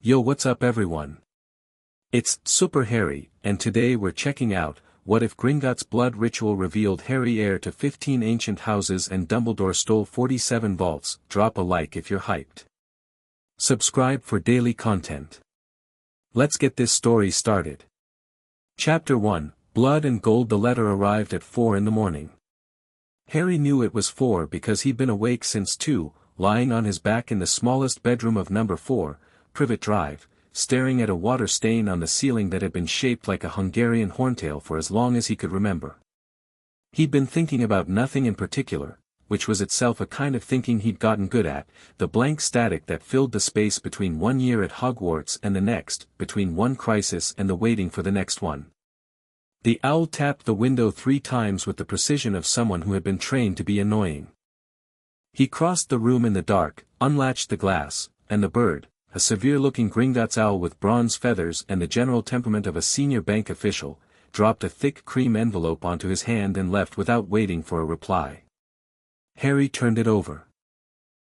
Yo, what's up everyone? It's Super Harry, and today we're checking out, what if Gringotts' blood ritual revealed Harry heir to 15 ancient houses and Dumbledore stole 47 vaults. Drop a like if you're hyped. Subscribe for daily content. Let's get this story started. Chapter 1, Blood and Gold. The letter arrived at 4 in the morning. Harry knew it was 4 because he'd been awake since 2, lying on his back in the smallest bedroom of number 4, Privet Drive, staring at a water stain on the ceiling that had been shaped like a Hungarian horntail for as long as he could remember. He'd been thinking about nothing in particular, which was itself a kind of thinking he'd gotten good at, the blank static that filled the space between 1 year at Hogwarts and the next, between one crisis and the waiting for the next one. The owl tapped the window 3 times with the precision of someone who had been trained to be annoying. He crossed the room in the dark, unlatched the glass, and the bird, a severe-looking Gringotts owl with bronze feathers and the general temperament of a senior bank official, dropped a thick cream envelope onto his hand and left without waiting for a reply. Harry turned it over.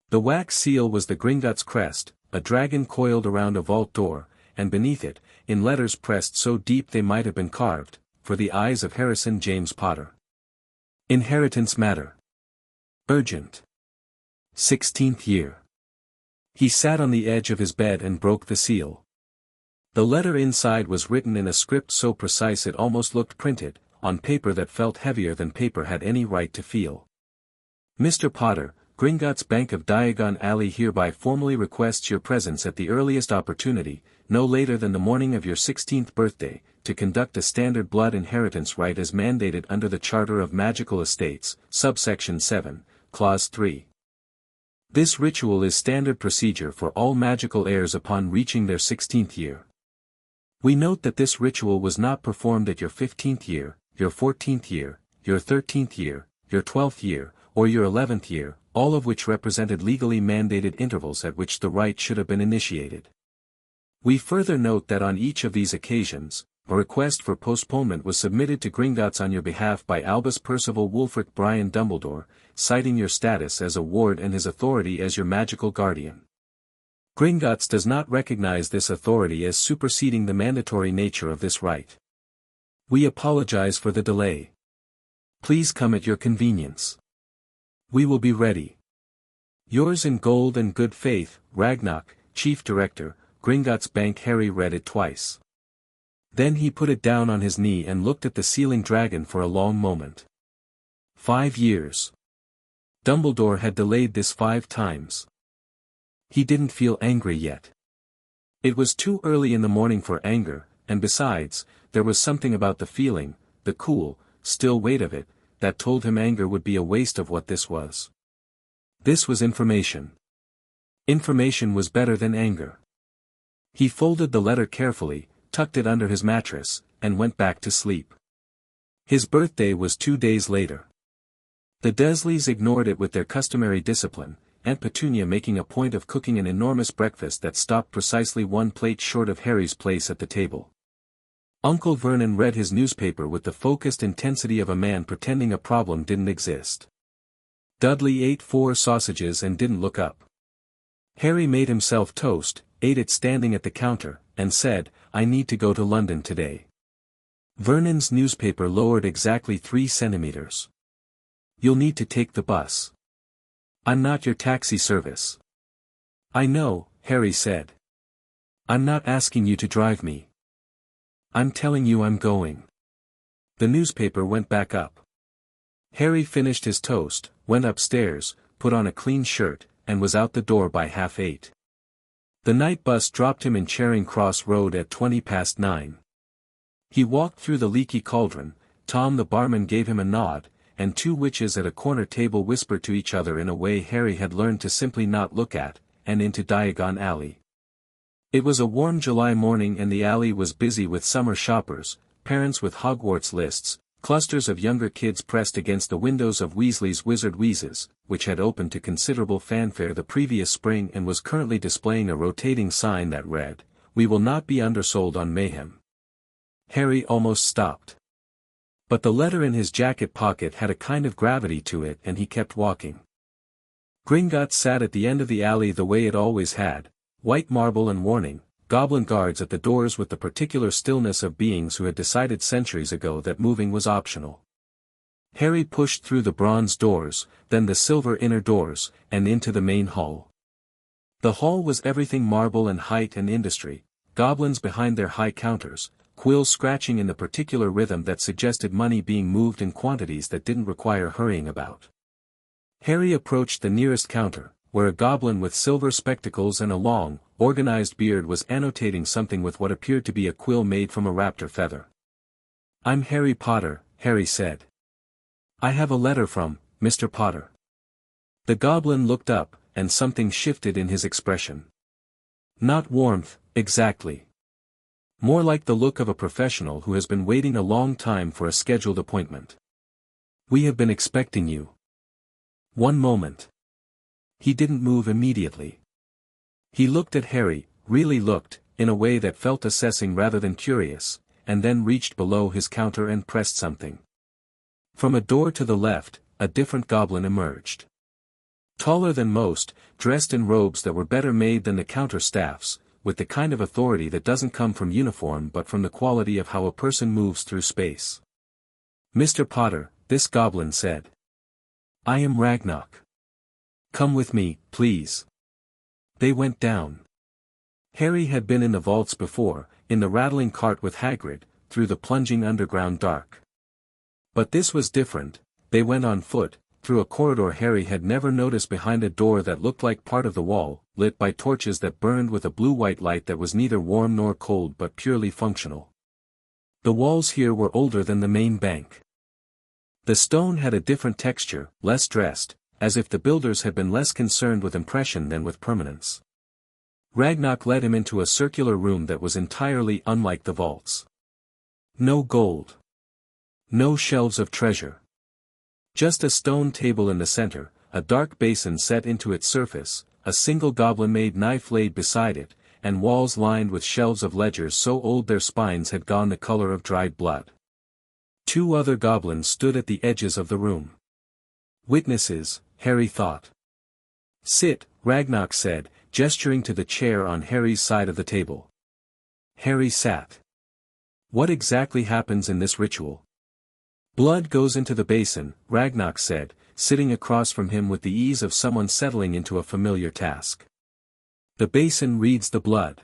The wax seal was the Gringotts crest, a dragon coiled around a vault door, and beneath it, in letters pressed so deep they might have been carved, for the eyes of Harrison James Potter. Inheritance matter. Urgent. 16th year. He sat on the edge of his bed and broke the seal. The letter inside was written in a script so precise it almost looked printed, on paper that felt heavier than paper had any right to feel. Mr. Potter, Gringotts Bank of Diagon Alley hereby formally requests your presence at the earliest opportunity, no later than the morning of your 16th birthday, to conduct a standard blood inheritance rite as mandated under the Charter of Magical Estates, subsection 7, clause 3. This ritual is standard procedure for all magical heirs upon reaching their 16th year. We note that this ritual was not performed at your 15th year, your 14th year, your 13th year, your 12th year, or your 11th year, all of which represented legally mandated intervals at which the rite should have been initiated. We further note that on each of these occasions, a request for postponement was submitted to Gringotts on your behalf by Albus Percival Wulfric Brian Dumbledore, citing your status as a ward and his authority as your magical guardian. Gringotts does not recognize this authority as superseding the mandatory nature of this rite. We apologize for the delay. Please come at your convenience. We will be ready. Yours in gold and good faith, Ragnarok, Chief Director, Gringotts Bank. Harry read it twice. Then he put it down on his knee and looked at the ceiling dragon for a long moment. 5 years. Dumbledore had delayed this 5 times. He didn't feel angry yet. It was too early in the morning for anger, and besides, there was something about the feeling, the cool, still weight of it, that told him anger would be a waste of what this was. This was information. Information was better than anger. He folded the letter carefully, tucked it under his mattress, and went back to sleep. His birthday was 2 days later. The Dursleys ignored it with their customary discipline, Aunt Petunia making a point of cooking an enormous breakfast that stopped precisely 1 plate short of Harry's place at the table. Uncle Vernon read his newspaper with the focused intensity of a man pretending a problem didn't exist. Dudley ate 4 sausages and didn't look up. Harry made himself toast, ate it standing at the counter, and said, "I need to go to London today." Vernon's newspaper lowered exactly 3 centimeters. "You'll need to take the bus. I'm not your taxi service." "I know," Harry said. "I'm not asking you to drive me. I'm telling you I'm going." The newspaper went back up. Harry finished his toast, went upstairs, put on a clean shirt, and was out the door by 8:30. The night bus dropped him in Charing Cross Road at 9:20. He walked through the leaky cauldron, Tom the barman gave him a nod, and 2 witches at a corner table whispered to each other in a way Harry had learned to simply not look at, and into Diagon Alley. It was a warm July morning and the alley was busy with summer shoppers, parents with Hogwarts lists, clusters of younger kids pressed against the windows of Weasley's Wizard Wheezes, which had opened to considerable fanfare the previous spring and was currently displaying a rotating sign that read, "We will not be undersold on mayhem." Harry almost stopped. But the letter in his jacket pocket had a kind of gravity to it and he kept walking. Gringotts sat at the end of the alley the way it always had, white marble and warning, goblin guards at the doors with the particular stillness of beings who had decided centuries ago that moving was optional. Harry pushed through the bronze doors, then the silver inner doors, and into the main hall. The hall was everything marble and height and industry, goblins behind their high counters, quills scratching in the particular rhythm that suggested money being moved in quantities that didn't require hurrying about. Harry approached the nearest counter, where a goblin with silver spectacles and a long, organized beard was annotating something with what appeared to be a quill made from a raptor feather. "I'm Harry Potter," Harry said. "I have a letter from Mr. Potter." The goblin looked up, and something shifted in his expression. Not warmth, exactly. More like the look of a professional who has been waiting a long time for a scheduled appointment. "We have been expecting you." "One moment." He didn't move immediately. He looked at Harry, really looked, in a way that felt assessing rather than curious, and then reached below his counter and pressed something. From a door to the left, a different goblin emerged. Taller than most, dressed in robes that were better made than the counter staff's, with the kind of authority that doesn't come from uniform but from the quality of how a person moves through space. "Mr. Potter," this goblin said. "I am Ragnarok. Come with me, please." They went down. Harry had been in the vaults before, in the rattling cart with Hagrid, through the plunging underground dark. But this was different. They went on foot, through a corridor Harry had never noticed behind a door that looked like part of the wall, lit by torches that burned with a blue-white light that was neither warm nor cold but purely functional. The walls here were older than the main bank. The stone had a different texture, less dressed, as if the builders had been less concerned with impression than with permanence. Ragnarok led him into a circular room that was entirely unlike the vaults. No gold. No shelves of treasure. Just a stone table in the center, a dark basin set into its surface, a single goblin-made knife laid beside it, and walls lined with shelves of ledgers so old their spines had gone the color of dried blood. Two other goblins stood at the edges of the room. Witnesses, Harry thought. "Sit," Ragnarok said, gesturing to the chair on Harry's side of the table. Harry sat. "What exactly happens in this ritual?" "Blood goes into the basin," Ragnarok said, sitting across from him with the ease of someone settling into a familiar task. "The basin reads the blood.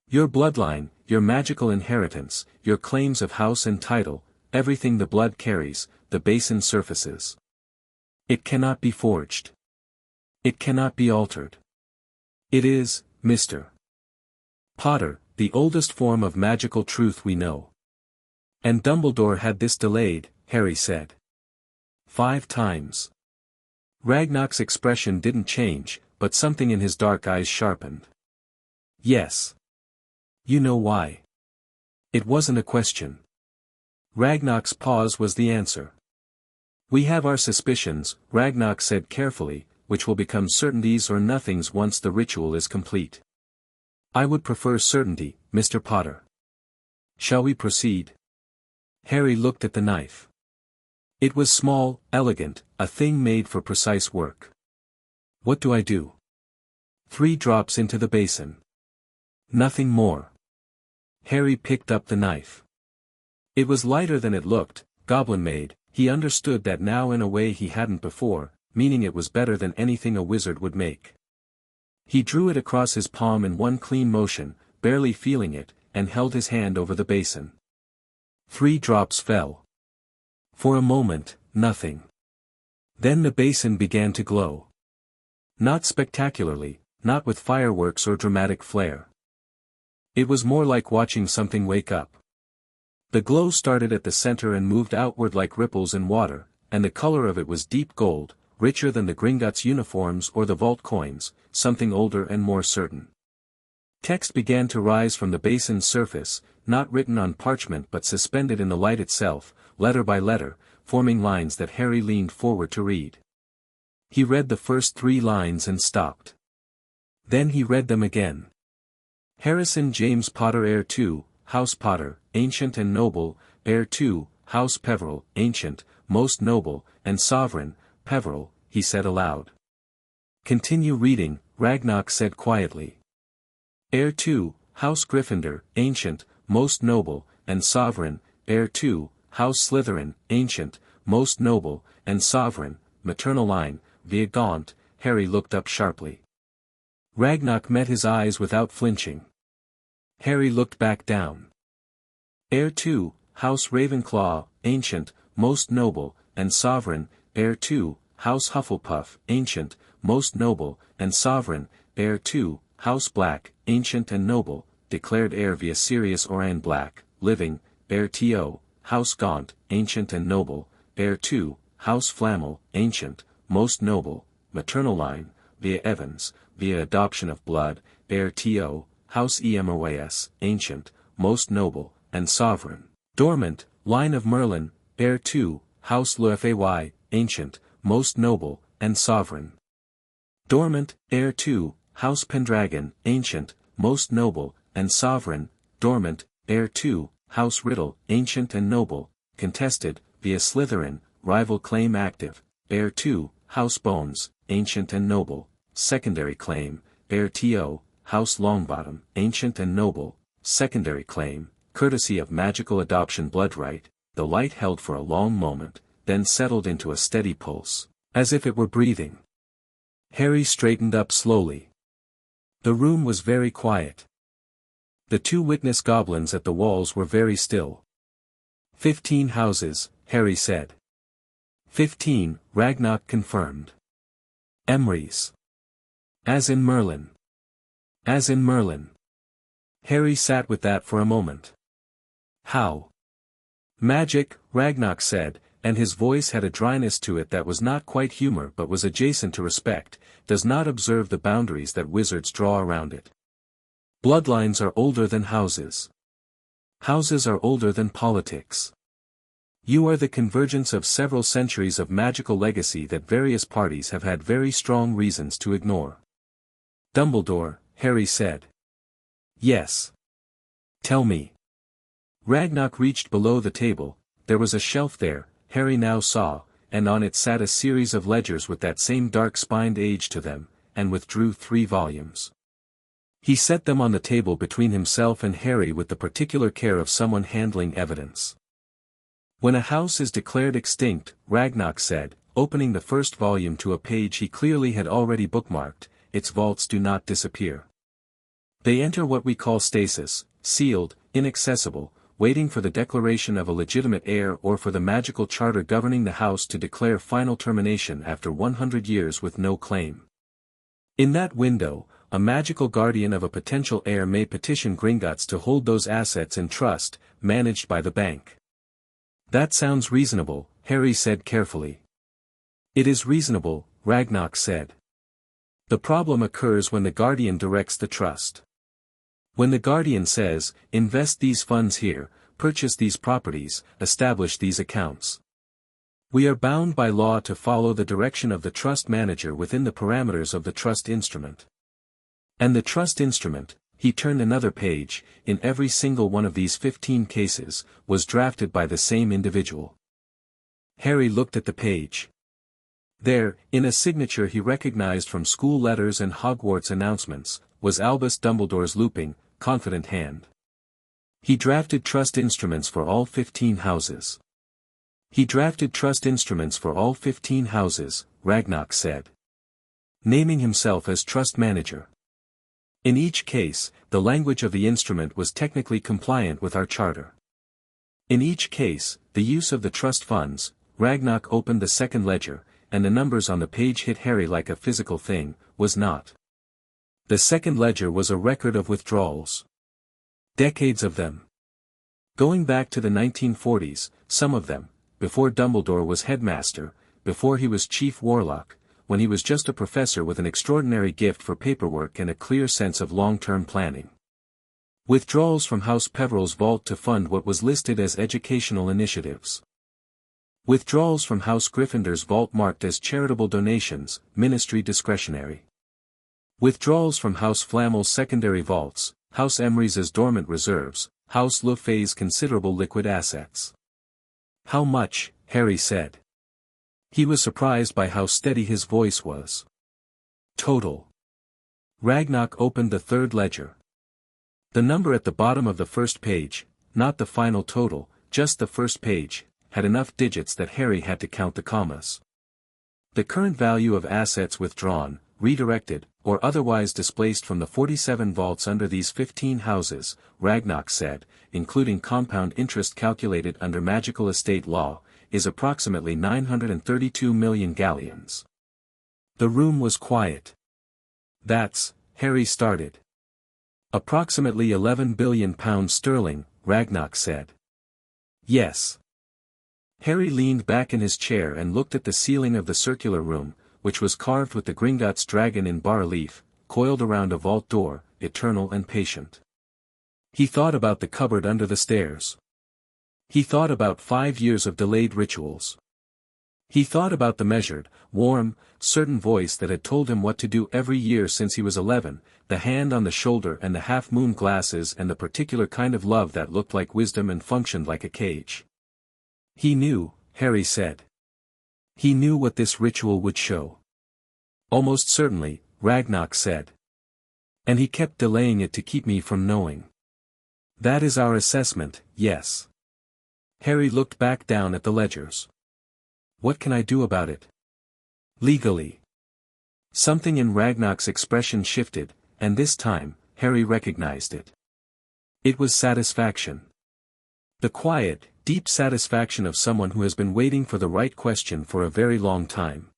Your bloodline, your magical inheritance, your claims of house and title, everything the blood carries, the basin surfaces. It cannot be forged. It cannot be altered. It is, Mr. Potter, the oldest form of magical truth we know." "And Dumbledore had this delayed," Harry said. 5 times. Ragnarok's expression didn't change, but something in his dark eyes sharpened. "Yes. You know why." It wasn't a question. Ragnarok's pause was the answer. "We have our suspicions," Ragnarok said carefully, "which will become certainties or nothings once the ritual is complete. I would prefer certainty, Mr. Potter. Shall we proceed?" Harry looked at the knife. It was small, elegant, a thing made for precise work. "What do I do?" 3 drops into the basin. Nothing more. Harry picked up the knife. It was lighter than it looked, goblin-made. He understood that now in a way he hadn't before, meaning it was better than anything a wizard would make. He drew it across his palm in one clean motion, barely feeling it, and held his hand over the basin. 3 drops fell. For a moment, nothing. Then the basin began to glow. Not spectacularly, not with fireworks or dramatic flair. It was more like watching something wake up. The glow started at the center and moved outward like ripples in water, and the color of it was deep gold, richer than the Gringotts uniforms or the vault coins, something older and more certain. Text began to rise from the basin's surface, not written on parchment but suspended in the light itself, letter by letter, forming lines that Harry leaned forward to read. He read the first 3 lines and stopped. Then he read them again. Harrison James Potter, heir to House Potter, ancient and noble, heir to House Peveril, ancient, most noble, and sovereign, Peveril, he said aloud. "Continue reading," Ragnarok said quietly. "Heir to House Gryffindor, ancient, most noble, and sovereign, heir to, House Slytherin, ancient, most noble, and sovereign, maternal line, via Gaunt. Harry looked up sharply. Ragnock met his eyes without flinching. Harry looked back down. Heir to, House Ravenclaw, ancient, most noble, and sovereign, heir to, House Hufflepuff, ancient, most noble, and sovereign, heir to, House Black, ancient and noble, declared heir via Sirius Orion Black, living, heir to, House Gaunt, ancient and noble, heir to, House Flammel, ancient, most noble, maternal line, via Evans, via adoption of blood, heir to, House Emoas, ancient, most noble, and sovereign, dormant, line of Merlin, heir to, House Lefay, ancient, most noble, and sovereign. Dormant, heir to, House Pendragon, ancient, most noble, and sovereign, dormant, heir to, House Riddle, ancient and noble, contested, via Slytherin, rival claim active, heir to, House Bones, ancient and noble, secondary claim, heir to, House Longbottom, ancient and noble, secondary claim, courtesy of magical adoption blood right. The light held for a long moment, then settled into a steady pulse, as if it were breathing. Harry straightened up slowly. The room was very quiet. The two witness goblins at the walls were very still. 15 houses, Harry said. 15, Ragnock confirmed. Emery's. As in Merlin. As in Merlin. Harry sat with that for a moment. How? Magic, Ragnock said, and his voice had a dryness to it that was not quite humor but was adjacent to respect, does not observe the boundaries that wizards draw around it. Bloodlines are older than houses. Houses are older than politics. You are the convergence of several centuries of magical legacy that various parties have had very strong reasons to ignore. Dumbledore, Harry said. Yes. Tell me. Ragnock reached below the table. There was a shelf there, Harry now saw, and on it sat a series of ledgers with that same dark-spined age to them, and withdrew 3 volumes. He set them on the table between himself and Harry with the particular care of someone handling evidence. When a house is declared extinct, Ragnock said, opening the first volume to a page he clearly had already bookmarked, its vaults do not disappear. They enter what we call stasis, sealed, inaccessible, waiting for the declaration of a legitimate heir or for the magical charter governing the house to declare final termination after 100 years with no claim. In that window, a magical guardian of a potential heir may petition Gringotts to hold those assets in trust, managed by the bank. That sounds reasonable, Harry said carefully. It is reasonable, Ragnock said. The problem occurs when the guardian directs the trust. When the guardian says, invest these funds here, purchase these properties, establish these accounts. We are bound by law to follow the direction of the trust manager within the parameters of the trust instrument. And the trust instrument, he turned another page, in every single one of these 15 cases, was drafted by the same individual. Harry looked at the page. There, in a signature he recognized from school letters and Hogwarts announcements, was Albus Dumbledore's looping, confident hand. He drafted trust instruments for all 15 houses. He drafted trust instruments for all 15 houses, Ragnock said. Naming himself as trust manager. In each case, the language of the instrument was technically compliant with our charter. In each case, the use of the trust funds, Ragnock opened the second ledger, and the numbers on the page hit Harry like a physical thing, was not. The second ledger was a record of withdrawals. Decades of them. Going back to the 1940s, some of them, before Dumbledore was headmaster, before he was chief warlock, when he was just a professor with an extraordinary gift for paperwork and a clear sense of long-term planning. Withdrawals from House Peverell's vault to fund what was listed as educational initiatives. Withdrawals from House Gryffindor's vault marked as charitable donations, ministry discretionary. Withdrawals from House Flammel's secondary vaults, House Emery's as dormant reserves, House Lefay's considerable liquid assets. How much, Harry said. He was surprised by how steady his voice was. Total. Ragnock opened the third ledger. The number at the bottom of the first page, not the final total, just the first page, had enough digits that Harry had to count the commas. The current value of assets withdrawn, redirected, or otherwise displaced from the 47 vaults under these 15 houses, Ragnarok said, including compound interest calculated under magical estate law, is approximately 932 million galleons. The room was quiet. That's, Harry started. Approximately 11 billion pounds sterling, Ragnarok said. Yes. Harry leaned back in his chair and looked at the ceiling of the circular room, which was carved with the Gringotts dragon in bas-relief, coiled around a vault door, eternal and patient. He thought about the cupboard under the stairs. He thought about 5 years of delayed rituals. He thought about the measured, warm, certain voice that had told him what to do every year since he was 11, the hand on the shoulder and the half-moon glasses and the particular kind of love that looked like wisdom and functioned like a cage. He knew, Harry said. He knew what this ritual would show. Almost certainly, Ragnarok said. And he kept delaying it to keep me from knowing. That is our assessment, yes. Harry looked back down at the ledgers. What can I do about it? Legally. Something in Ragnarok's expression shifted, and this time, Harry recognized it. It was satisfaction. The quiet, deep satisfaction of someone who has been waiting for the right question for a very long time.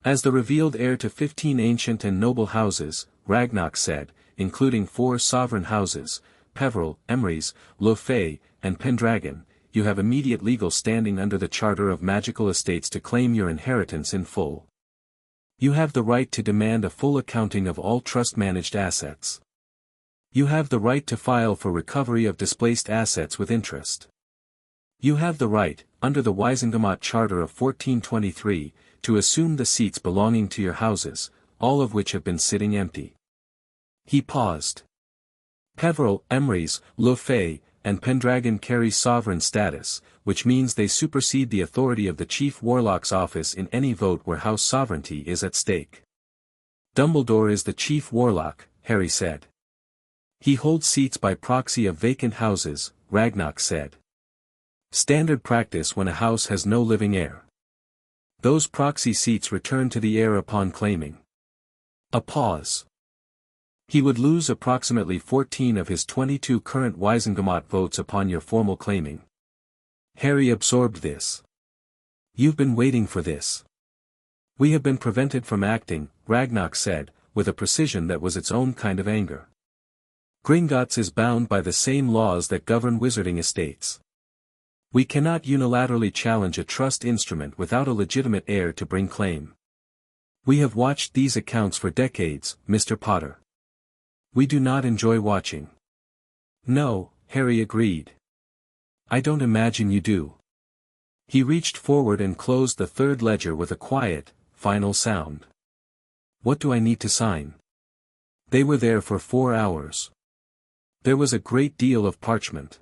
As the revealed heir to 15 ancient and noble houses, Ragnarok said, including 4 sovereign houses, Peveril, Emrys, Lofay, and Pendragon, you have immediate legal standing under the Charter of Magical Estates to claim your inheritance in full. You have the right to demand a full accounting of all trust-managed assets. You have the right to file for recovery of displaced assets with interest. You have the right, under the Wisingamot Charter of 1423, to assume the seats belonging to your houses, all of which have been sitting empty. He paused. Peveril, Emrys, Lofay, and Pendragon carry sovereign status, which means they supersede the authority of the Chief Warlock's office in any vote where house sovereignty is at stake. Dumbledore is the Chief Warlock, Harry said. He holds seats by proxy of vacant houses, Ragnarok said. Standard practice when a house has no living heir. Those proxy seats return to the heir upon claiming. A pause. He would lose approximately 14 of his 22 current Wisingamot votes upon your formal claiming. Harry absorbed this. You've been waiting for this. We have been prevented from acting, Ragnarok said, with a precision that was its own kind of anger. Gringotts is bound by the same laws that govern wizarding estates. We cannot unilaterally challenge a trust instrument without a legitimate heir to bring claim. We have watched these accounts for decades, Mr. Potter. We do not enjoy watching. No, Harry agreed. I don't imagine you do. He reached forward and closed the third ledger with a quiet, final sound. What do I need to sign? They were there for 4 hours. There was a great deal of parchment.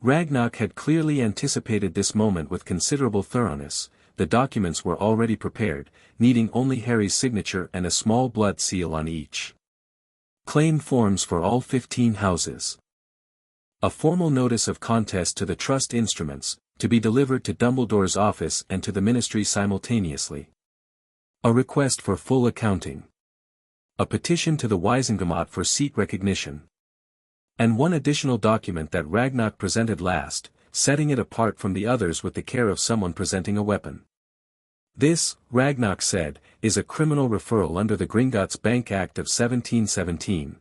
Ragnarok had clearly anticipated this moment with considerable thoroughness. The documents were already prepared, needing only Harry's signature and a small blood seal on each. Claim forms for all 15 houses. A formal notice of contest to the trust instruments, to be delivered to Dumbledore's office and to the ministry simultaneously. A request for full accounting. A petition to the Wisingamot for seat recognition. And one additional document that Ragnarok presented last, setting it apart from the others with the care of someone presenting a weapon. This, Ragnarok said, is a criminal referral under the Gringotts Bank Act of 1717.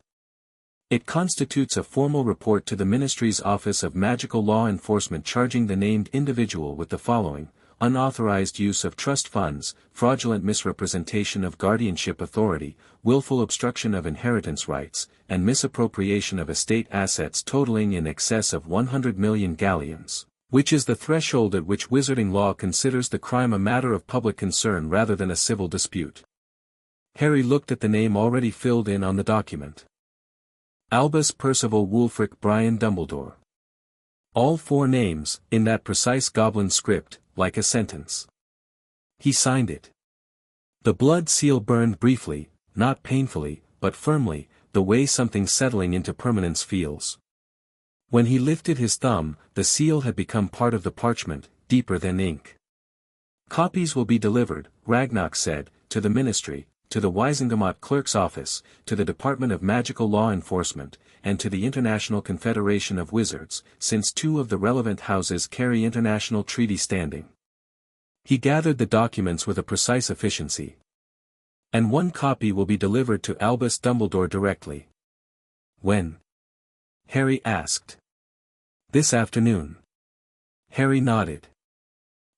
It constitutes a formal report to the Ministry's Office of Magical Law Enforcement charging the named individual with the following: unauthorized use of trust funds, fraudulent misrepresentation of guardianship authority, willful obstruction of inheritance rights, and misappropriation of estate assets totaling in excess of 100 million galleons. Which is the threshold at which wizarding law considers the crime a matter of public concern rather than a civil dispute. Harry looked at the name already filled in on the document. Albus Percival Wulfric Brian Dumbledore. All 4 names, in that precise goblin script, like a sentence. He signed it. The blood seal burned briefly, not painfully, but firmly, the way something settling into permanence feels. When he lifted his thumb, the seal had become part of the parchment, deeper than ink. "Copies will be delivered," Ragnarok said, "to the ministry, to the Wisengamot clerk's office, to the Department of Magical Law Enforcement, and to the International Confederation of Wizards, since 2 of the relevant houses carry international treaty standing." He gathered the documents with a precise efficiency. "And 1 copy will be delivered to Albus Dumbledore directly." "When?" Harry asked. "This afternoon." Harry nodded.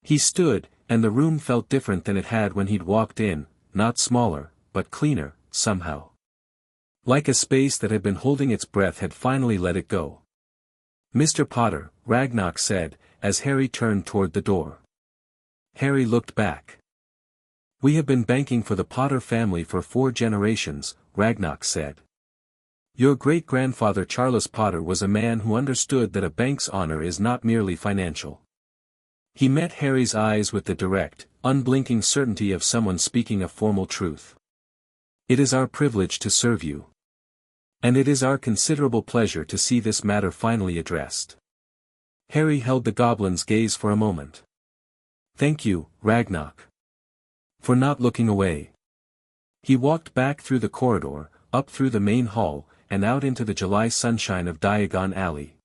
He stood, and the room felt different than it had when he'd walked in, not smaller, but cleaner, somehow. Like a space that had been holding its breath had finally let it go. "Mr. Potter," Ragnarok said, as Harry turned toward the door. Harry looked back. "We have been banking for the Potter family for 4 generations, Ragnarok said. Your great-grandfather Charles Potter was a man who understood that a bank's honor is not merely financial." He met Harry's eyes with the direct, unblinking certainty of someone speaking a formal truth. "It is our privilege to serve you. And it is our considerable pleasure to see this matter finally addressed." Harry held the goblin's gaze for a moment. "Thank you, Ragnarok. For not looking away." He walked back through the corridor, up through the main hall, and out into the July sunshine of Diagon Alley.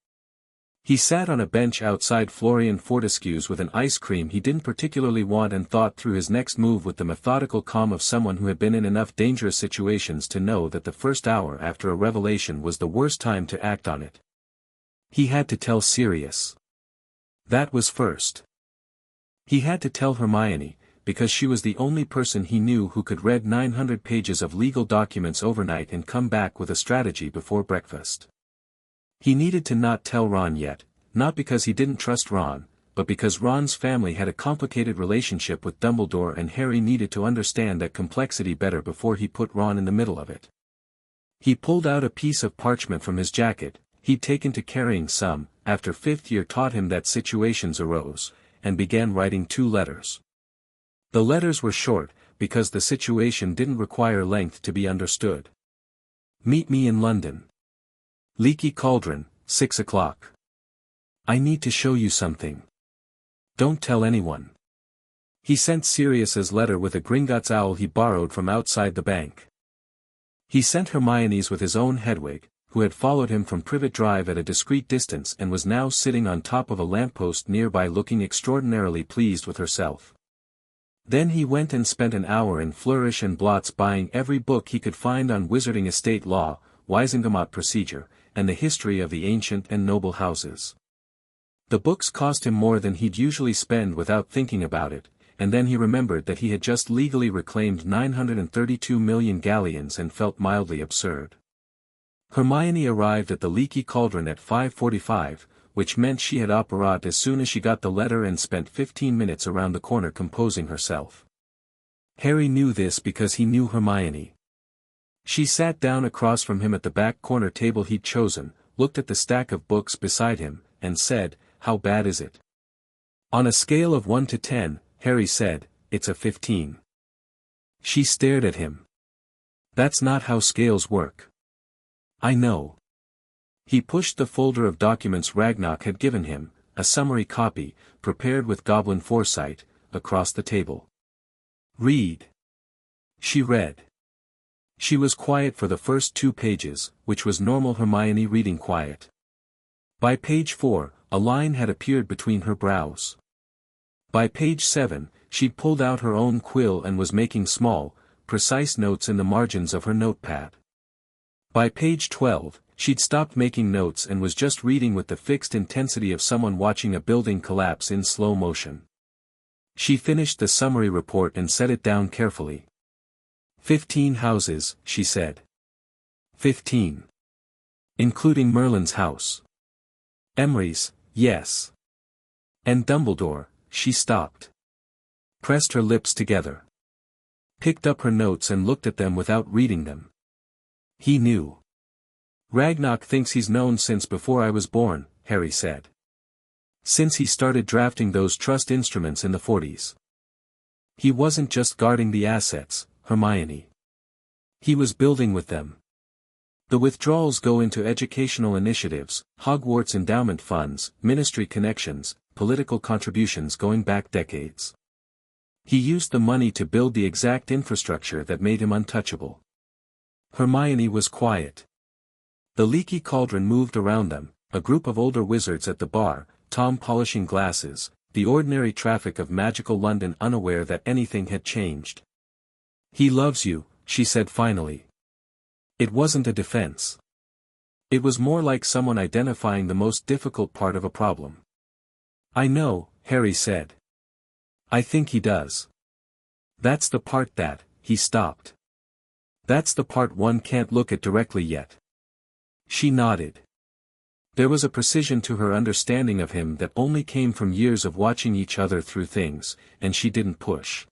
He sat on a bench outside Florian Fortescue's with an ice cream he didn't particularly want and thought through his next move with the methodical calm of someone who had been in enough dangerous situations to know that the first hour after a revelation was the worst time to act on it. He had to tell Sirius. That was first. He had to tell Hermione, because she was the only person he knew who could read 900 pages of legal documents overnight and come back with a strategy before breakfast. He needed to not tell Ron yet, not because he didn't trust Ron, but because Ron's family had a complicated relationship with Dumbledore and Harry needed to understand that complexity better before he put Ron in the middle of it. He pulled out a piece of parchment from his jacket. He'd taken to carrying some, after 5th year taught him that situations arose, and began writing 2 letters. The letters were short, because the situation didn't require length to be understood. "Meet me in London. Leaky Cauldron, 6 o'clock. I need to show you something. Don't tell anyone." He sent Sirius's letter with a Gringotts owl he borrowed from outside the bank. He sent Hermione's with his own Hedwig, who had followed him from Privet Drive at a discreet distance and was now sitting on top of a lamppost nearby looking extraordinarily pleased with herself. Then he went and spent an hour in Flourish and Blots buying every book he could find on wizarding estate law, Wisengamot procedure, and the history of the ancient and noble houses. The books cost him more than he'd usually spend without thinking about it, and then he remembered that he had just legally reclaimed 932 million galleons and felt mildly absurd. Hermione arrived at the Leaky Cauldron at 5:45, which meant she had apparat as soon as she got the letter and spent 15 minutes around the corner composing herself. Harry knew this because he knew Hermione. She sat down across from him at the back corner table he'd chosen, looked at the stack of books beside him, and said, "How bad is it?" "On a scale of 1 to 10, Harry said, "it's a 15. She stared at him. "That's not how scales work." "I know." He pushed the folder of documents Ragnarok had given him, a summary copy, prepared with goblin foresight, across the table. "Read." She read. She was quiet for the first 2 pages, which was normal Hermione reading quiet. By page 4, a line had appeared between her brows. By page 7, she'd pulled out her own quill and was making small, precise notes in the margins of her notepad. By page 12, she'd stopped making notes and was just reading with the fixed intensity of someone watching a building collapse in slow motion. She finished the summary report and set it down carefully. 15 houses, she said. 15. Including Merlin's house. Emery's, yes. And Dumbledore, she stopped. Pressed her lips together. Picked up her notes and looked at them without reading them. He knew. "Ragnarok thinks he's known since before I was born," Harry said. "Since he started drafting those trust instruments in the 40s. He wasn't just guarding the assets, Hermione. He was building with them. The withdrawals go into educational initiatives, Hogwarts endowment funds, ministry connections, political contributions going back decades. He used the money to build the exact infrastructure that made him untouchable. Hermione was quiet. The leaky cauldron moved around them, a group of older wizards at the bar, Tom polishing glasses, the ordinary traffic of magical London unaware that anything had changed. "He loves you," she said finally. It wasn't a defense. It was more like someone identifying the most difficult part of a problem. "I know," Harry said. "I think he does. That's the part that," he stopped. "That's the part one can't look at directly yet." She nodded. There was a precision to her understanding of him that only came from years of watching each other through things, and she didn't push.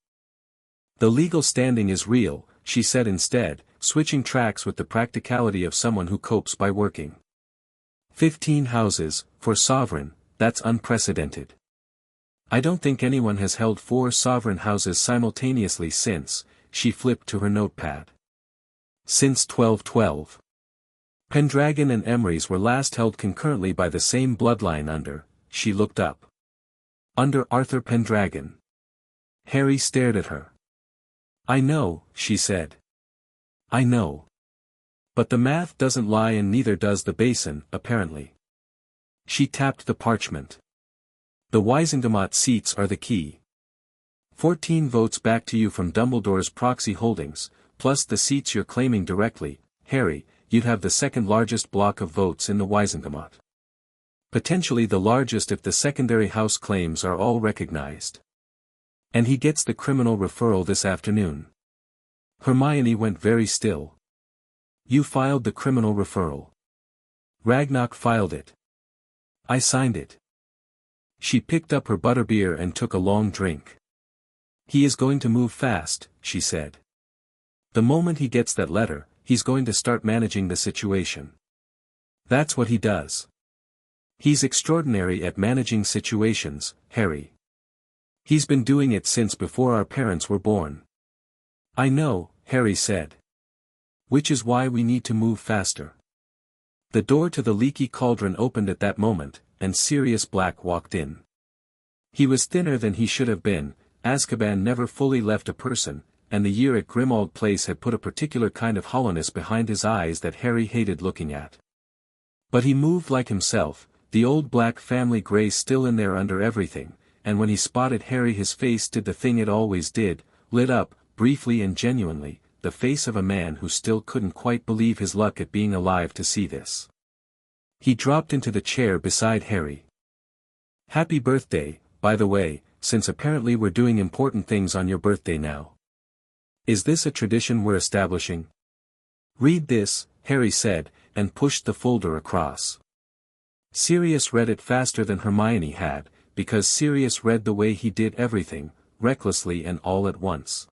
"The legal standing is real," she said instead, switching tracks with the practicality of someone who copes by working. 15 houses, for sovereign, that's unprecedented. I don't think anyone has held 4 sovereign houses simultaneously since, she flipped to her notepad. Since 1212. Pendragon and Emery's were last held concurrently by the same bloodline under, she looked up. Under Arthur Pendragon. Harry stared at her. "I know," she said. "I know. But the math doesn't lie and neither does the basin, apparently." She tapped the parchment. "The Wisengamot seats are the key. 14 votes back to you from Dumbledore's proxy holdings, plus the seats you're claiming directly, Harry, you'd have the second largest block of votes in the Wisengamot. Potentially the largest if the secondary house claims are all recognized. And he gets the criminal referral this afternoon." Hermione went very still. "You filed the criminal referral." "Ragnarok filed it. I signed it." She picked up her butterbeer and took a long drink. "He is going to move fast," she said. "The moment he gets that letter, he's going to start managing the situation. That's what he does. He's extraordinary at managing situations, Harry. He's been doing it since before our parents were born." "I know," Harry said. "Which is why we need to move faster." The door to the leaky cauldron opened at that moment, and Sirius Black walked in. He was thinner than he should have been. Azkaban never fully left a person, and the year at Grimmauld Place had put a particular kind of hollowness behind his eyes that Harry hated looking at. But he moved like himself, the old black family grace still in there under everything, and when he spotted Harry his face did the thing it always did, lit up, briefly and genuinely, the face of a man who still couldn't quite believe his luck at being alive to see this. He dropped into the chair beside Harry. "Happy birthday, by the way, since apparently we're doing important things on your birthday now. Is this a tradition we're establishing?" "Read this," Harry said, and pushed the folder across. Sirius read it faster than Hermione had, because Sirius read the way he did everything, recklessly and all at once.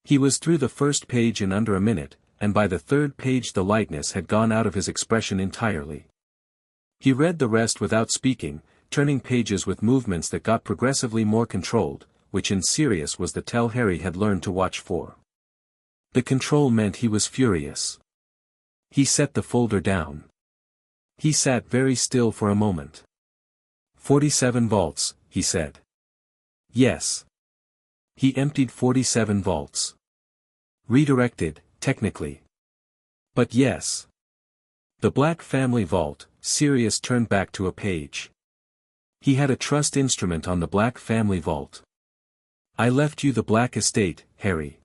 He was through the first page in under a minute, and by the third page the lightness had gone out of his expression entirely. He read the rest without speaking, turning pages with movements that got progressively more controlled, which in Sirius was the tell Harry had learned to watch for. The control meant he was furious. He set the folder down. He sat very still for a moment. 47 vaults, he said. Yes. He emptied 47 vaults. Redirected, technically. But yes. The Black Family Vault, Sirius turned back to a page. He had a trust instrument on the Black Family Vault. "I left you the Black Estate, Harry.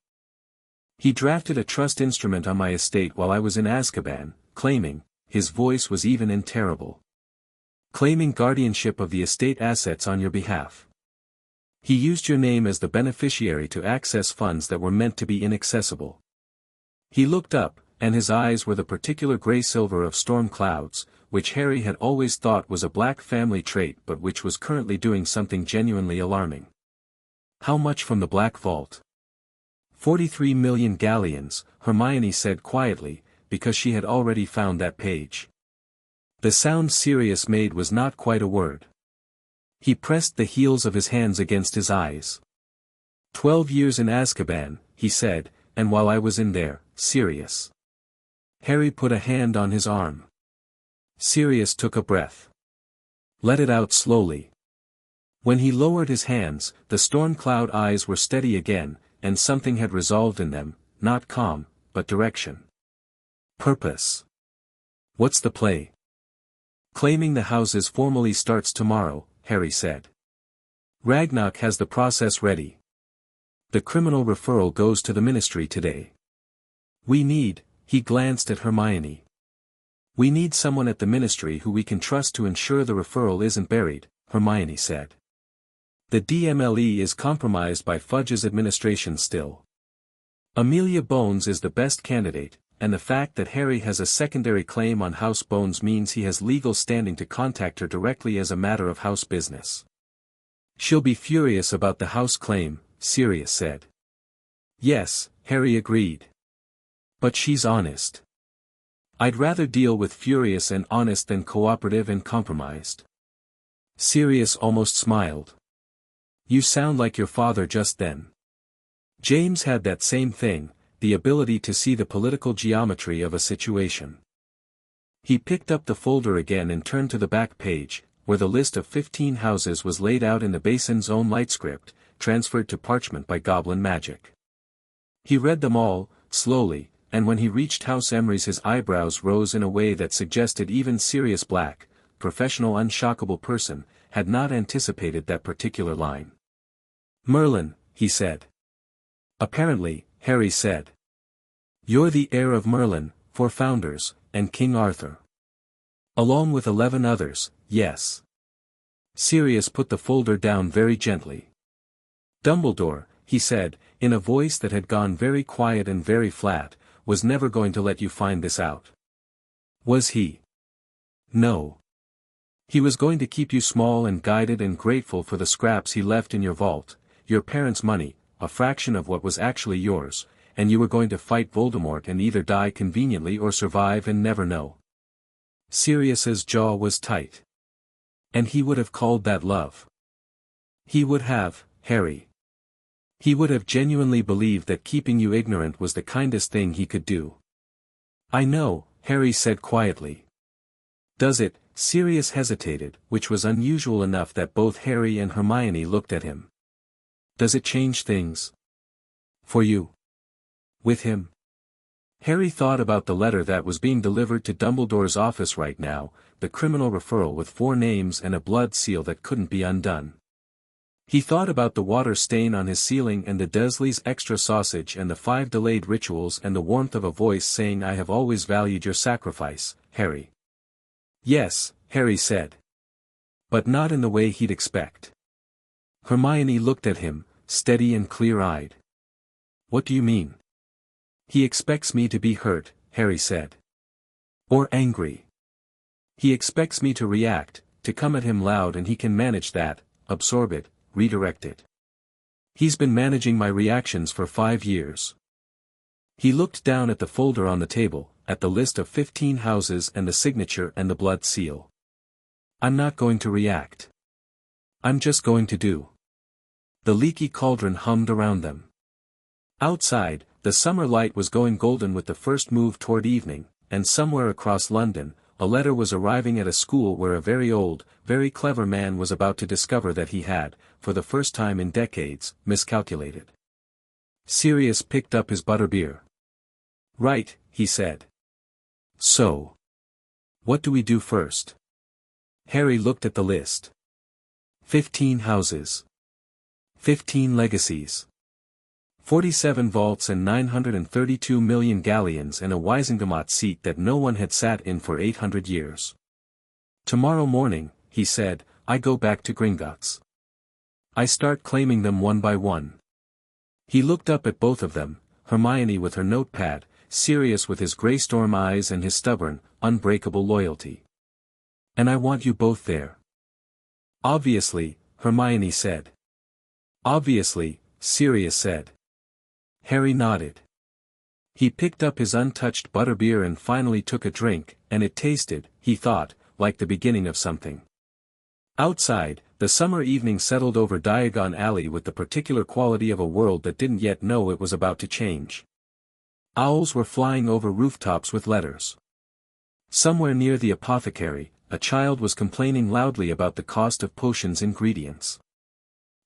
He drafted a trust instrument on my estate while I was in Azkaban, claiming," his voice was even and terrible, "claiming guardianship of the estate assets on your behalf. He used your name as the beneficiary to access funds that were meant to be inaccessible." He looked up, and his eyes were the particular grey-silver of storm clouds, which Harry had always thought was a Black family trait but which was currently doing something genuinely alarming. "How much from the Black Vault?" 43 million galleons, Hermione said quietly, because she had already found that page. The sound Sirius made was not quite a word. He pressed the heels of his hands against his eyes. 12 years in Azkaban, he said, and while I was in there, Sirius. Harry put a hand on his arm. Sirius took a breath. Let it out slowly. When he lowered his hands, the storm cloud eyes were steady again, and something had resolved in them, not calm, but direction. Purpose. What's the play? Claiming the houses formally starts tomorrow, Harry said. Ragnarok has the process ready. The criminal referral goes to the ministry today. We need, he glanced at Hermione. We need someone at the ministry who we can trust to ensure the referral isn't buried, Hermione said. The DMLE is compromised by Fudge's administration still. Amelia Bones is the best candidate, and the fact that Harry has a secondary claim on House Bones means he has legal standing to contact her directly as a matter of house business. She'll be furious about the house claim, Sirius said. Yes, Harry agreed. But she's honest. I'd rather deal with furious and honest than cooperative and compromised. Sirius almost smiled. You sound like your father just then. James had that same thing, the ability to see the political geometry of a situation. He picked up the folder again and turned to the back page, where the list of 15 houses was laid out in the Basin's own light script, transferred to parchment by goblin magic. He read them all, slowly, and when he reached House Emery's his eyebrows rose in a way that suggested even Sirius Black, professional unshockable person, had not anticipated that particular line. Merlin, he said. Apparently, Harry said. You're the heir of Merlin, 4 founders, and King Arthur. Along with 11 others, yes. Sirius put the folder down very gently. Dumbledore, he said, in a voice that had gone very quiet and very flat, was never going to let you find this out. Was he? No. He was going to keep you small and guided and grateful for the scraps he left in your vault, your parents' money, a fraction of what was actually yours, and you were going to fight Voldemort and either die conveniently or survive and never know. Sirius's jaw was tight. And he would have called that love. He would have, Harry. He would have genuinely believed that keeping you ignorant was the kindest thing he could do. I know, Harry said quietly. Does it? Sirius hesitated, which was unusual enough that both Harry and Hermione looked at him. Does it change things? For you? With him? Harry thought about the letter that was being delivered to Dumbledore's office right now, the criminal referral with 4 names and a blood seal that couldn't be undone. He thought about the water stain on his ceiling and the Dursley's extra sausage and the 5 delayed rituals and the warmth of a voice saying I have always valued your sacrifice, Harry. Yes, Harry said. But not in the way he'd expect. Hermione looked at him, steady and clear-eyed. What do you mean? He expects me to be hurt, Harry said. Or angry. He expects me to react, to come at him loud, and he can manage that, absorb it, redirect it. He's been managing my reactions for 5 years. He looked down at the folder on the table, at the list of 15 houses and the signature and the blood seal. I'm not going to react. I'm just going to do. The leaky cauldron hummed around them. Outside, the summer light was going golden with the first move toward evening, and somewhere across London, a letter was arriving at a school where a very old, very clever man was about to discover that he had, for the first time in decades, miscalculated. Sirius picked up his butterbeer. Right, he said. So. What do we do first? Harry looked at the list. 15 houses. 15 legacies. 47 vaults and 932 million galleons and a Wisengamot seat that no one had sat in for 800 years. Tomorrow morning, he said, I go back to Gringotts. I start claiming them one by one. He looked up at both of them, Hermione with her notepad, Sirius with his grey storm eyes and his stubborn, unbreakable loyalty. And I want you both there. Obviously, Hermione said. Obviously, Sirius said. Harry nodded. He picked up his untouched butterbeer and finally took a drink, and it tasted, he thought, like the beginning of something. Outside, the summer evening settled over Diagon Alley with the particular quality of a world that didn't yet know it was about to change. Owls were flying over rooftops with letters. Somewhere near the apothecary, a child was complaining loudly about the cost of potions' ingredients.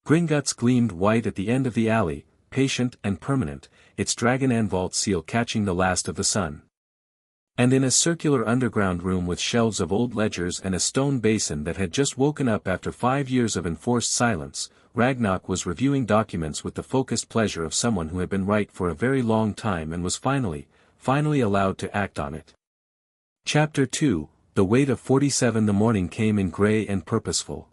Gringotts gleamed white at the end of the alley, patient and permanent, its dragon and vault seal catching the last of the sun. And in a circular underground room with shelves of old ledgers and a stone basin that had just woken up after 5 years of enforced silence, Ragnarok was reviewing documents with the focused pleasure of someone who had been right for a very long time and was finally allowed to act on it. Chapter 2, The weight of 47. The morning came in grey and purposeful.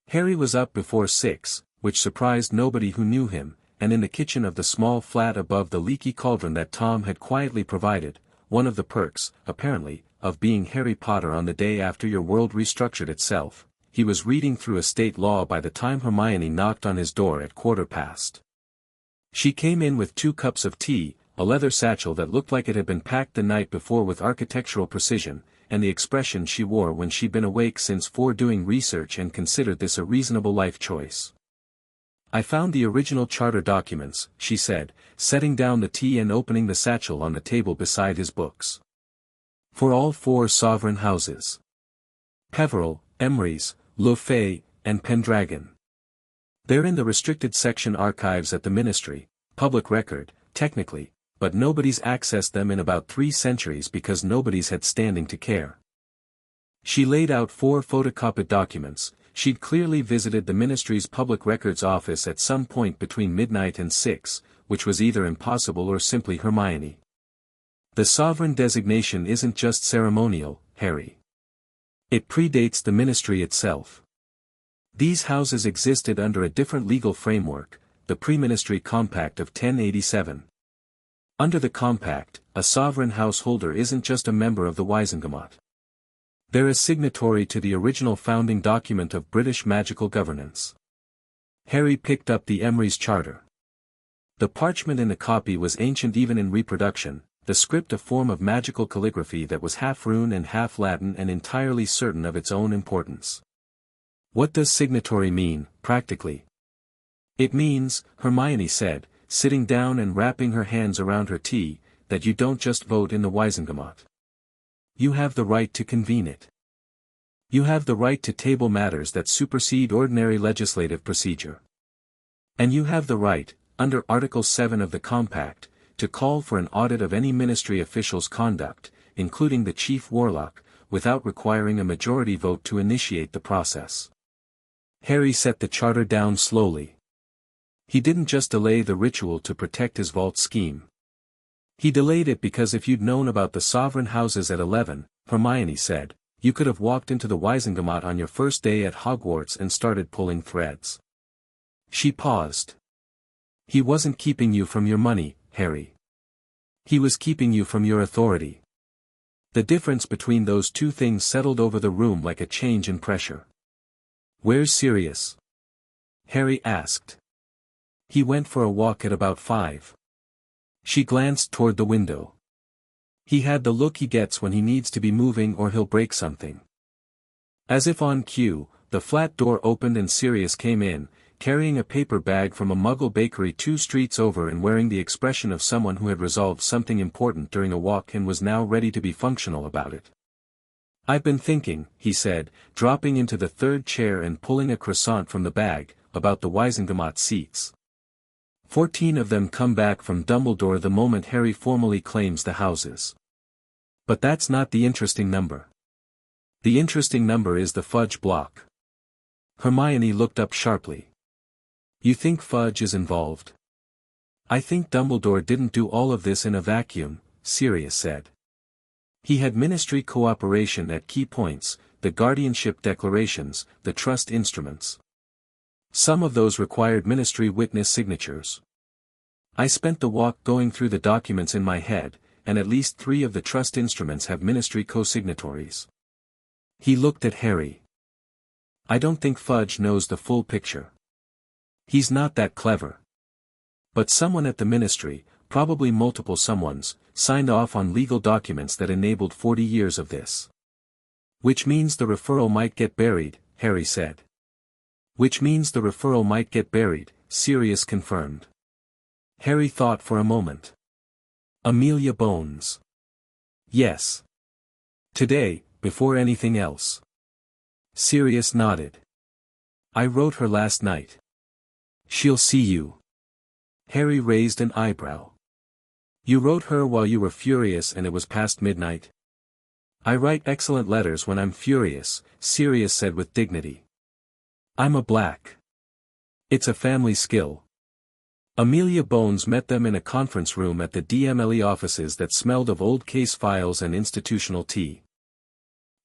Harry was up before 6, which surprised nobody who knew him, and in the kitchen of the small flat above the leaky cauldron that Tom had quietly provided, one of the perks, apparently, of being Harry Potter on the day after your world restructured itself. He was reading through a state law by the time Hermione knocked on his door at 1:15. She came in with 2 cups of tea, a leather satchel that looked like it had been packed the night before with architectural precision, and the expression she wore when she'd been awake since 4 doing research and considered this a reasonable life choice. "I found the original charter documents," she said, setting down the tea and opening the satchel on the table beside his books. "For all 4 sovereign houses. Peveril, Emrys, Lefay, and Pendragon. They're in the restricted section archives at the Ministry, public record, technically, but nobody's accessed them in about 3 centuries because nobody's had standing to care." She laid out 4 photocopied documents. She'd clearly visited the Ministry's public records office at some point between midnight and 6, which was either impossible or simply Hermione. "The sovereign designation isn't just ceremonial, Harry. It predates the Ministry itself. These houses existed under a different legal framework, the Pre-Ministry Compact of 1087. Under the Compact, a sovereign householder isn't just a member of the Wizengamot. They're a signatory to the original founding document of British magical governance." Harry picked up the Emrys Charter. The parchment in the copy was ancient even in reproduction, the script a form of magical calligraphy that was half rune and half Latin and entirely certain of its own importance. "What does signatory mean, practically?" "It means," Hermione said, sitting down and wrapping her hands around her tea, "that you don't just vote in the Wizengamot. You have the right to convene it. You have the right to table matters that supersede ordinary legislative procedure. And you have the right, under Article 7 of the Compact, to call for an audit of any ministry official's conduct, including the chief warlock, without requiring a majority vote to initiate the process." Harry set the charter down slowly. He didn't just delay the ritual to protect his vault scheme. He delayed it because if you'd known about the sovereign houses at 11, Hermione said, you could have walked into the Wizengamot on your first day at Hogwarts and started pulling threads. She paused. "He wasn't keeping you from your money, Harry. He was keeping you from your authority." The difference between those 2 things settled over the room like a change in pressure. "Where's Sirius?" Harry asked. "He went for a walk at about 5. She glanced toward the window. "He had the look he gets when he needs to be moving or he'll break something." As if on cue, the flat door opened and Sirius came in, carrying a paper bag from a Muggle bakery 2 streets over and wearing the expression of someone who had resolved something important during a walk and was now ready to be functional about it. "I've been thinking," he said, dropping into the 3rd chair and pulling a croissant from the bag, "about the Wizengamot seats. 14 of them come back from Dumbledore the moment Harry formally claims the houses. But that's not the interesting number. The interesting number is the fudge block." Hermione looked up sharply. "You think fudge is involved?" "I think Dumbledore didn't do all of this in a vacuum," Sirius said. "He had ministry cooperation at key points, the guardianship declarations, the trust instruments. Some of those required ministry witness signatures. I spent the walk going through the documents in my head, and at least 3 of the trust instruments have ministry co-signatories." He looked at Harry. "I don't think Fudge knows the full picture. He's not that clever. But someone at the ministry, probably multiple someones, signed off on legal documents that enabled 40 years of this." "Which means the referral might get buried," Harry said. "Which means the referral might get buried," Sirius confirmed. Harry thought for a moment. Amelia Bones. Yes. Today, before anything else. Sirius nodded. I wrote her last night. She'll see you. Harry raised an eyebrow. You wrote her while you were furious and it was past midnight? I write excellent letters when I'm furious, Sirius said with dignity. I'm a black. It's a family skill. Amelia Bones met them in a conference room at the DMLE offices that smelled of old case files and institutional tea.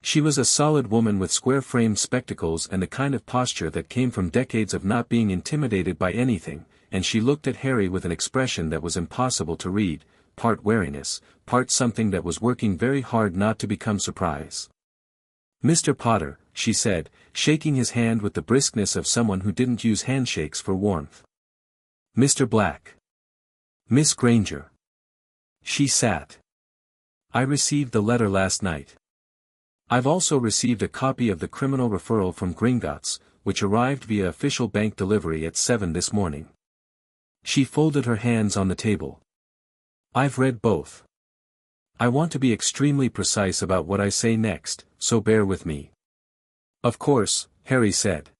She was a solid woman with square-framed spectacles and the kind of posture that came from decades of not being intimidated by anything, and she looked at Harry with an expression that was impossible to read, part wariness, part something that was working very hard not to become surprise. Mr. Potter, she said, shaking his hand with the briskness of someone who didn't use handshakes for warmth. Mr. Black. Miss Granger. She sat. I received the letter last night. I've also received a copy of the criminal referral from Gringotts, which arrived via official bank delivery at 7 this morning. She folded her hands on the table. I've read both. I want to be extremely precise about what I say next, so bear with me. Of course, Harry said.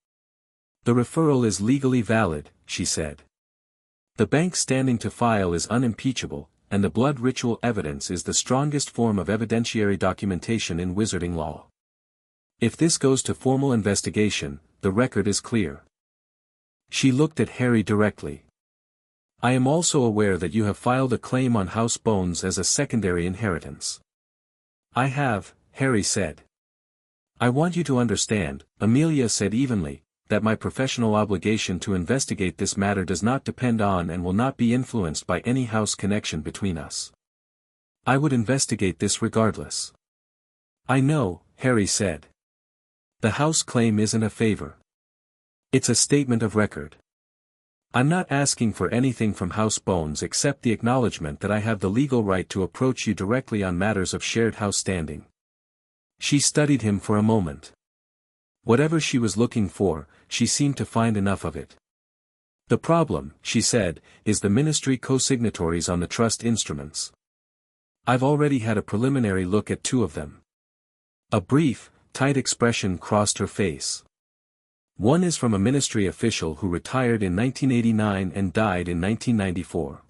The referral is legally valid, she said. The bank's standing to file is unimpeachable, and the blood ritual evidence is the strongest form of evidentiary documentation in wizarding law. If this goes to formal investigation, the record is clear. She looked at Harry directly. I am also aware that you have filed a claim on House Bones as a secondary inheritance. I have, Harry said. I want you to understand, Amelia said evenly, that my professional obligation to investigate this matter does not depend on and will not be influenced by any house connection between us. I would investigate this regardless. I know, Harry said. The house claim isn't a favor. It's a statement of record. I'm not asking for anything from House Bones except the acknowledgement that I have the legal right to approach you directly on matters of shared house standing. She studied him for a moment. Whatever she was looking for, she seemed to find enough of it. The problem, she said, is the ministry co-signatories on the trust instruments. I've already had a preliminary look at 2 of them. A brief, tight expression crossed her face. One is from a ministry official who retired in 1989 and died in 1994.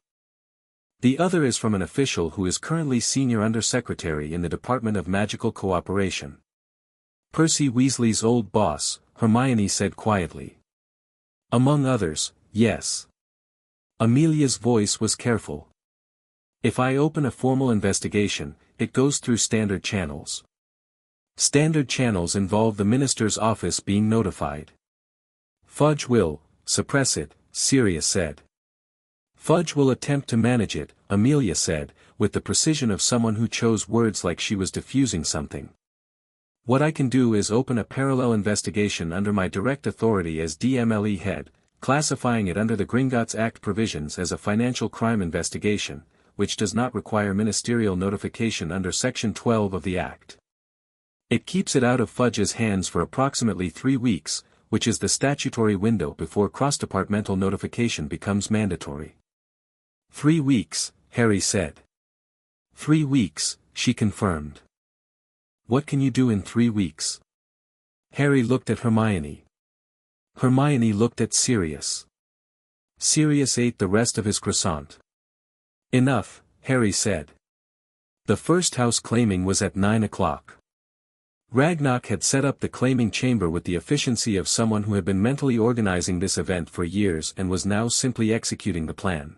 The other is from an official who is currently senior undersecretary in the Department of Magical Cooperation. Percy Weasley's old boss, Hermione said quietly. Among others, yes. Amelia's voice was careful. If I open a formal investigation, it goes through standard channels. Standard channels involve the minister's office being notified. Fudge will suppress it, Sirius said. Fudge will attempt to manage it, Amelia said, with the precision of someone who chose words like she was diffusing something. What I can do is open a parallel investigation under my direct authority as DMLE head, classifying it under the Gringotts Act provisions as a financial crime investigation, which does not require ministerial notification under Section 12 of the Act. It keeps it out of Fudge's hands for approximately 3 weeks, which is the statutory window before cross-departmental notification becomes mandatory. 3 weeks, Harry said. 3 weeks, she confirmed. What can you do in 3 weeks? Harry looked at Hermione. Hermione looked at Sirius. Sirius ate the rest of his croissant. Enough, Harry said. The first house claiming was at 9 o'clock. Ragnarok had set up the claiming chamber with the efficiency of someone who had been mentally organizing this event for years and was now simply executing the plan.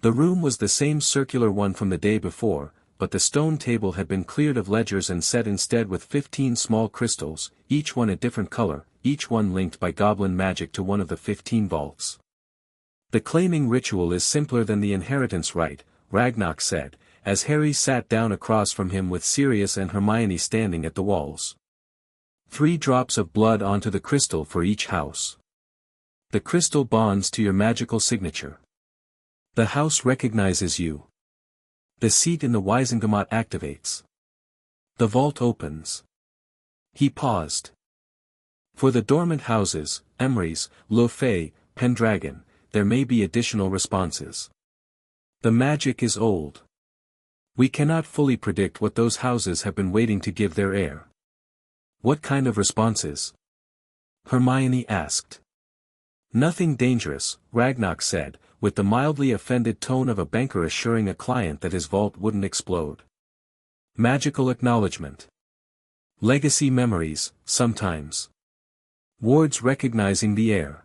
The room was the same circular one from the day before, but the stone table had been cleared of ledgers and set instead with 15 small crystals, each one a different color, each one linked by goblin magic to one of the 15 vaults. The claiming ritual is simpler than the inheritance rite, Ragnarok said, as Harry sat down across from him with Sirius and Hermione standing at the walls. 3 drops of blood onto the crystal for each house. The crystal bonds to your magical signature. The house recognizes you. The seat in the Wizengamot activates. The vault opens. He paused. For the dormant houses, Emrys, Lofay, Pendragon, there may be additional responses. The magic is old. We cannot fully predict what those houses have been waiting to give their heir. What kind of responses? Hermione asked. Nothing dangerous, Ragnarok said, with the mildly offended tone of a banker assuring a client that his vault wouldn't explode. Magical acknowledgement. Legacy memories, sometimes. Wards recognizing the heir.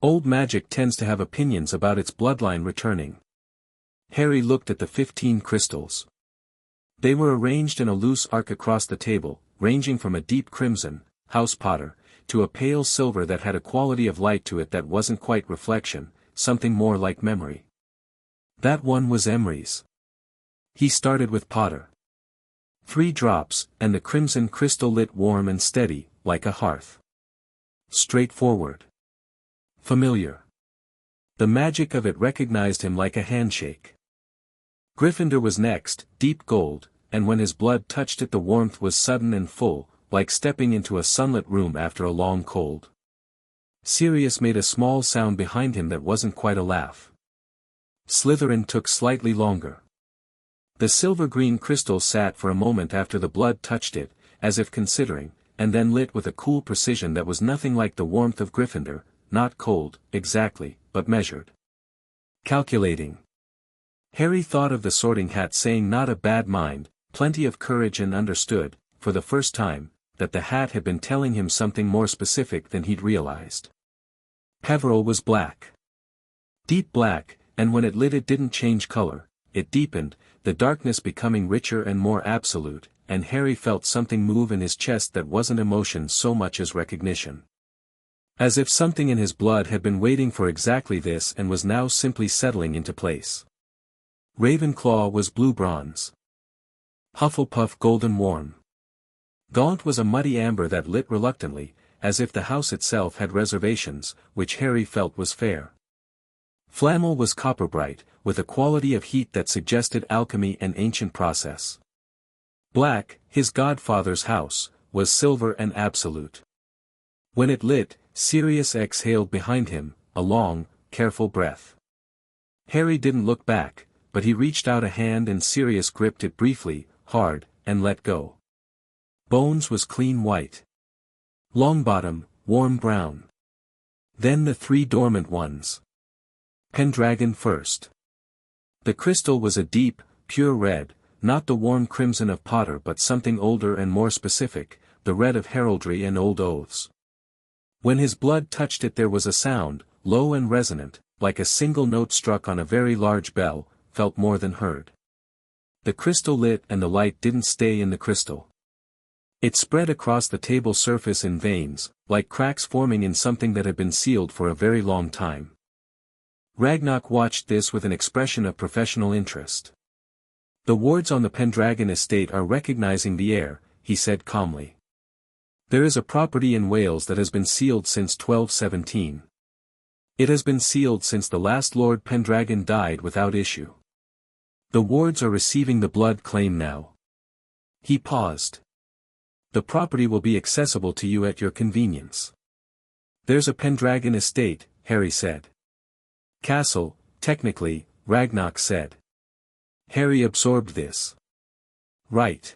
Old magic tends to have opinions about its bloodline returning. Harry looked at the 15 crystals. They were arranged in a loose arc across the table, ranging from a deep crimson, House Potter, to a pale silver that had a quality of light to it that wasn't quite reflection, something more like memory. That one was Emery's. He started with Potter. 3 drops, and the crimson crystal lit warm and steady, like a hearth. Straightforward. Familiar. The magic of it recognized him like a handshake. Gryffindor was next, deep gold, and when his blood touched it the warmth was sudden and full, like stepping into a sunlit room after a long cold. Sirius made a small sound behind him that wasn't quite a laugh. Slytherin took slightly longer. The silver-green crystal sat for a moment after the blood touched it, as if considering, and then lit with a cool precision that was nothing like the warmth of Gryffindor, not cold, exactly, but measured. Calculating. Harry thought of the Sorting Hat saying not a bad mind, plenty of courage and understood, for the first time, that the hat had been telling him something more specific than he'd realized. Peveril was black. Deep black, and when it lit it didn't change color, it deepened, the darkness becoming richer and more absolute, and Harry felt something move in his chest that wasn't emotion so much as recognition. As if something in his blood had been waiting for exactly this and was now simply settling into place. Ravenclaw was blue bronze. Hufflepuff golden warm. Gaunt was a muddy amber that lit reluctantly, as if the house itself had reservations, which Harry felt was fair. Flamel was copper bright, with a quality of heat that suggested alchemy and ancient process. Black, his godfather's house, was silver and absolute. When it lit, Sirius exhaled behind him, a long, careful breath. Harry didn't look back, but he reached out a hand and Sirius gripped it briefly, hard, and let go. Bones was clean white. Longbottom, warm brown. Then the 3 dormant ones. Pendragon first. The crystal was a deep, pure red, not the warm crimson of Potter but something older and more specific, the red of heraldry and old oaths. When his blood touched it there was a sound, low and resonant, like a single note struck on a very large bell, felt more than heard. The crystal lit and the light didn't stay in the crystal. It spread across the table surface in veins, like cracks forming in something that had been sealed for a very long time. Ragnarok watched this with an expression of professional interest. The wards on the Pendragon estate are recognizing the heir, he said calmly. There is a property in Wales that has been sealed since 1217. It has been sealed since the last Lord Pendragon died without issue. The wards are receiving the blood claim now. He paused. The property will be accessible to you at your convenience. There's a Pendragon estate, Harry said. Castle, technically, Ragnarok said. Harry absorbed this. Right.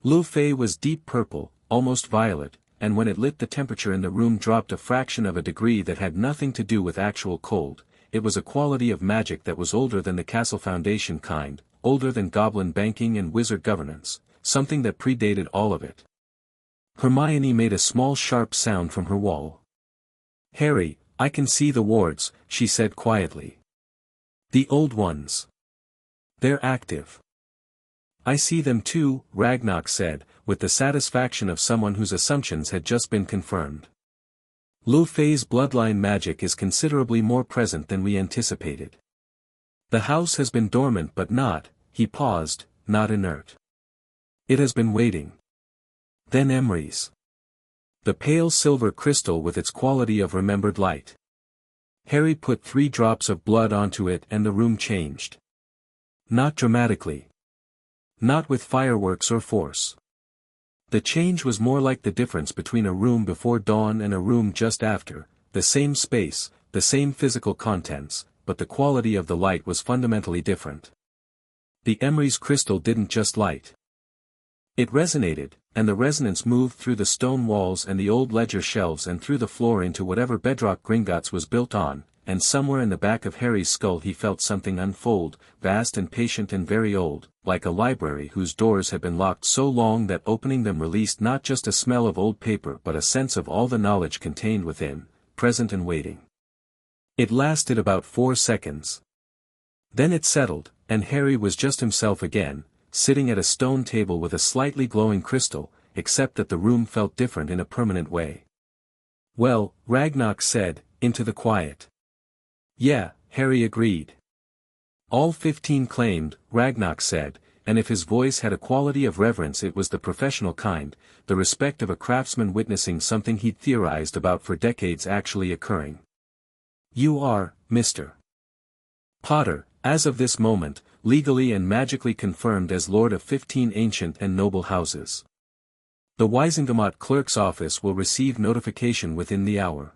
Lufay was deep purple, almost violet, and when it lit the temperature in the room dropped a fraction of a degree that had nothing to do with actual cold. It was a quality of magic that was older than the Castle Foundation kind, older than goblin banking and wizard governance, something that predated all of it. Hermione made a small sharp sound from her wall. Harry, I can see the wards, she said quietly. The old ones. They're active. I see them too, Ragnarok said, with the satisfaction of someone whose assumptions had just been confirmed. Lufay's bloodline magic is considerably more present than we anticipated. The house has been dormant but not, he paused, not inert. It has been waiting. Then Emery's. The pale silver crystal with its quality of remembered light. Harry put 3 drops of blood onto it and the room changed. Not dramatically. Not with fireworks or force. The change was more like the difference between a room before dawn and a room just after, the same space, the same physical contents, but the quality of the light was fundamentally different. The emery's crystal didn't just light. It resonated, and the resonance moved through the stone walls and the old ledger shelves and through the floor into whatever bedrock Gringotts was built on, and somewhere in the back of Harry's skull he felt something unfold, vast and patient and very old, like a library whose doors had been locked so long that opening them released not just a smell of old paper but a sense of all the knowledge contained within, present and waiting. It lasted about 4 seconds. Then it settled, and Harry was just himself again, sitting at a stone table with a slightly glowing crystal, except that the room felt different in a permanent way. "Well," Ragnarok said, into the quiet. "Yeah," Harry agreed. "All 15 claimed," Ragnarok said, and if his voice had a quality of reverence it was the professional kind, the respect of a craftsman witnessing something he'd theorized about for decades actually occurring. "You are, Mr. Potter, as of this moment, legally and magically confirmed as Lord of 15 ancient and noble houses. The Wisengamot clerk's office will receive notification within the hour."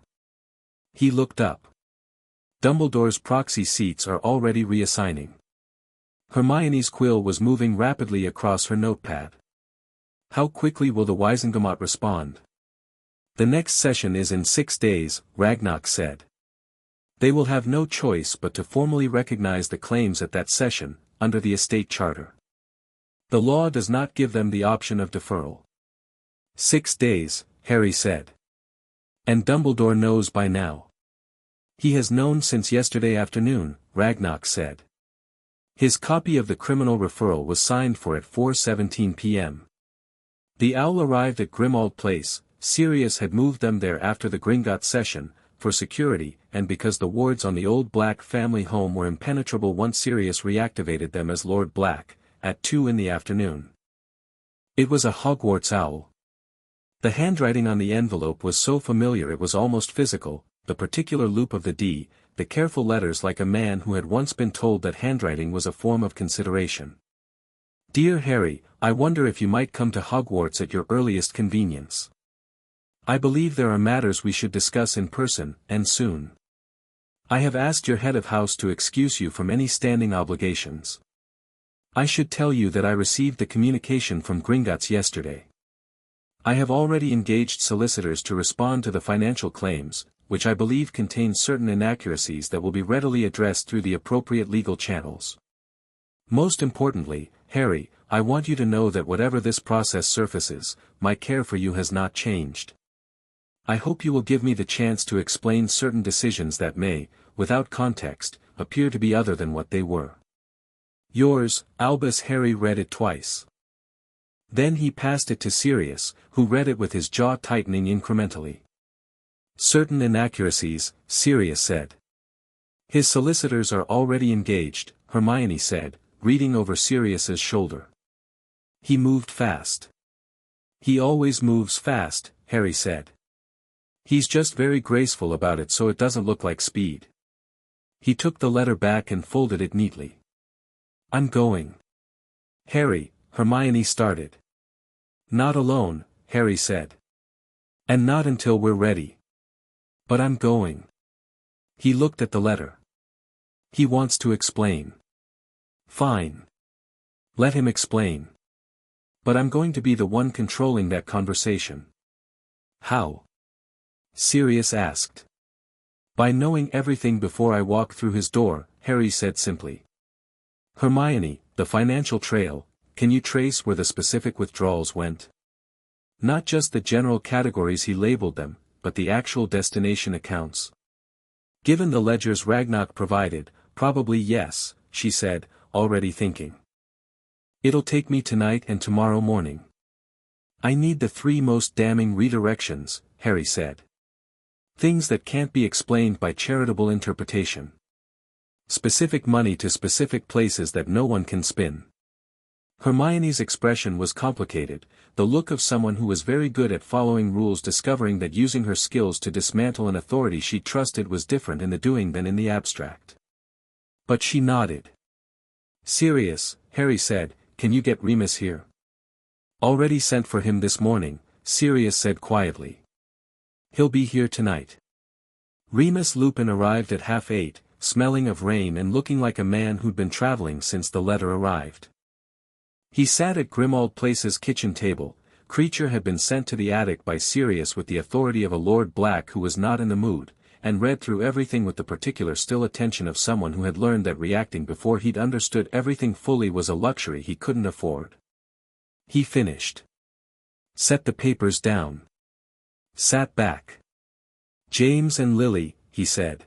He looked up. Dumbledore's proxy seats are already reassigning. Hermione's quill was moving rapidly across her notepad. "How quickly will the Wisengamot respond?" "The next session is in 6 days," Ragnarok said. "They will have no choice but to formally recognize the claims at that session, under the estate charter. The law does not give them the option of deferral." 6 days, Harry said. "And Dumbledore knows by now." "He has known since yesterday afternoon," Ragnarok said. His copy of the criminal referral was signed for at 4:17 p.m. The Owl arrived at Grimmauld Place. Sirius had moved them there after the Gringotts session, for security, and because the wards on the old Black family home were impenetrable once Sirius reactivated them as Lord Black, at 2 in the afternoon. It was a Hogwarts owl. The handwriting on the envelope was so familiar it was almost physical, the particular loop of the D, the careful letters like a man who had once been told that handwriting was a form of consideration. "Dear Harry, I wonder if you might come to Hogwarts at your earliest convenience. I believe there are matters we should discuss in person, and soon. I have asked your head of house to excuse you from any standing obligations. I should tell you that I received the communication from Gringotts yesterday. I have already engaged solicitors to respond to the financial claims, which I believe contain certain inaccuracies that will be readily addressed through the appropriate legal channels. Most importantly, Harry, I want you to know that whatever this process surfaces, my care for you has not changed. I hope you will give me the chance to explain certain decisions that may, without context, appear to be other than what they were. Yours, Albus." Harry read it twice. Then he passed it to Sirius, who read it with his jaw tightening incrementally. "Certain inaccuracies," Sirius said. "His solicitors are already engaged," Hermione said, reading over Sirius's shoulder. "He moved fast." "He always moves fast," Harry said. "He's just very graceful about it so it doesn't look like speed." He took the letter back and folded it neatly. "I'm going." "Harry," Hermione started. "Not alone," Harry said. "And not until we're ready." "But I'm going." He looked at the letter. "He wants to explain." "Fine. Let him explain. But I'm going to be the one controlling that conversation." "How?" Sirius asked. "By knowing everything before I walk through his door," Harry said simply. "Hermione, the financial trail, can you trace where the specific withdrawals went? Not just the general categories he labeled them, but the actual destination accounts." "Given the ledgers Ragnarok provided, probably yes," she said, already thinking. "It'll take me tonight and tomorrow morning." "I need the 3 most damning redirections," Harry said. "Things that can't be explained by charitable interpretation. Specific money to specific places that no one can spin." Hermione's expression was complicated, the look of someone who was very good at following rules discovering that using her skills to dismantle an authority she trusted was different in the doing than in the abstract. But she nodded. "Sirius," Harry said, "can you get Remus here?" "Already sent for him this morning," Sirius said quietly. "He'll be here tonight." Remus Lupin arrived at 7:30, smelling of rain and looking like a man who'd been traveling since the letter arrived. He sat at Grimald Place's kitchen table. Creature had been sent to the attic by Sirius with the authority of a Lord Black who was not in the mood, and read through everything with the particular still attention of someone who had learned that reacting before he'd understood everything fully was a luxury he couldn't afford. He finished. Set the papers down. Sat back. James and Lily, he said.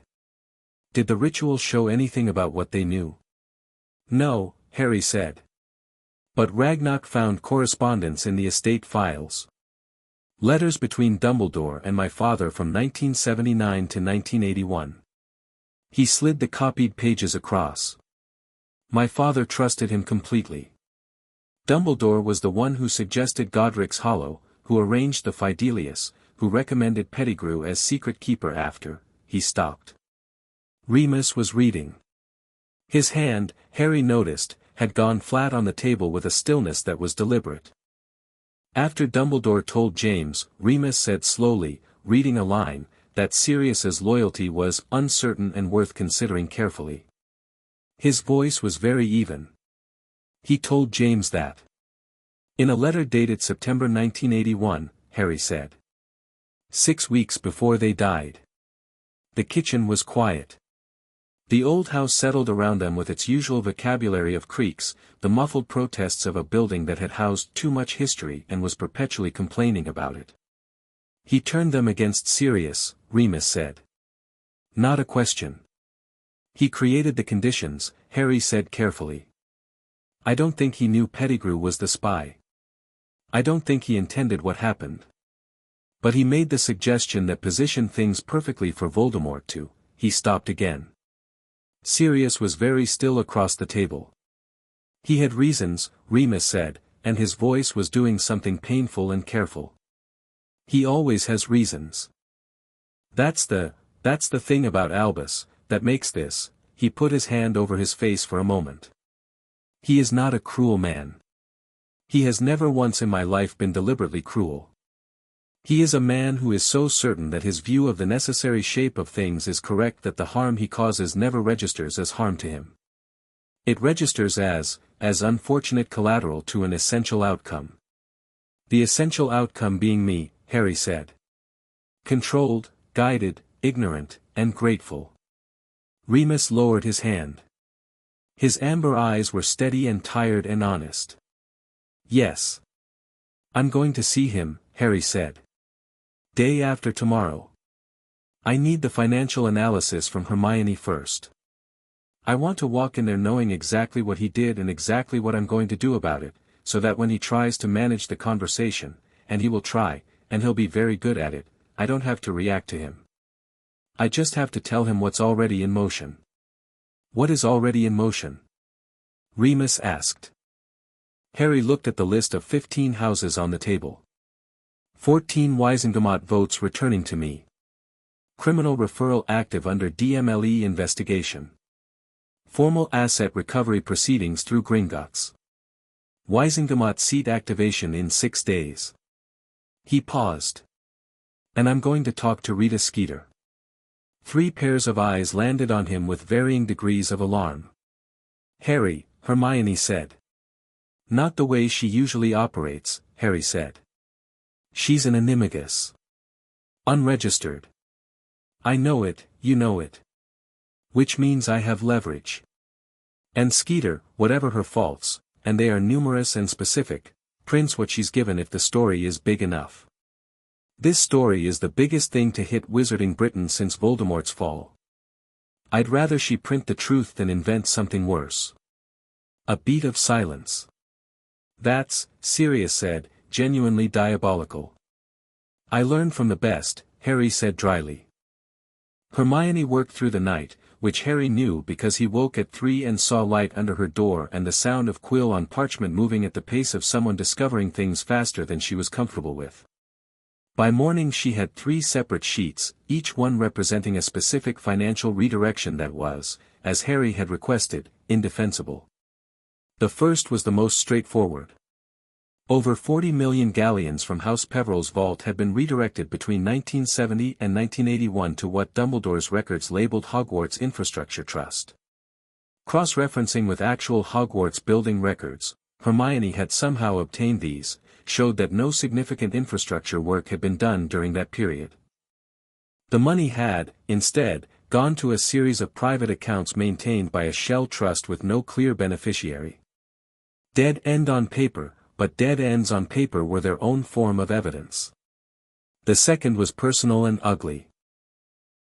Did the ritual show anything about what they knew? No, Harry said. But Ragnarok found correspondence in the estate files. Letters between Dumbledore and my father from 1979 to 1981. He slid the copied pages across. My father trusted him completely. Dumbledore was the one who suggested Godric's Hollow, who arranged the Fidelius, who recommended Pettigrew as secret keeper after. He stopped. Remus was reading. His hand, Harry noticed, had gone flat on the table with a stillness that was deliberate. After Dumbledore told James, Remus said slowly, reading a line, that Sirius's loyalty was uncertain and worth considering carefully. His voice was very even. He told James that. In a letter dated September 1981, Harry said. 6 weeks before they died. The kitchen was quiet. The old house settled around them with its usual vocabulary of creaks, the muffled protests of a building that had housed too much history and was perpetually complaining about it. He turned them against Sirius, Remus said. Not a question. He created the conditions, Harry said carefully. I don't think he knew Pettigrew was the spy. I don't think he intended what happened. But he made the suggestion that positioned things perfectly for Voldemort to. He stopped again. Sirius was very still across the table. He had reasons, Remus said, and his voice was doing something painful and careful. He always has reasons. That's the thing about Albus, that makes this. He put his hand over his face for a moment. He is not a cruel man. He has never once in my life been deliberately cruel. He is a man who is so certain that his view of the necessary shape of things is correct that the harm he causes never registers as harm to him. It registers as unfortunate collateral to an essential outcome. The essential outcome being me, Harry said. Controlled, guided, ignorant, and grateful. Remus lowered his hand. His amber eyes were steady and tired and honest. Yes. I'm going to see him, Harry said. Day after tomorrow. I need the financial analysis from Hermione first. I want to walk in there knowing exactly what he did and exactly what I'm going to do about it, so that when he tries to manage the conversation, and he will try, and he'll be very good at it, I don't have to react to him. I just have to tell him what's already in motion. What is already in motion? Remus asked. Harry looked at the list of 15 houses on the table. 14 Wisengamot votes returning to me. Criminal referral active under DMLE investigation. Formal asset recovery proceedings through Gringotts. Wisengamot seat activation in 6 days. He paused. And I'm going to talk to Rita Skeeter. 3 pairs of eyes landed on him with varying degrees of alarm. Harry, Hermione said. Not the way she usually operates, Harry said. She's an animagus. Unregistered. I know it, you know it. Which means I have leverage. And Skeeter, whatever her faults, and they are numerous and specific, prints what she's given if the story is big enough. This story is the biggest thing to hit Wizarding Britain since Voldemort's fall. I'd rather she print the truth than invent something worse. A beat of silence. That's, Sirius said, genuinely diabolical. I learned from the best, Harry said dryly. Hermione worked through the night, which Harry knew because he woke at 3 and saw light under her door and the sound of quill on parchment moving at the pace of someone discovering things faster than she was comfortable with. By morning she had 3 separate sheets, each one representing a specific financial redirection that was, as Harry had requested, indefensible. The first was the most straightforward. Over 40 million galleons from House Peverell's vault had been redirected between 1970 and 1981 to what Dumbledore's records labeled Hogwarts Infrastructure Trust. Cross-referencing with actual Hogwarts building records, Hermione had somehow obtained these, showed that no significant infrastructure work had been done during that period. The money had, instead, gone to a series of private accounts maintained by a shell trust with no clear beneficiary. Dead end on paper, but dead ends on paper were their own form of evidence. The second was personal and ugly.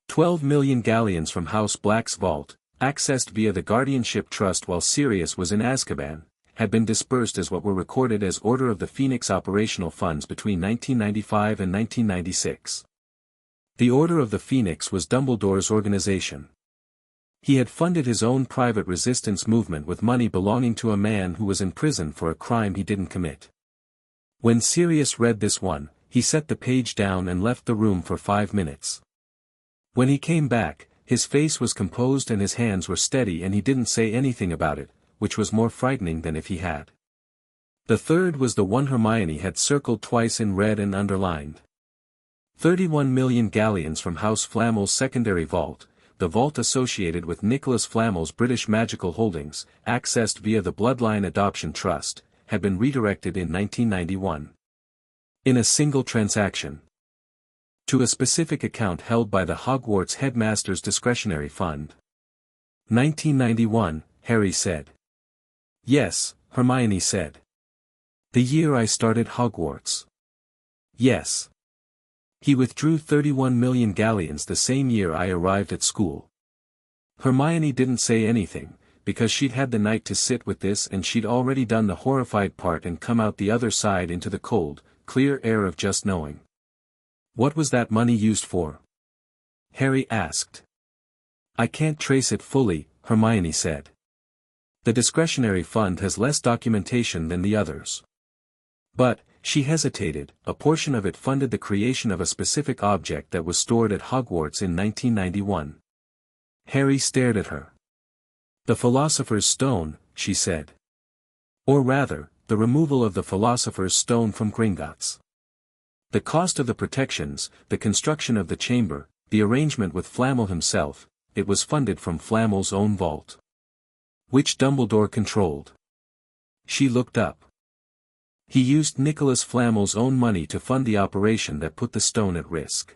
12 million galleons from House Black's vault, accessed via the guardianship trust while Sirius was in Azkaban, had been dispersed as what were recorded as Order of the Phoenix operational funds between 1995 and 1996. The Order of the Phoenix was Dumbledore's organization. He had funded his own private resistance movement with money belonging to a man who was in prison for a crime he didn't commit. When Sirius read this one, he set the page down and left the room for 5 minutes. When he came back, his face was composed and his hands were steady and he didn't say anything about it, which was more frightening than if he had. The third was the one Hermione had circled twice in red and underlined. 31 million galleons from House Flamel's secondary vault, the vault associated with Nicholas Flamel's British magical holdings, accessed via the Bloodline Adoption Trust, had been redirected in 1991. In a single transaction. To a specific account held by the Hogwarts Headmaster's Discretionary Fund. 1991, Harry said. Yes, Hermione said. The year I started Hogwarts. Yes. He withdrew 31 million galleons the same year I arrived at school. Hermione didn't say anything, because she'd had the night to sit with this and she'd already done the horrified part and come out the other side into the cold, clear air of just knowing. What was that money used for? Harry asked. I can't trace it fully, Hermione said. The discretionary fund has less documentation than the others. But, she hesitated, a portion of it funded the creation of a specific object that was stored at Hogwarts in 1991. Harry stared at her. The Philosopher's Stone, she said. Or rather, the removal of the Philosopher's Stone from Gringotts. The cost of the protections, the construction of the chamber, the arrangement with Flamel himself, it was funded from Flamel's own vault. Which Dumbledore controlled. She looked up. He used Nicholas Flamel's own money to fund the operation that put the stone at risk.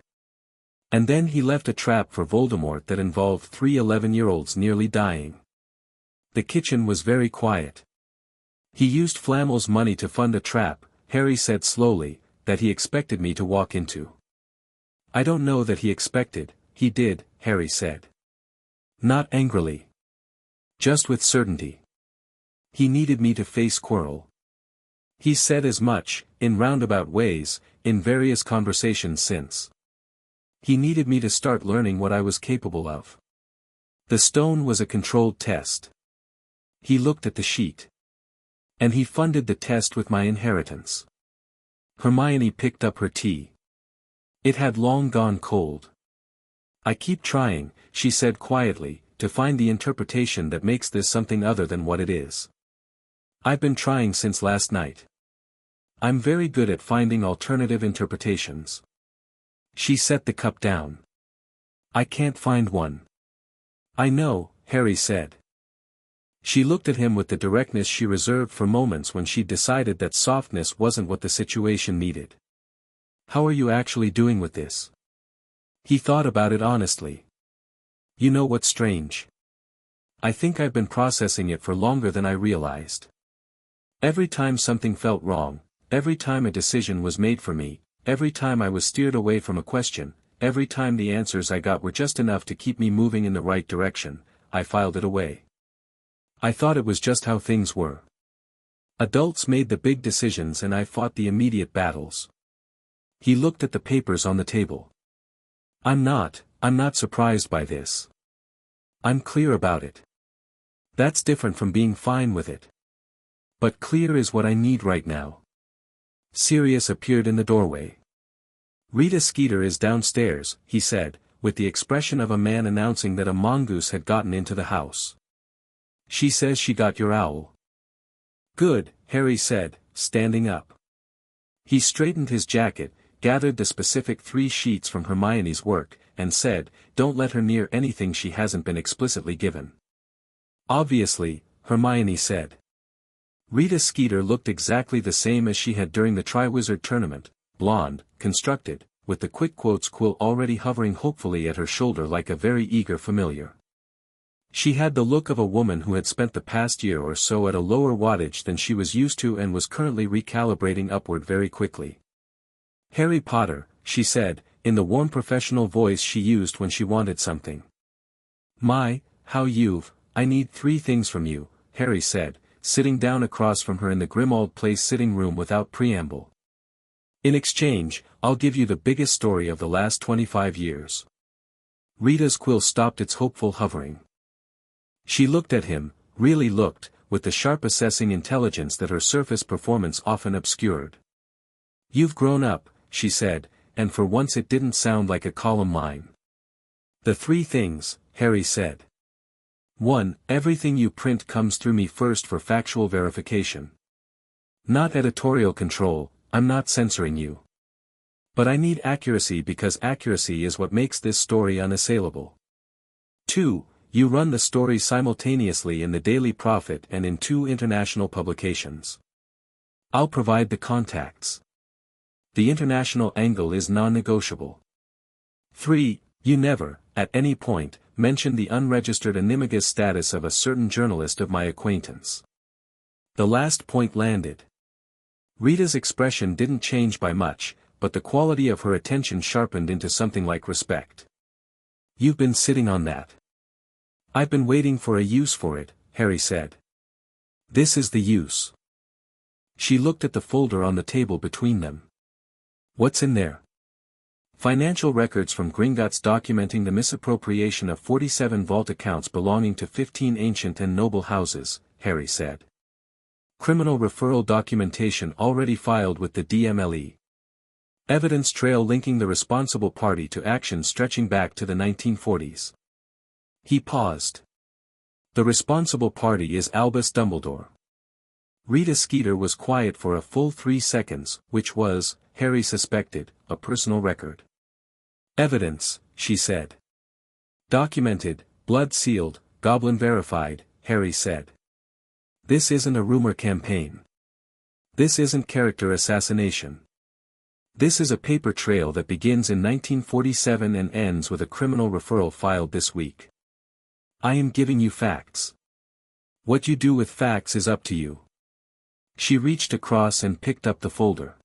And then he left a trap for Voldemort that involved 3 11-year-olds nearly dying. The kitchen was very quiet. He used Flamel's money to fund a trap, Harry said slowly, that he expected me to walk into. I don't know that he expected, he did, Harry said. Not angrily. Just with certainty. He needed me to face Quirrell. He said as much, in roundabout ways, in various conversations since. He needed me to start learning what I was capable of. The stone was a controlled test. He looked at the sheet. And he funded the test with my inheritance. Hermione picked up her tea. It had long gone cold. I keep trying, she said quietly, to find the interpretation that makes this something other than what it is. I've been trying since last night. I'm very good at finding alternative interpretations. She set the cup down. I can't find one. I know, Harry said. She looked at him with the directness she reserved for moments when she'd decided that softness wasn't what the situation needed. How are you actually doing with this? He thought about it honestly. You know what's strange? I think I've been processing it for longer than I realized. Every time something felt wrong, every time a decision was made for me, every time I was steered away from a question, every time the answers I got were just enough to keep me moving in the right direction, I filed it away. I thought it was just how things were. Adults made the big decisions and I fought the immediate battles. He looked at the papers on the table. I'm not surprised by this. I'm clear about it. That's different from being fine with it. But clear is what I need right now. Sirius appeared in the doorway. Rita Skeeter is downstairs, he said, with the expression of a man announcing that a mongoose had gotten into the house. She says she got your owl. Good, Harry said, standing up. He straightened his jacket, gathered the specific 3 sheets from Hermione's work, and said, "Don't let her near anything she hasn't been explicitly given." "Obviously," Hermione said. Rita Skeeter looked exactly the same as she had during the Triwizard Tournament, blonde, constructed, with the quick quotes quill already hovering hopefully at her shoulder like a very eager familiar. She had the look of a woman who had spent the past year or so at a lower wattage than she was used to and was currently recalibrating upward very quickly. "Harry Potter," she said, in the warm professional voice she used when she wanted something. "My, how I need 3 things from you," Harry said, sitting down across from her in the Grimmauld Place sitting room without preamble. "In exchange, I'll give you the biggest story of the last 25 years. Rita's quill stopped its hopeful hovering. She looked at him, really looked, with the sharp assessing intelligence that her surface performance often obscured. "You've grown up," she said, and for once it didn't sound like a column line. "The 3 things," Harry said. 1. Everything you print comes through me first for factual verification. Not editorial control, I'm not censoring you. But I need accuracy because accuracy is what makes this story unassailable. 2. You run the story simultaneously in the Daily Prophet and in 2 international publications. I'll provide the contacts. The international angle is non-negotiable. 3. You never, at any point, mention the unregistered animagus status of a certain journalist of my acquaintance." The last point landed. Rita's expression didn't change by much, but the quality of her attention sharpened into something like respect. "You've been sitting on that." "I've been waiting for a use for it," Harry said. "This is the use." She looked at the folder on the table between them. "What's in there?" "Financial records from Gringotts documenting the misappropriation of 47 vault accounts belonging to 15 ancient and noble houses," Harry said. "Criminal referral documentation already filed with the DMLE. Evidence trail linking the responsible party to action stretching back to the 1940s. He paused. "The responsible party is Albus Dumbledore." Rita Skeeter was quiet for a full 3 seconds, which was, Harry suspected, a personal record. "Evidence," she said. "Documented, blood-sealed, goblin-verified," Harry said. "This isn't a rumor campaign. This isn't character assassination. This is a paper trail that begins in 1947 and ends with a criminal referral filed this week. I am giving you facts. What you do with facts is up to you." She reached across and picked up the folder.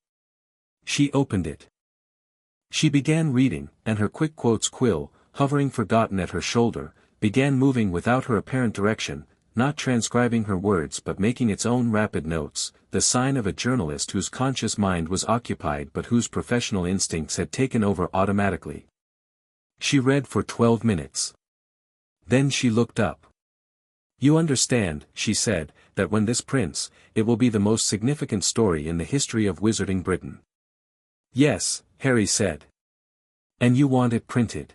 She opened it. She began reading, and her quick quotes quill, hovering forgotten at her shoulder, began moving without her apparent direction, not transcribing her words but making its own rapid notes, the sign of a journalist whose conscious mind was occupied but whose professional instincts had taken over automatically. She read for 12 minutes. Then she looked up. "You understand," she said, "that when this prints, it will be the most significant story in the history of Wizarding Britain." "Yes," Harry said. "And you want it printed."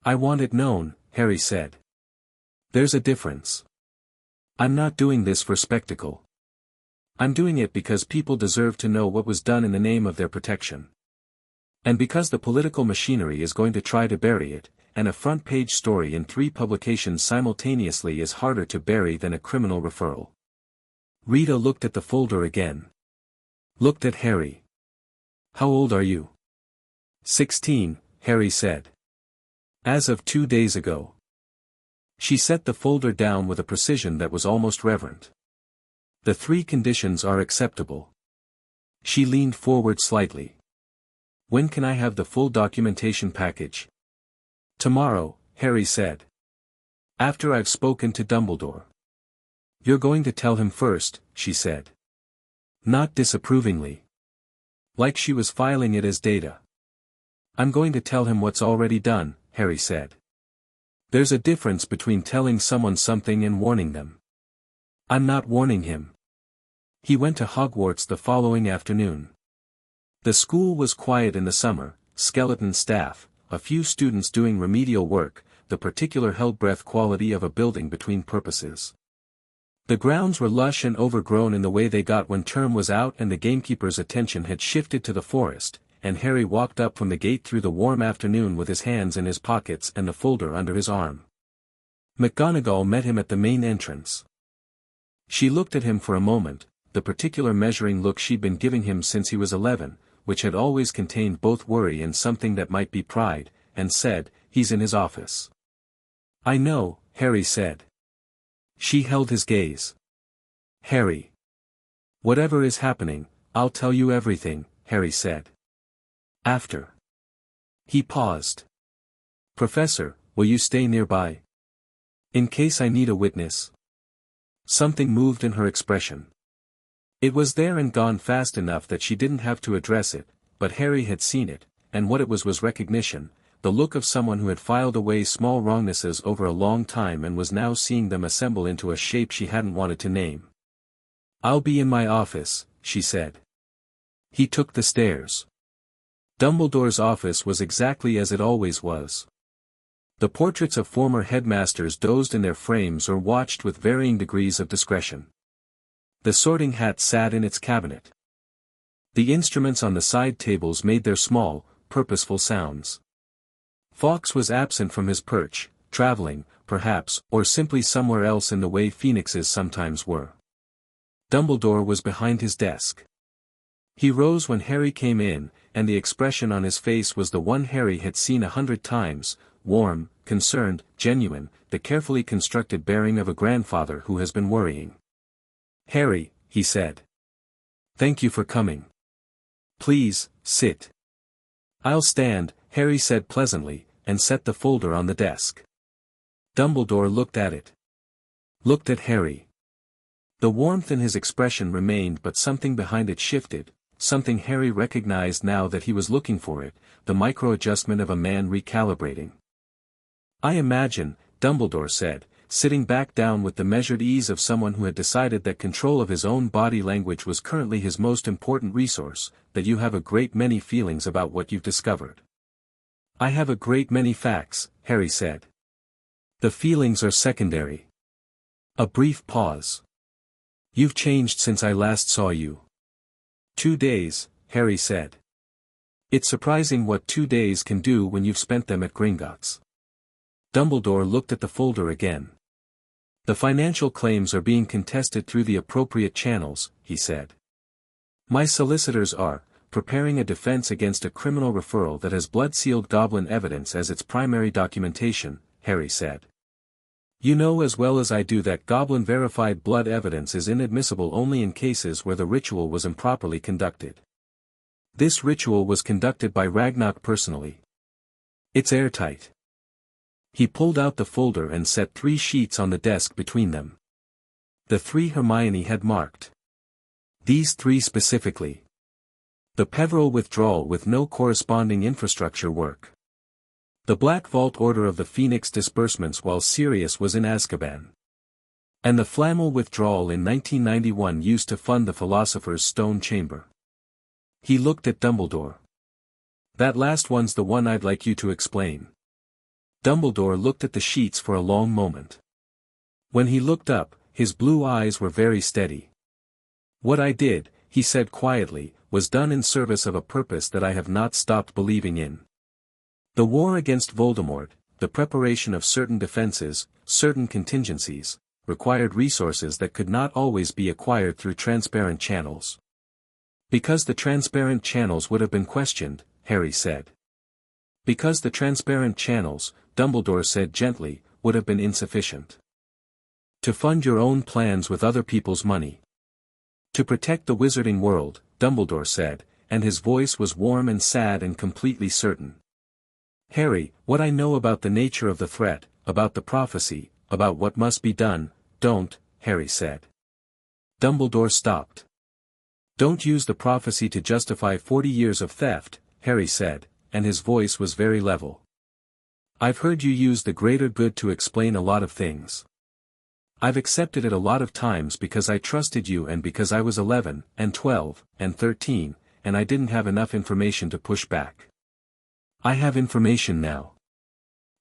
"I want it known," Harry said. "There's a difference. I'm not doing this for spectacle. I'm doing it because people deserve to know what was done in the name of their protection. And because the political machinery is going to try to bury it, and a front-page story in 3 publications simultaneously is harder to bury than a criminal referral." Rita looked at the folder again. Looked at Harry. "How old are you?" 16, Harry said. "As of 2 days ago." She set the folder down with a precision that was almost reverent. "The 3 conditions are acceptable." She leaned forward slightly. "When can I have the full documentation package?" "Tomorrow," Harry said. "After I've spoken to Dumbledore." "You're going to tell him first," she said. Not disapprovingly. Like she was filing it as data. "I'm going to tell him what's already done," Harry said. "There's a difference between telling someone something and warning them. I'm not warning him." He went to Hogwarts the following afternoon. The school was quiet in the summer, skeleton staff, a few students doing remedial work, the particular held-breath quality of a building between purposes. The grounds were lush and overgrown in the way they got when term was out and the gamekeeper's attention had shifted to the forest, and Harry walked up from the gate through the warm afternoon with his hands in his pockets and the folder under his arm. McGonagall met him at the main entrance. She looked at him for a moment, the particular measuring look she'd been giving him since he was 11, which had always contained both worry and something that might be pride, and said, "He's in his office." "I know," Harry said. She held his gaze. "Harry. Whatever is happening, I'll tell you everything," Harry said. "After." He paused. "Professor, will you stay nearby? In case I need a witness?" Something moved in her expression. It was there and gone fast enough that she didn't have to address it, but Harry had seen it, and what it was recognition, the look of someone who had filed away small wrongnesses over a long time and was now seeing them assemble into a shape she hadn't wanted to name. "I'll be in my office," she said. He took the stairs. Dumbledore's office was exactly as it always was. The portraits of former headmasters dozed in their frames or watched with varying degrees of discretion. The sorting hat sat in its cabinet. The instruments on the side tables made their small, purposeful sounds. Fawkes was absent from his perch, traveling, perhaps, or simply somewhere else in the way phoenixes sometimes were. Dumbledore was behind his desk. He rose when Harry came in, and the expression on his face was the one Harry had seen 100 times, warm, concerned, genuine, the carefully constructed bearing of a grandfather who has been worrying. "Harry," he said. "Thank you for coming. Please, sit." "I'll stand," Harry said pleasantly, and set the folder on the desk. Dumbledore looked at it. Looked at Harry. The warmth in his expression remained, but something behind it shifted, something Harry recognized now that he was looking for it, the micro-adjustment of a man recalibrating. "I imagine," Dumbledore said, sitting back down with the measured ease of someone who had decided that control of his own body language was currently his most important resource, "that you have a great many feelings about what you've discovered." "I have a great many facts," Harry said. "The feelings are secondary." A brief pause. "You've changed since I last saw you." 2 days, Harry said. "It's surprising what 2 days can do when you've spent them at Gringotts." Dumbledore looked at the folder again. "The financial claims are being contested through the appropriate channels," he said. "My solicitors are preparing a defense against a criminal referral that has blood-sealed goblin evidence as its primary documentation," Harry said. "You know as well as I do that goblin-verified blood evidence is inadmissible only in cases where the ritual was improperly conducted. This ritual was conducted by Ragnarok personally. It's airtight." He pulled out the folder and set 3 sheets on the desk between them. The 3 Hermione had marked. These 3 specifically. The Peveril withdrawal with no corresponding infrastructure work. The Black Vault Order of the Phoenix disbursements while Sirius was in Azkaban. And the Flamel withdrawal in 1991 used to fund the Philosopher's Stone Chamber. He looked at Dumbledore. "That last one's the one I'd like you to explain." Dumbledore looked at the sheets for a long moment. When he looked up, his blue eyes were very steady. "What I did," he said quietly, "was done in service of a purpose that I have not stopped believing in. The war against Voldemort, the preparation of certain defenses, certain contingencies, required resources that could not always be acquired through transparent channels. Because the transparent channels would have been questioned," Harry said. "Because the transparent channels," Dumbledore said gently, "would have been insufficient. To fund your own plans with other people's money. To protect the wizarding world," Dumbledore said, and his voice was warm and sad and completely certain. "Harry, what I know about the nature of the threat, about the prophecy, about what must be done, don't," Harry said. Dumbledore stopped. "Don't use the prophecy to justify 40 years of theft," Harry said, and his voice was very level. "I've heard you use the greater good to explain a lot of things. I've accepted it a lot of times because I trusted you and because I was 11, and 12, and 13, and I didn't have enough information to push back. I have information now."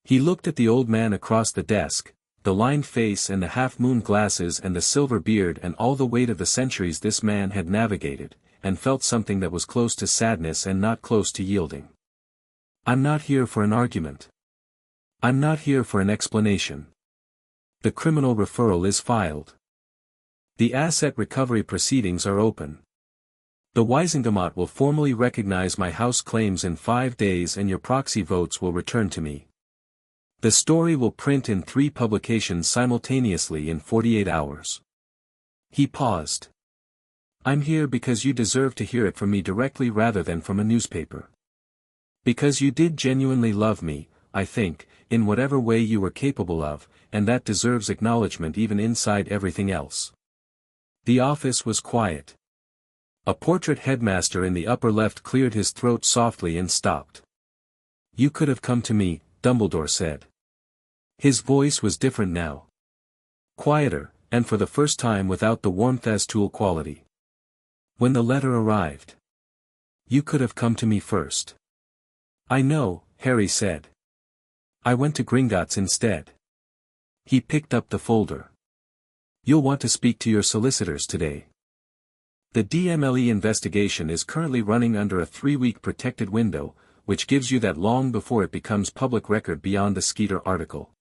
He looked at the old man across the desk. the lined face and the half-moon glasses and the silver beard and all the weight of the centuries this man had navigated, and felt something that was close to sadness and not close to yielding. I'm not here for an argument. I'm not here for an explanation. The criminal referral is filed. The asset recovery proceedings are open. The Wiesengemot will formally recognize my house claims in 5 days and your proxy votes will return to me. The story will print in 3 publications simultaneously in 48 hours. He paused. I'm here because you deserve to hear it from me directly rather than from a newspaper. Because you did genuinely love me, I think, in whatever way you were capable of, and that deserves acknowledgement even inside everything else. The office was quiet. A portrait headmaster in the upper left cleared his throat softly and stopped. You could have come to me, Dumbledore said. His voice was different now. Quieter, and for the first time without the warmth as tool quality. When the letter arrived. You could have come to me first. I know, Harry said. I went to Gringotts instead. He picked up the folder. You'll want to speak to your solicitors today. The DMLE investigation is currently running under a 3-week protected window, which gives you that long before it becomes public record beyond the Skeeter article.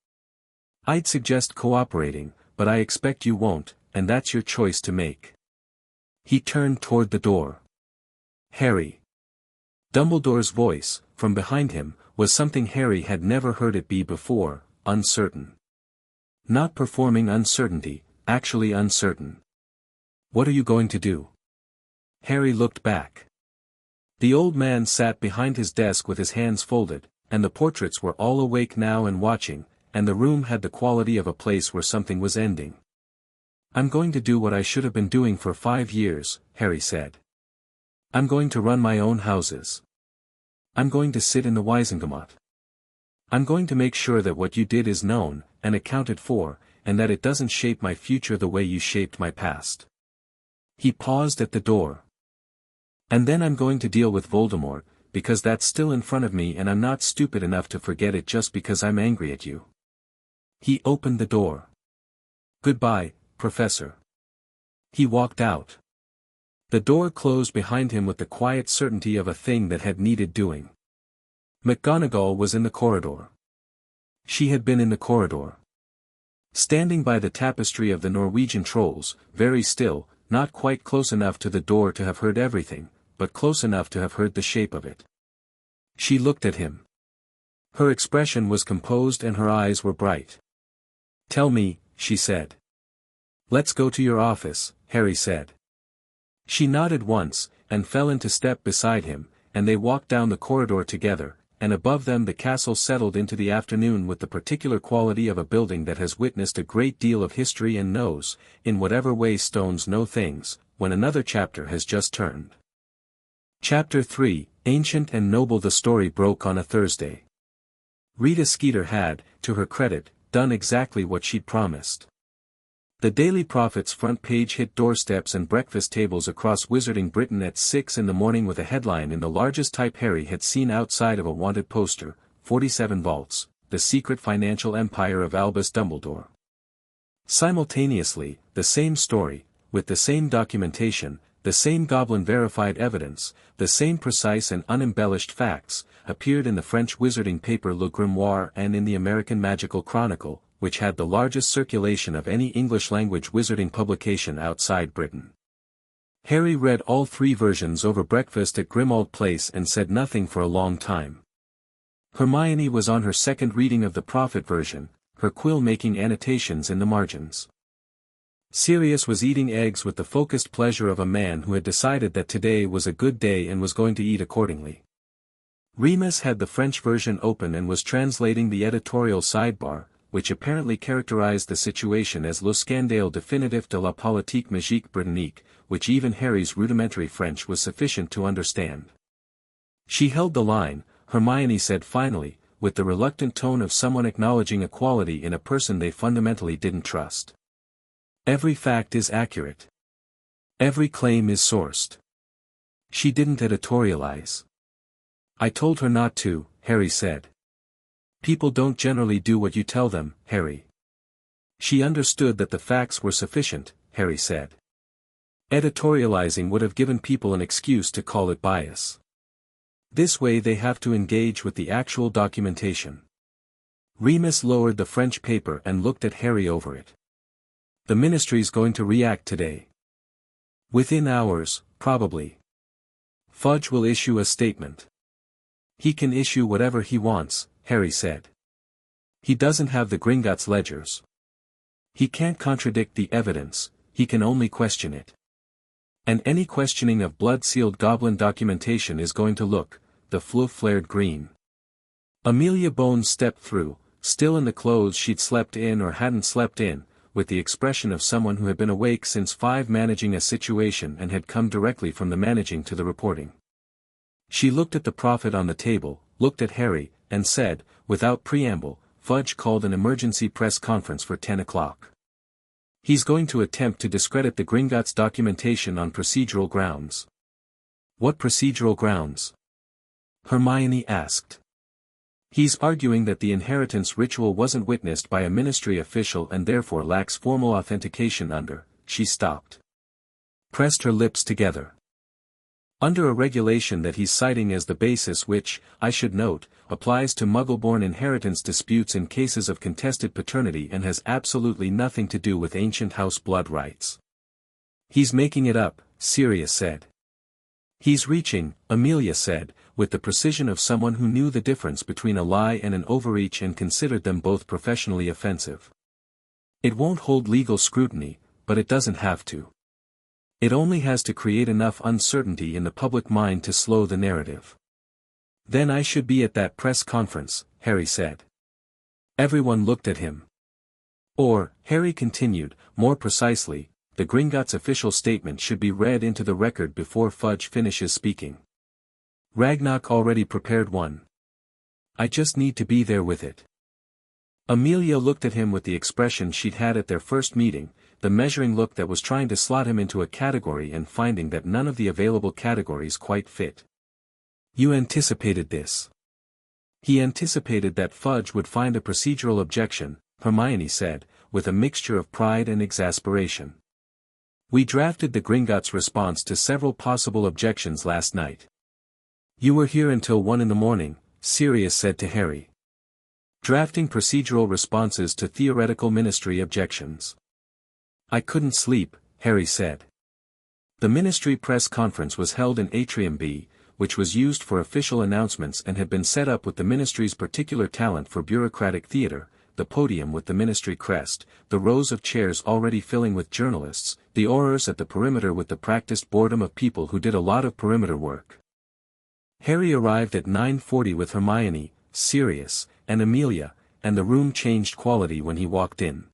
I'd suggest cooperating, but I expect you won't, and that's your choice to make. He turned toward the door. Harry. Dumbledore's voice, from behind him, was something Harry had never heard it be before, uncertain. Not performing uncertainty, actually uncertain. What are you going to do? Harry looked back. The old man sat behind his desk with his hands folded, and the portraits were all awake now and watching, and the room had the quality of a place where something was ending. I'm going to do what I should have been doing for 5 years, Harry said. I'm going to run my own houses. I'm going to sit in the Wiesengemot. I'm going to make sure that what you did is known, and accounted for, and that it doesn't shape my future the way you shaped my past. He paused at the door. And then I'm going to deal with Voldemort, because that's still in front of me and I'm not stupid enough to forget it just because I'm angry at you. He opened the door. Goodbye, Professor. He walked out. The door closed behind him with the quiet certainty of a thing that had needed doing. McGonagall was in the corridor. She had been in the corridor. Standing by the tapestry of the Norwegian trolls, very still, not quite close enough to the door to have heard everything, but close enough to have heard the shape of it. She looked at him. Her expression was composed and her eyes were bright. Tell me, she said. Let's go to your office, Harry said. She nodded once, and fell into step beside him, and they walked down the corridor together, and above them the castle settled into the afternoon with the particular quality of a building that has witnessed a great deal of history and knows, in whatever way stones know things, when another chapter has just turned. Chapter 3, Ancient and Noble. The story broke on a Thursday. Rita Skeeter had, to her credit, done exactly what she'd promised. The Daily Prophet's front page hit doorsteps and breakfast tables across Wizarding Britain at 6 in the morning with a headline in the largest type Harry had seen outside of a wanted poster, 47 Vaults, the secret financial empire of Albus Dumbledore. Simultaneously, the same story, with the same documentation, the same goblin-verified evidence, the same precise and unembellished facts, appeared in the French wizarding paper Le Grimoire and in the American Magical Chronicle, which had the largest circulation of any English-language wizarding publication outside Britain. Harry read all 3 versions over breakfast at Grimmauld Place and said nothing for a long time. Hermione was on her second reading of the Prophet version, her quill making annotations in the margins. Sirius was eating eggs with the focused pleasure of a man who had decided that today was a good day and was going to eat accordingly. Remus had the French version open and was translating the editorial sidebar, which apparently characterized the situation as le scandale définitif de la politique magique britannique, which even Harry's rudimentary French was sufficient to understand. She held the line, Hermione said finally, with the reluctant tone of someone acknowledging a quality in a person they fundamentally didn't trust. Every fact is accurate. Every claim is sourced. She didn't editorialize. I told her not to, Harry said. People don't generally do what you tell them, Harry. She understood that the facts were sufficient, Harry said. Editorializing would have given people an excuse to call it bias. This way they have to engage with the actual documentation. Remus lowered the French paper and looked at Harry over it. The ministry's going to react today. Within hours, probably. Fudge will issue a statement. He can issue whatever he wants, Harry said. He doesn't have the Gringotts ledgers. He can't contradict the evidence, he can only question it. And any questioning of blood-sealed goblin documentation is going to look, the floof flared green. Amelia Bones stepped through, still in the clothes she'd slept in or hadn't slept in, with the expression of someone who had been awake since 5 managing a situation and had come directly from the managing to the reporting. She looked at the prophet on the table, looked at Harry, and said, without preamble, Fudge called an emergency press conference for 10 o'clock. He's going to attempt to discredit the Gringotts documentation on procedural grounds. What procedural grounds? Hermione asked. He's arguing that the inheritance ritual wasn't witnessed by a ministry official and therefore lacks formal authentication under. She stopped. Pressed her lips together. Under a regulation that he's citing as the basis which, I should note, applies to Muggle-born inheritance disputes in cases of contested paternity and has absolutely nothing to do with ancient house blood rights. He's making it up, Sirius said. He's reaching, Amelia said, with the precision of someone who knew the difference between a lie and an overreach and considered them both professionally offensive. It won't hold legal scrutiny, but it doesn't have to. It only has to create enough uncertainty in the public mind to slow the narrative. Then I should be at that press conference, Harry said. Everyone looked at him. Or, Harry continued, more precisely, the Gringotts official statement should be read into the record before Fudge finishes speaking. Ragnarok already prepared one. I just need to be there with it. Amelia looked at him with the expression she'd had at their first meeting, the measuring look that was trying to slot him into a category and finding that none of the available categories quite fit. You anticipated this. He anticipated that Fudge would find a procedural objection, Hermione said, with a mixture of pride and exasperation. We drafted the Gringotts' response to several possible objections last night. You were here until 1 in the morning, Sirius said to Harry. Drafting procedural responses to theoretical ministry objections. I couldn't sleep, Harry said. The ministry press conference was held in Atrium B, which was used for official announcements and had been set up with the ministry's particular talent for bureaucratic theater, the podium with the ministry crest, the rows of chairs already filling with journalists, the aurors at the perimeter with the practiced boredom of people who did a lot of perimeter work. Harry arrived at 9:40 with Hermione, Sirius, and Amelia, and the room changed quality when he walked in.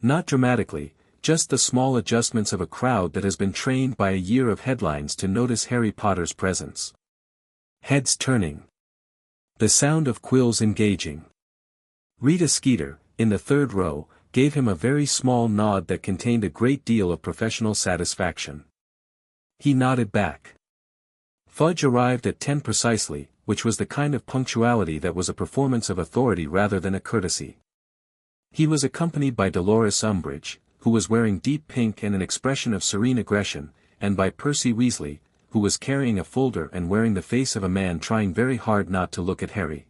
Not dramatically, just the small adjustments of a crowd that has been trained by a year of headlines to notice Harry Potter's presence. Heads turning. The sound of quills engaging. Rita Skeeter, in the 3rd row, gave him a very small nod that contained a great deal of professional satisfaction. He nodded back. Fudge arrived at 10 precisely, which was the kind of punctuality that was a performance of authority rather than a courtesy. He was accompanied by Dolores Umbridge, who was wearing deep pink and an expression of serene aggression, and by Percy Weasley, who was carrying a folder and wearing the face of a man trying very hard not to look at Harry.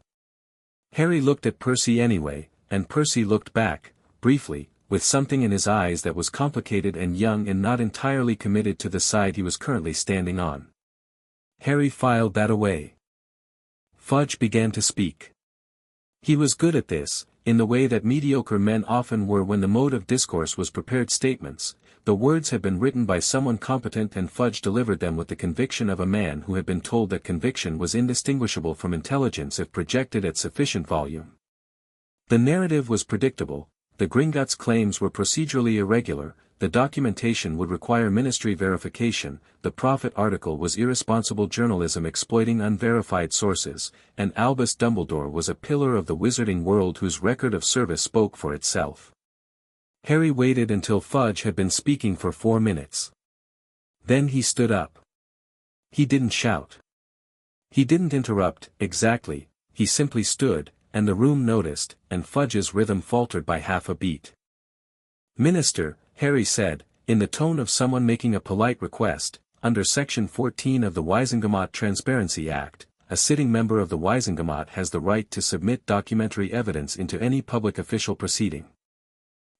Harry looked at Percy anyway, and Percy looked back, briefly, with something in his eyes that was complicated and young and not entirely committed to the side he was currently standing on. Harry filed that away. Fudge began to speak. He was good at this, in the way that mediocre men often were when the mode of discourse was prepared statements. The words had been written by someone competent and Fudge delivered them with the conviction of a man who had been told that conviction was indistinguishable from intelligence if projected at sufficient volume. The narrative was predictable, the Gringotts' claims were procedurally irregular, the documentation would require ministry verification, the Prophet article was irresponsible journalism exploiting unverified sources, and Albus Dumbledore was a pillar of the wizarding world whose record of service spoke for itself. Harry waited until Fudge had been speaking for 4 minutes. Then he stood up. He didn't shout. He didn't interrupt, exactly, he simply stood, and the room noticed, and Fudge's rhythm faltered by half a beat. Minister, Harry said, in the tone of someone making a polite request, under Section 14 of the Wiesengamacht Transparency Act, a sitting member of the Wiesengamacht has the right to submit documentary evidence into any public official proceeding.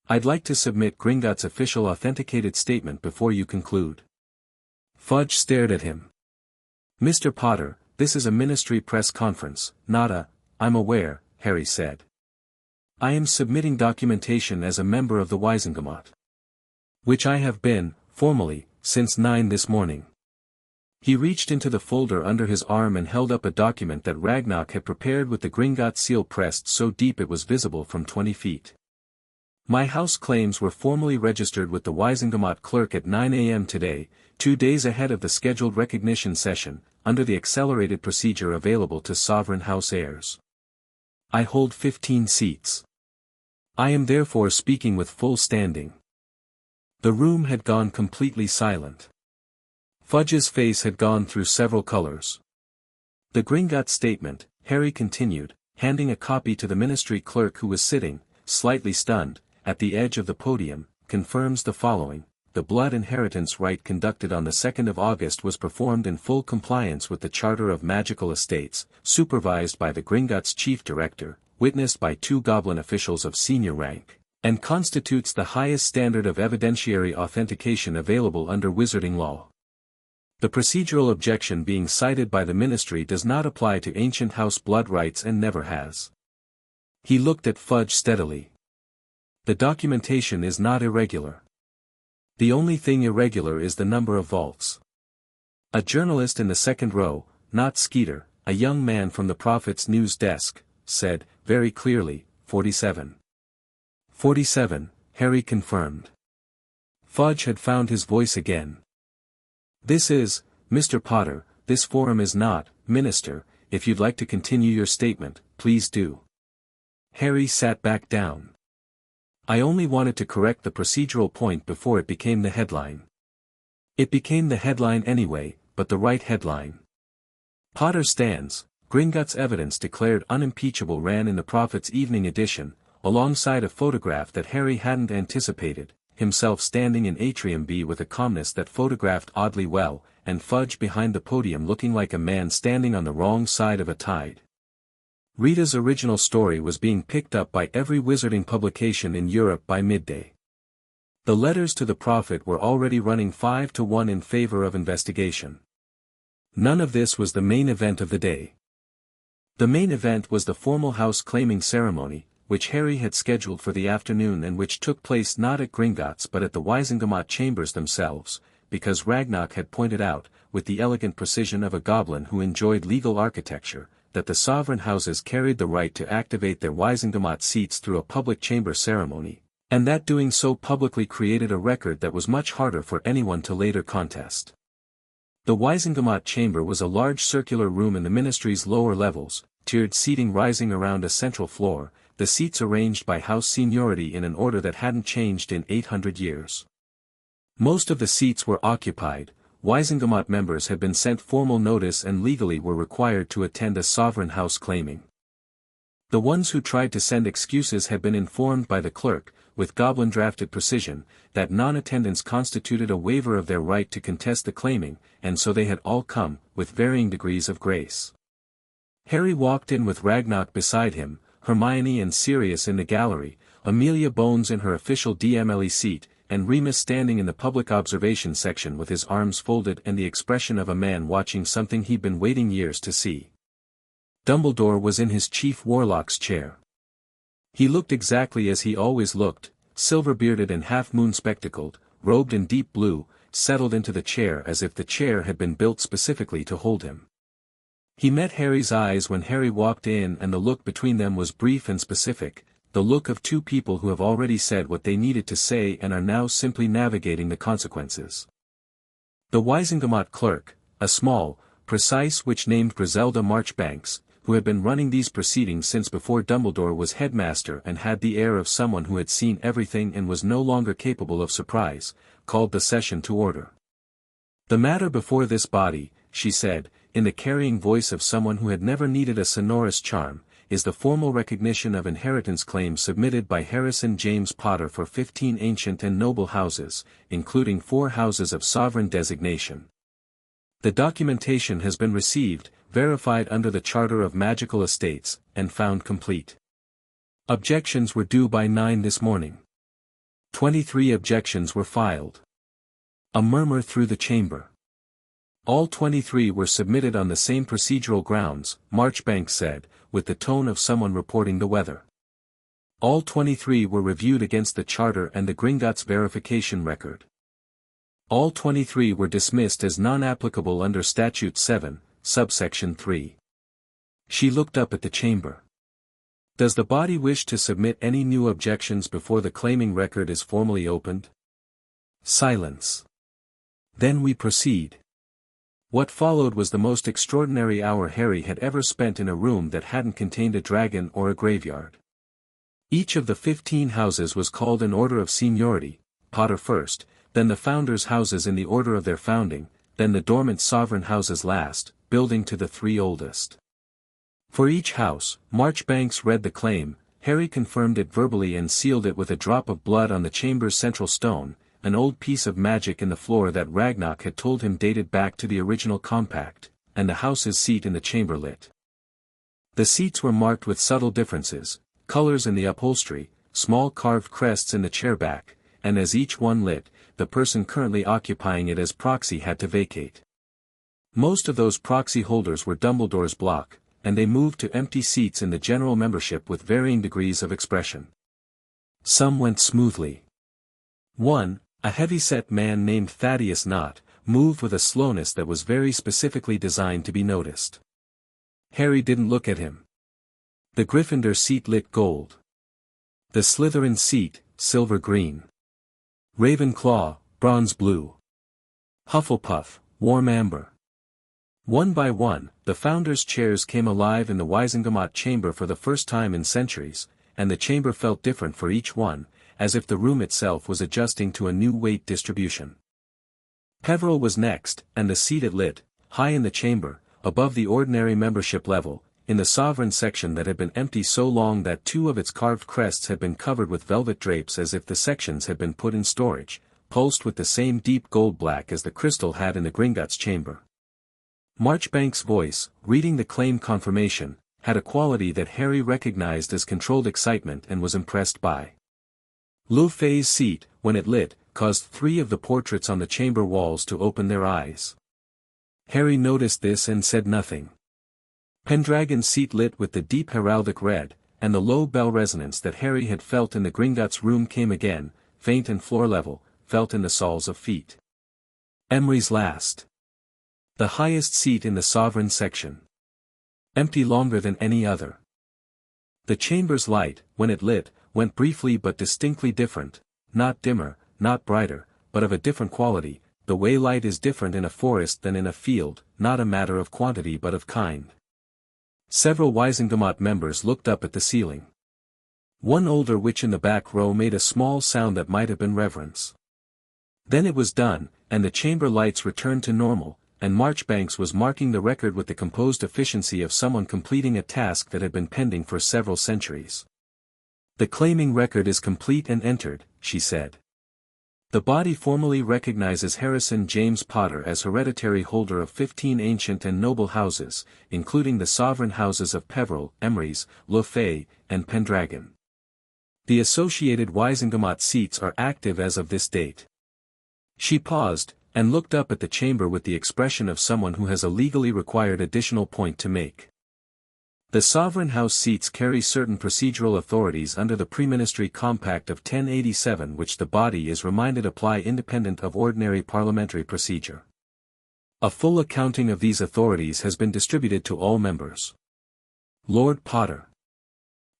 I'd like to submit Gringotts' official authenticated statement before you conclude. Fudge stared at him. Mr. Potter, this is a ministry press conference, not a, I'm aware, Harry said. I am submitting documentation as a member of the Wiesengamacht. Which I have been, formally, since 9 this morning. He reached into the folder under his arm and held up a document that Ragnock had prepared with the Gringotts seal pressed so deep it was visible from 20 feet. My house claims were formally registered with the Wiesengamacht clerk at 9 a.m. today, 2 days ahead of the scheduled recognition session, under the accelerated procedure available to sovereign house heirs. I hold 15 seats. I am therefore speaking with full standing. The room had gone completely silent. Fudge's face had gone through several colors. The Gringotts statement, Harry continued, handing a copy to the ministry clerk who was sitting, slightly stunned, at the edge of the podium, confirms the following. The blood inheritance rite conducted on the 2nd of August was performed in full compliance with the Charter of Magical Estates, supervised by the Gringotts chief director, witnessed by 2 goblin officials of senior rank, and constitutes the highest standard of evidentiary authentication available under wizarding law. The procedural objection being cited by the ministry does not apply to ancient house blood rights and never has. He looked at Fudge steadily. The documentation is not irregular. The only thing irregular is the number of vaults. A journalist in the second row, not Skeeter, a young man from the Prophet's news desk, said, very clearly, 47. 47, Harry confirmed. Fudge had found his voice again. This is, Mr. Potter, this forum is not, Minister, if you'd like to continue your statement, please do. Harry sat back down. I only wanted to correct the procedural point before it became the headline. It became the headline anyway, but the right headline. Potter stands, Gringotts' evidence declared unimpeachable ran in the Prophet's evening edition, alongside a photograph that Harry hadn't anticipated, himself standing in Atrium B with a calmness that photographed oddly well, and Fudge behind the podium looking like a man standing on the wrong side of a tide. Rita's original story was being picked up by every wizarding publication in Europe by midday. The letters to the Prophet were already running 5-1 in favor of investigation. None of this was the main event of the day. The main event was the formal house claiming ceremony, which Harry had scheduled for the afternoon and which took place not at Gringotts but at the Wiesengamacht chambers themselves, because Ragnock had pointed out, with the elegant precision of a goblin who enjoyed legal architecture, that the sovereign houses carried the right to activate their Wiesengamacht seats through a public chamber ceremony, and that doing so publicly created a record that was much harder for anyone to later contest. The Wiesengamacht chamber was a large circular room in the ministry's lower levels, tiered seating rising around a central floor, the seats arranged by house seniority in an order that hadn't changed in 800 years. Most of the seats were occupied. Wiesengamacht members had been sent formal notice and legally were required to attend a sovereign house claiming. The ones who tried to send excuses had been informed by the clerk, with goblin-drafted precision, that non-attendance constituted a waiver of their right to contest the claiming, and so they had all come, with varying degrees of grace. Harry walked in with Ragnock beside him, Hermione and Sirius in the gallery, Amelia Bones in her official DMLE seat, and Remus standing in the public observation section with his arms folded and the expression of a man watching something he'd been waiting years to see. Dumbledore was in his chief warlock's chair. He looked exactly as he always looked, silver-bearded and half-moon spectacled, robed in deep blue, settled into the chair as if the chair had been built specifically to hold him. He met Harry's eyes when Harry walked in and the look between them was brief and specific, the look of two people who have already said what they needed to say and are now simply navigating the consequences. The Wiesengamacht clerk, a small, precise witch named Griselda Marchbanks, who had been running these proceedings since before Dumbledore was headmaster and had the air of someone who had seen everything and was no longer capable of surprise, called the session to order. The matter before this body, she said, in the carrying voice of someone who had never needed a sonorous charm, is the formal recognition of inheritance claims submitted by Harrison James Potter for 15 ancient and noble houses, including 4 houses of sovereign designation. The documentation has been received, verified under the Charter of Magical Estates, and found complete. Objections were due by 9 this morning. 23 objections were filed. A murmur through the chamber. All 23 were submitted on the same procedural grounds, Marchbank said, with the tone of someone reporting the weather. All 23 were reviewed against the Charter and the Gringotts verification record. All 23 were dismissed as non-applicable under Statute 7, subsection 3. She looked up at the chamber. Does the body wish to submit any new objections before the claiming record is formally opened? Silence. Then we proceed. What followed was the most extraordinary hour Harry had ever spent in a room that hadn't contained a dragon or a graveyard. Each of the 15 houses was called in order of seniority, Potter first, then the founders' houses in the order of their founding, then the dormant sovereign houses last, building to the 3 oldest. For each house, Marchbanks read the claim, Harry confirmed it verbally and sealed it with a drop of blood on the chamber's central stone, an old piece of magic in the floor that Ragnarok had told him dated back to the original compact, and the house's seat in the chamber lit. The seats were marked with subtle differences, colors in the upholstery, small carved crests in the chairback, and as each one lit, the person currently occupying it as proxy had to vacate. Most of those proxy holders were Dumbledore's block, and they moved to empty seats in the general membership with varying degrees of expression. Some went smoothly. One, a heavy-set man named Thaddeus Knott, moved with a slowness that was very specifically designed to be noticed. Harry didn't look at him. The Gryffindor seat lit gold. The Slytherin seat, silver green. Ravenclaw, bronze blue. Hufflepuff, warm amber. One by one, the founders' chairs came alive in the Wizengamot chamber for the first time in centuries, and the chamber felt different for each one, as if the room itself was adjusting to a new weight distribution. Peveril was next, and the seat it lit, high in the chamber, above the ordinary membership level, in the sovereign section that had been empty so long that 2 of its carved crests had been covered with velvet drapes as if the sections had been put in storage, pulsed with the same deep gold black as the crystal had in the Gringotts chamber. Marchbank's voice, reading the claim confirmation, had a quality that Harry recognized as controlled excitement and was impressed by. Lu Fei's seat, when it lit, caused 3 of the portraits on the chamber walls to open their eyes. Harry noticed this and said nothing. Pendragon's seat lit with the deep heraldic red, and the low bell resonance that Harry had felt in the Gringotts room came again, faint and floor-level, felt in the soles of feet. Emery's last. The highest seat in the sovereign section. Empty longer than any other. The chamber's light, when it lit, went briefly but distinctly different, not dimmer, not brighter, but of a different quality. The way light is different in a forest than in a field, not a matter of quantity but of kind. Several Wizengamot members looked up at the ceiling. One older witch in the back row made a small sound that might have been reverence. Then it was done, and the chamber lights returned to normal, and Marchbanks was marking the record with the composed efficiency of someone completing a task that had been pending for several centuries. The claiming record is complete and entered, she said. The body formally recognizes Harrison James Potter as hereditary holder of 15 ancient and noble houses, including the sovereign houses of Peveril, Emrys, Lu Fei, and Pendragon. The associated Wizengamot seats are active as of this date. She paused, and looked up at the chamber with the expression of someone who has a legally required additional point to make. The sovereign house seats carry certain procedural authorities under the Preministry Compact of 1087 which the body is reminded apply independent of ordinary parliamentary procedure. A full accounting of these authorities has been distributed to all members. Lord Potter.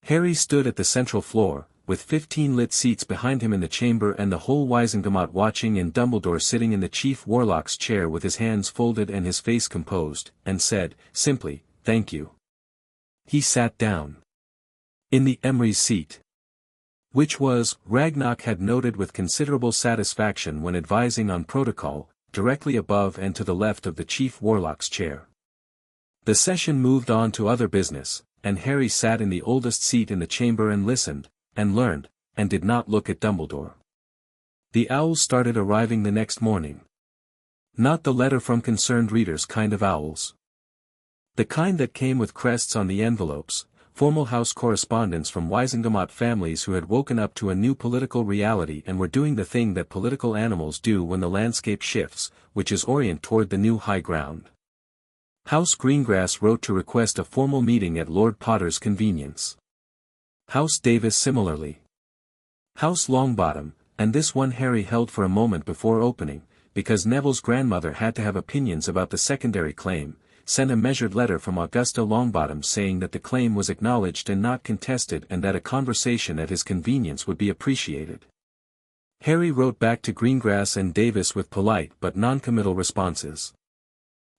Harry stood at the central floor, with 15 lit seats behind him in the chamber and the whole Wizengamot watching and Dumbledore sitting in the Chief Warlock's chair with his hands folded and his face composed, and said, simply, "Thank you." He sat down. In the Emrys seat. Which was, Ragnarok had noted with considerable satisfaction when advising on protocol, directly above and to the left of the Chief Warlock's chair. The session moved on to other business, and Harry sat in the oldest seat in the chamber and listened, and learned, and did not look at Dumbledore. The owls started arriving the next morning. Not the letter from concerned readers kind of owls. The kind that came with crests on the envelopes, formal house correspondence from Wisingamot families who had woken up to a new political reality and were doing the thing that political animals do when the landscape shifts, which is orient toward the new high ground. House Greengrass wrote to request a formal meeting at Lord Potter's convenience. House Davis similarly. House Longbottom, and this one Harry held for a moment before opening, because Neville's grandmother had to have opinions about the secondary claim, sent a measured letter from Augusta Longbottom saying that the claim was acknowledged and not contested and that a conversation at his convenience would be appreciated. Harry wrote back to Greengrass and Davis with polite but non-committal responses.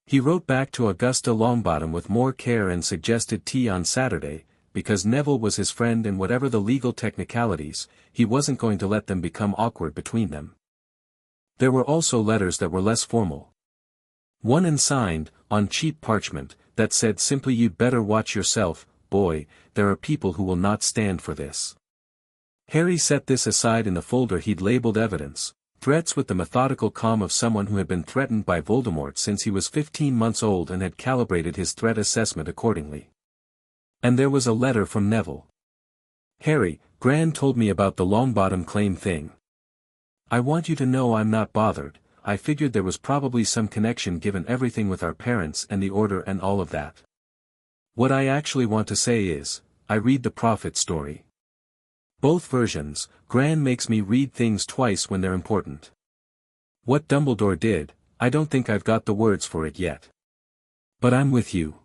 He wrote back to Augusta Longbottom with more care and suggested tea on Saturday, because Neville was his friend and whatever the legal technicalities, he wasn't going to let them become awkward between them. There were also letters that were less formal. One unsigned, on cheap parchment, that said simply "You'd better watch yourself, boy, there are people who will not stand for this." Harry set this aside in the folder he'd labeled evidence, threats with the methodical calm of someone who had been threatened by Voldemort since he was 15 months old and had calibrated his threat assessment accordingly. And there was a letter from Neville. "Harry, Gran told me about the Longbottom claim thing. I want you to know I'm not bothered. I figured there was probably some connection given everything with our parents and the order and all of that. What I actually want to say is, I read the Prophet story. Both versions, Gran makes me read things twice when they're important. What Dumbledore did, I don't think I've got the words for it yet. But I'm with you.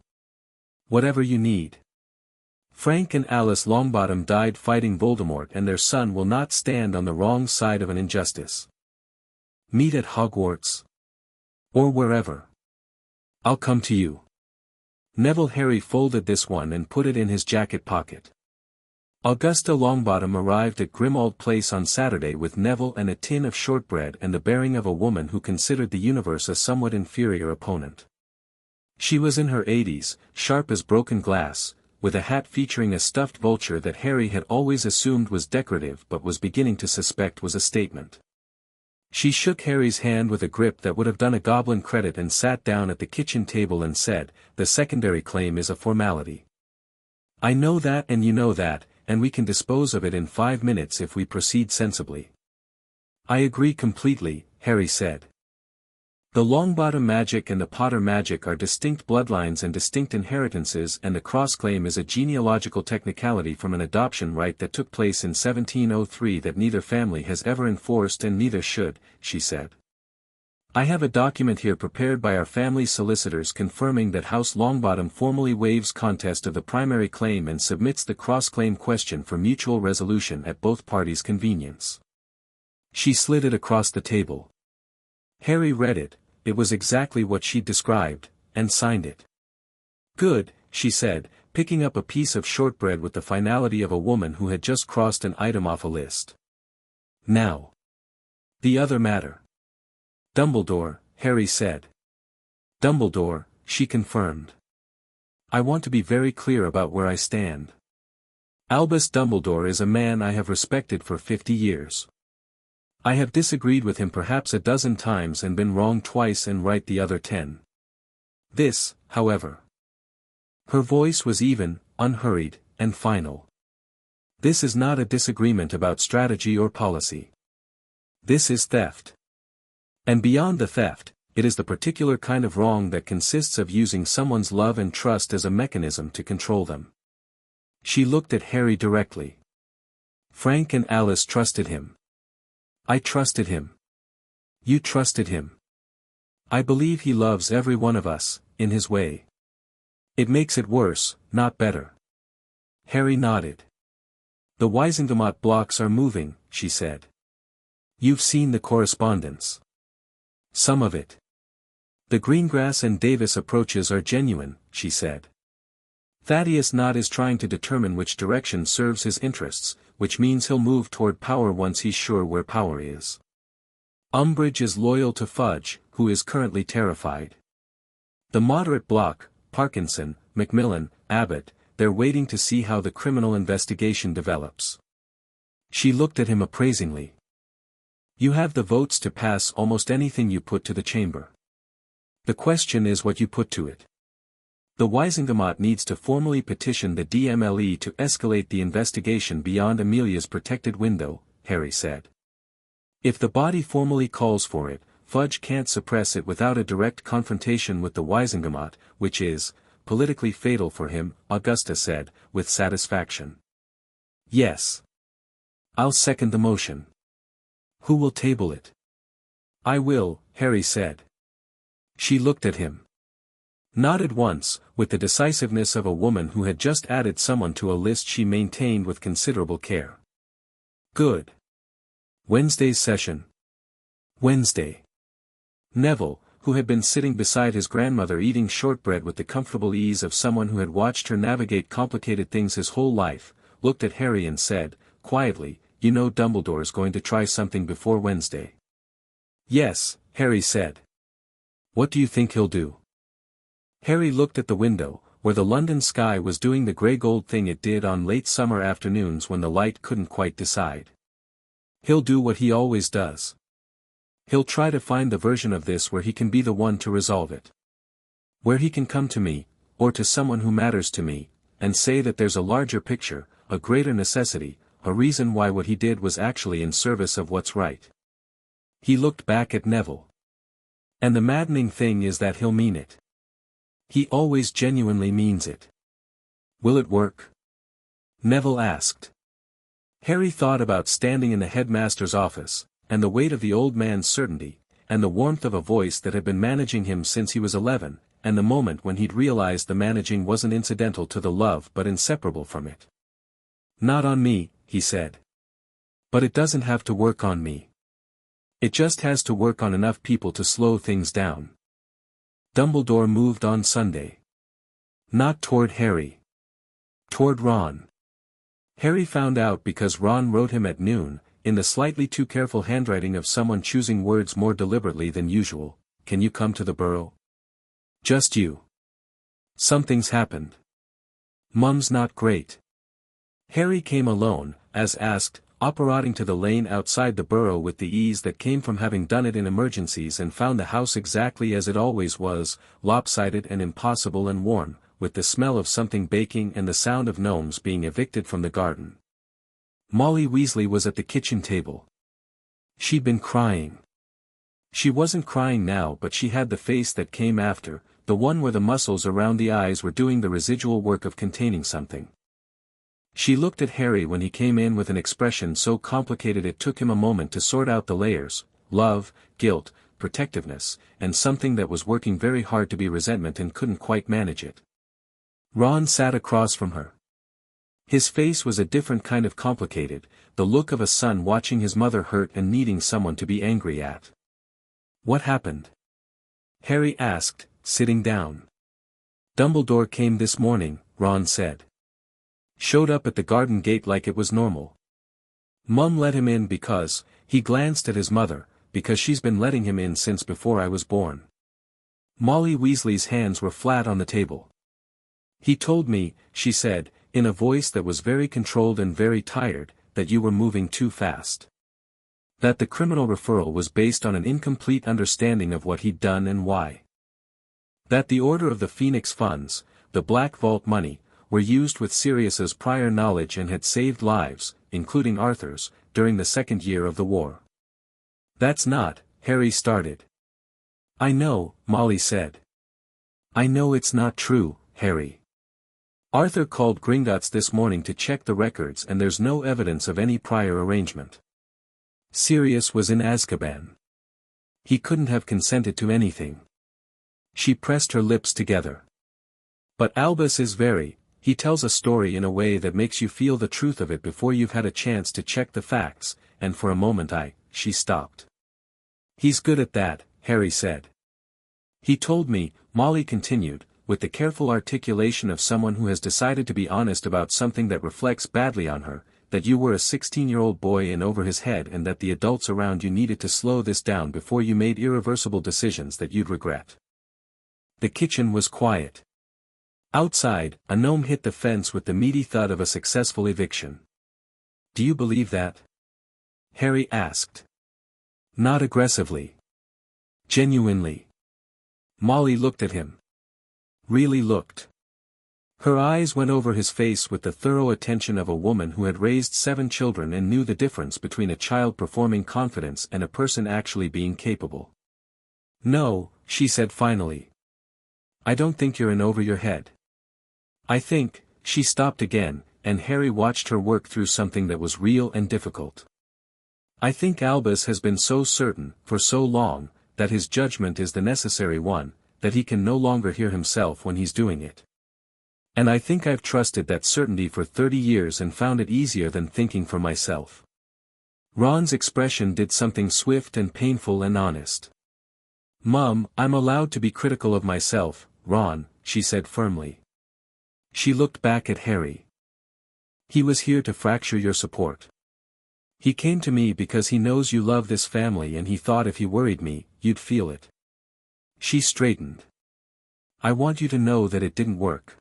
Whatever you need. Frank and Alice Longbottom died fighting Voldemort and their son will not stand on the wrong side of an injustice. Meet at Hogwarts. Or wherever. I'll come to you." Neville Harry folded this one and put it in his jacket pocket. Augusta Longbottom arrived at Grimmauld Place on Saturday with Neville and a tin of shortbread and the bearing of a woman who considered the universe a somewhat inferior opponent. She was in her 80s, sharp as broken glass, with a hat featuring a stuffed vulture that Harry had always assumed was decorative but was beginning to suspect was a statement. She shook Harry's hand with a grip that would have done a goblin credit and sat down at the kitchen table and said, "The secondary claim is a formality. I know that and you know that, and we can dispose of it in 5 minutes if we proceed sensibly." "I agree completely," Harry said. "The Longbottom magic and the Potter magic are distinct bloodlines and distinct inheritances, and the cross-claim is a genealogical technicality from an adoption right that took place in 1703 that neither family has ever enforced and neither should," she said. "I have a document here prepared by our family solicitors confirming that House Longbottom formally waives contest of the primary claim and submits the cross-claim question for mutual resolution at both parties' convenience." She slid it across the table. Harry read it. It was exactly what she'd described, and signed it. "Good," she said, picking up a piece of shortbread with the finality of a woman who had just crossed an item off a list. "Now. The other matter." "Dumbledore," Harry said. "Dumbledore," she confirmed. "I want to be very clear about where I stand. Albus Dumbledore is a man I have respected for 50 years. I have disagreed with him perhaps a dozen times and been wrong twice and right the other 10. This, however." Her voice was even, unhurried, and final. "This is not a disagreement about strategy or policy. This is theft. And beyond the theft, it is the particular kind of wrong that consists of using someone's love and trust as a mechanism to control them." She looked at Harry directly. "Frank and Alice trusted him. I trusted him. You trusted him. I believe he loves every one of us, in his way. It makes it worse, not better." Harry nodded. "The Wisingamot blocks are moving," she said. "You've seen the correspondence. Some of it. The Greengrass and Davis approaches are genuine," she said. "Thaddeus Knott is trying to determine which direction serves his interests, which means he'll move toward power once he's sure where power is. Umbridge is loyal to Fudge, who is currently terrified. The moderate bloc, Parkinson, Macmillan, Abbott, they're waiting to see how the criminal investigation develops. She looked at him appraisingly. You have the votes to pass almost anything you put to the chamber. The question is what you put to it. The Wisingamot needs to formally petition the DMLE to escalate the investigation beyond Amelia's protected window, Harry said. If the body formally calls for it, Fudge can't suppress it without a direct confrontation with the Wisingamot, which is politically fatal for him, Augusta said, with satisfaction. Yes. I'll second the motion. Who will table it? I will, Harry said. She looked at him. Nodded once, with the decisiveness of a woman who had just added someone to a list she maintained with considerable care. Good. Wednesday's session. Wednesday. Neville, who had been sitting beside his grandmother eating shortbread with the comfortable ease of someone who had watched her navigate complicated things his whole life, looked at Harry and said, quietly, You know Dumbledore's going to try something before Wednesday. Yes, Harry said. What do you think he'll do? Harry looked at the window, where the London sky was doing the grey-gold thing it did on late summer afternoons when the light couldn't quite decide. He'll do what he always does. He'll try to find the version of this where he can be the one to resolve it. Where he can come to me, or to someone who matters to me, and say that there's a larger picture, a greater necessity, a reason why what he did was actually in service of what's right. He looked back at Neville. And the maddening thing is that he'll mean it. He always genuinely means it. Will it work? Neville asked. Harry thought about standing in the headmaster's office, and the weight of the old man's certainty, and the warmth of a voice that had been managing him since he was 11, and the moment when he'd realized the managing wasn't incidental to the love but inseparable from it. Not on me, he said. But it doesn't have to work on me. It just has to work on enough people to slow things down. Dumbledore moved on Sunday. Not toward Harry. Toward Ron. Harry found out because Ron wrote him at noon, in the slightly too careful handwriting of someone choosing words more deliberately than usual, Can you come to the Burrow? Just you. Something's happened. Mum's not great. Harry came alone, as asked, operating to the lane outside the Burrow with the ease that came from having done it in emergencies and found the house exactly as it always was, lopsided and impossible and warm, with the smell of something baking and the sound of gnomes being evicted from the garden. Molly Weasley was at the kitchen table. She'd been crying. She wasn't crying now, but she had the face that came after, the one where the muscles around the eyes were doing the residual work of containing something. She looked at Harry when he came in with an expression so complicated it took him a moment to sort out the layers: love, guilt, protectiveness, and something that was working very hard to be resentment and couldn't quite manage it. Ron sat across from her. His face was a different kind of complicated, the look of a son watching his mother hurt and needing someone to be angry at. What happened? Harry asked, sitting down. Dumbledore came this morning, Ron said. Showed up at the garden gate like it was normal. Mum let him in because, he glanced at his mother, because she's been letting him in since before I was born. Molly Weasley's hands were flat on the table. He told me, she said, in a voice that was very controlled and very tired, that you were moving too fast. That the criminal referral was based on an incomplete understanding of what he'd done and why. That the Order of the Phoenix funds, the Black Vault money, were used with Sirius's prior knowledge and had saved lives, including Arthur's, during the second year of the war. That's not, Harry started. I know, Molly said. I know it's not true, Harry. Arthur called Gringotts this morning to check the records and there's no evidence of any prior arrangement. Sirius was in Azkaban. He couldn't have consented to anything. She pressed her lips together. But Albus is he tells a story in a way that makes you feel the truth of it before you've had a chance to check the facts, and for a moment she stopped. He's good at that, Harry said. He told me, Molly continued, with the careful articulation of someone who has decided to be honest about something that reflects badly on her, that you were a 16-year-old boy in over his head and that the adults around you needed to slow this down before you made irreversible decisions that you'd regret. The kitchen was quiet. Outside, a gnome hit the fence with the meaty thud of a successful eviction. "Do you believe that?" Harry asked. "Not aggressively. Genuinely." Molly looked at him. Really looked. Her eyes went over his face with the thorough attention of a woman who had raised 7 children and knew the difference between a child performing confidence and a person actually being capable. "No," she said finally. "I don't think you're in over your head. I think," she stopped again, and Harry watched her work through something that was real and difficult. "I think Albus has been so certain, for so long, that his judgment is the necessary one, that he can no longer hear himself when he's doing it. And I think I've trusted that certainty for 30 years and found it easier than thinking for myself." Ron's expression did something swift and painful and honest. "Mum, I'm allowed to be critical of myself, Ron," she said firmly. She looked back at Harry. "He was here to fracture your support. He came to me because he knows you love this family and he thought if he worried me, you'd feel it." She straightened. "I want you to know that it didn't work.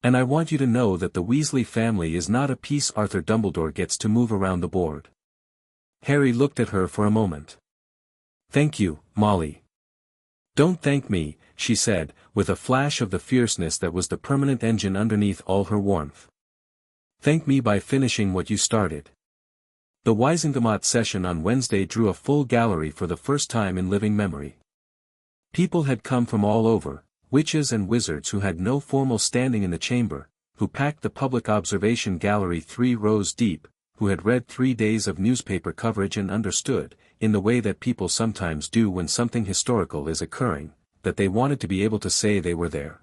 And I want you to know that the Weasley family is not a piece Arthur Dumbledore gets to move around the board." Harry looked at her for a moment. "Thank you, Molly." "Don't thank me," she said, with a flash of the fierceness that was the permanent engine underneath all her warmth. "Thank me by finishing what you started." The Wisengamot session on Wednesday drew a full gallery for the first time in living memory. People had come from all over, witches and wizards who had no formal standing in the chamber, who packed the public observation gallery 3 rows deep, who had read 3 days of newspaper coverage and understood, in the way that people sometimes do when something historical is occurring, that they wanted to be able to say they were there.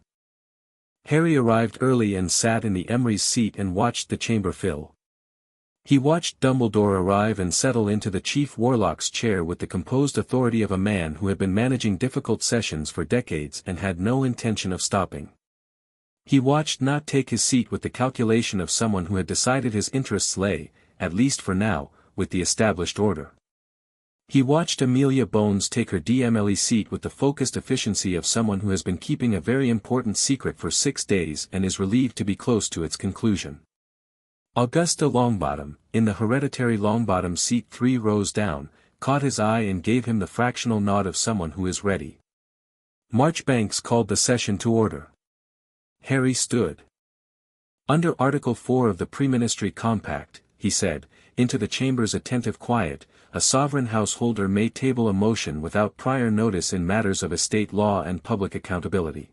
Harry arrived early and sat in the Emery's seat and watched the chamber fill. He watched Dumbledore arrive and settle into the Chief Warlock's chair with the composed authority of a man who had been managing difficult sessions for decades and had no intention of stopping. He watched not take his seat with the calculation of someone who had decided his interests lay, at least for now, with the established order. He watched Amelia Bones take her DMLE seat with the focused efficiency of someone who has been keeping a very important secret for 6 days and is relieved to be close to its conclusion. Augusta Longbottom, in the hereditary Longbottom seat 3 rows down, caught his eye and gave him the fractional nod of someone who is ready. Marchbanks called the session to order. Harry stood. "Under Article 4 of the Pre-Ministry Compact," he said, into the chamber's attentive quiet, "a sovereign householder may table a motion without prior notice in matters of estate law and public accountability.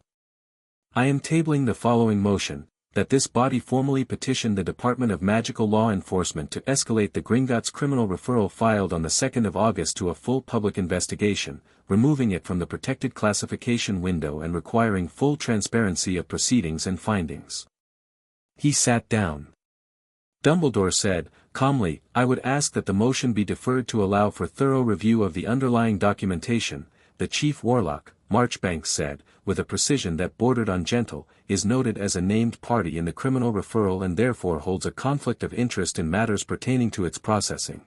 I am tabling the following motion, that this body formally petition the Department of Magical Law Enforcement to escalate the Gringotts criminal referral filed on the 2nd of August to a full public investigation, removing it from the protected classification window and requiring full transparency of proceedings and findings." He sat down. Dumbledore said, calmly, "I would ask that the motion be deferred to allow for thorough review of the underlying documentation." The Chief Warlock, Marchbanks said, with a precision that bordered on gentle, "is noted as a named party in the criminal referral and therefore holds a conflict of interest in matters pertaining to its processing.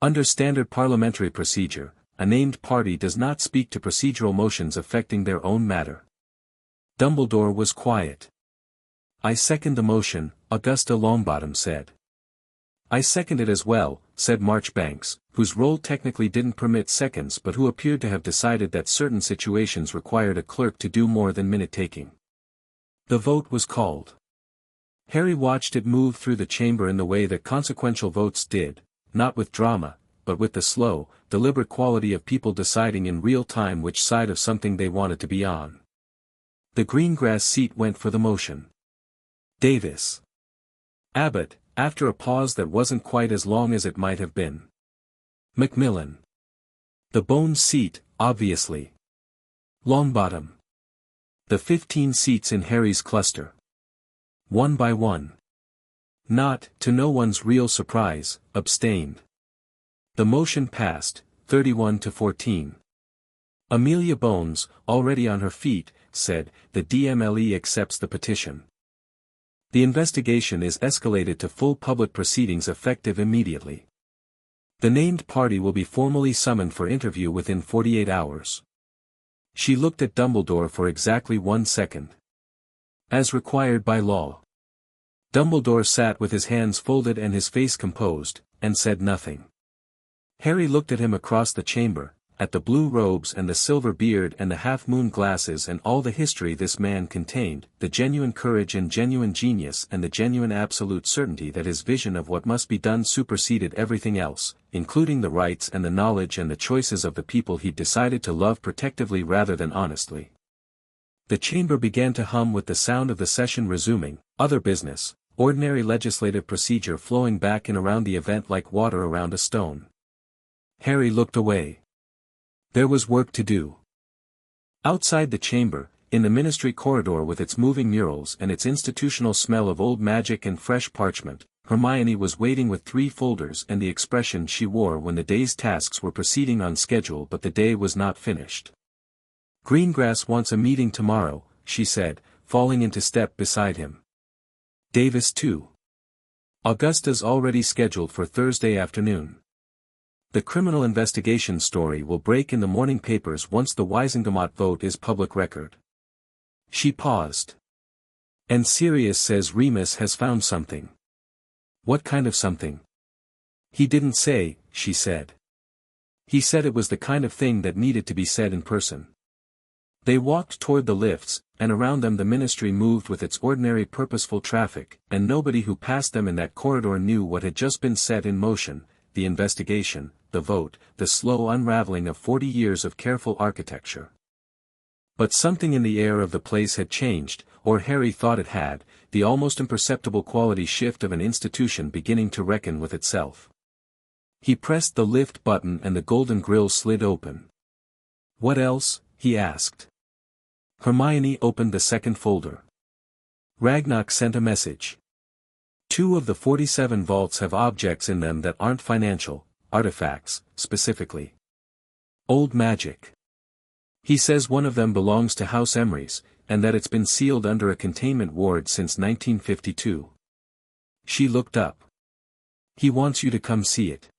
Under standard parliamentary procedure, a named party does not speak to procedural motions affecting their own matter." Dumbledore was quiet. "I second the motion," Augusta Longbottom said. "I second it as well," said Marchbanks, whose role technically didn't permit seconds but who appeared to have decided that certain situations required a clerk to do more than minute-taking. The vote was called. Harry watched it move through the chamber in the way that consequential votes did, not with drama, but with the slow, deliberate quality of people deciding in real time which side of something they wanted to be on. The Greengrass seat went for the motion. Davis. Abbott, after a pause that wasn't quite as long as it might have been. Macmillan. The Bones seat, obviously. Longbottom. The 15 seats in Harry's cluster. One by one. Not, to no one's real surprise, abstained. The motion passed, 31 to 14. Amelia Bones, already on her feet, said, "The DMLE accepts the petition. The investigation is escalated to full public proceedings effective immediately. The named party will be formally summoned for interview within 48 hours. She looked at Dumbledore for exactly 1 second. As required by law. Dumbledore sat with his hands folded and his face composed, and said nothing. Harry looked at him across the chamber, at the blue robes and the silver beard and the half-moon glasses and all the history this man contained, the genuine courage and genuine genius and the genuine absolute certainty that his vision of what must be done superseded everything else, including the rights and the knowledge and the choices of the people he'd decided to love protectively rather than honestly. The chamber began to hum with the sound of the session resuming, other business, ordinary legislative procedure flowing back and around the event like water around a stone. Harry looked away. There was work to do. Outside the chamber, in the ministry corridor with its moving murals and its institutional smell of old magic and fresh parchment, Hermione was waiting with 3 folders and the expression she wore when the day's tasks were proceeding on schedule but the day was not finished. "Greengrass wants a meeting tomorrow," she said, falling into step beside him. "Davis too. Augusta's already scheduled for Thursday afternoon. The criminal investigation story will break in the morning papers once the Wisengamot vote is public record." She paused. "And Sirius says Remus has found something." "What kind of something?" "He didn't say," she said. "He said it was the kind of thing that needed to be said in person." They walked toward the lifts, and around them the ministry moved with its ordinary purposeful traffic, and nobody who passed them in that corridor knew what had just been set in motion: the investigation, the vote, the slow unraveling of 40 years of careful architecture. But something in the air of the place had changed, or Harry thought it had, the almost imperceptible quality shift of an institution beginning to reckon with itself. He pressed the lift button and the golden grille slid open. "What else?" he asked. Hermione opened the second folder. "Ragnarok sent a message. 2 of the 47 vaults have objects in them that aren't financial, artifacts, specifically. Old magic. He says one of them belongs to House Emery's, and that it's been sealed under a containment ward since 1952. She looked up. "He wants you to come see it."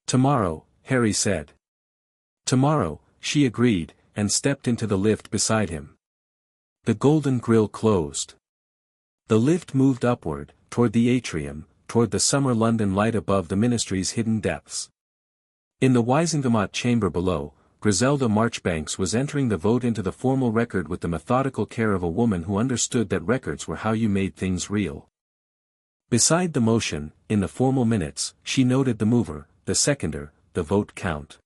"Tomorrow," Harry said. "Tomorrow," she agreed, and stepped into the lift beside him. The golden grille closed. The lift moved upward, toward the atrium, toward the summer London light above the ministry's hidden depths. In the Wisengamot chamber below, Griselda Marchbanks was entering the vote into the formal record with the methodical care of a woman who understood that records were how you made things real. Beside the motion, in the formal minutes, she noted the mover, the seconder, the vote count.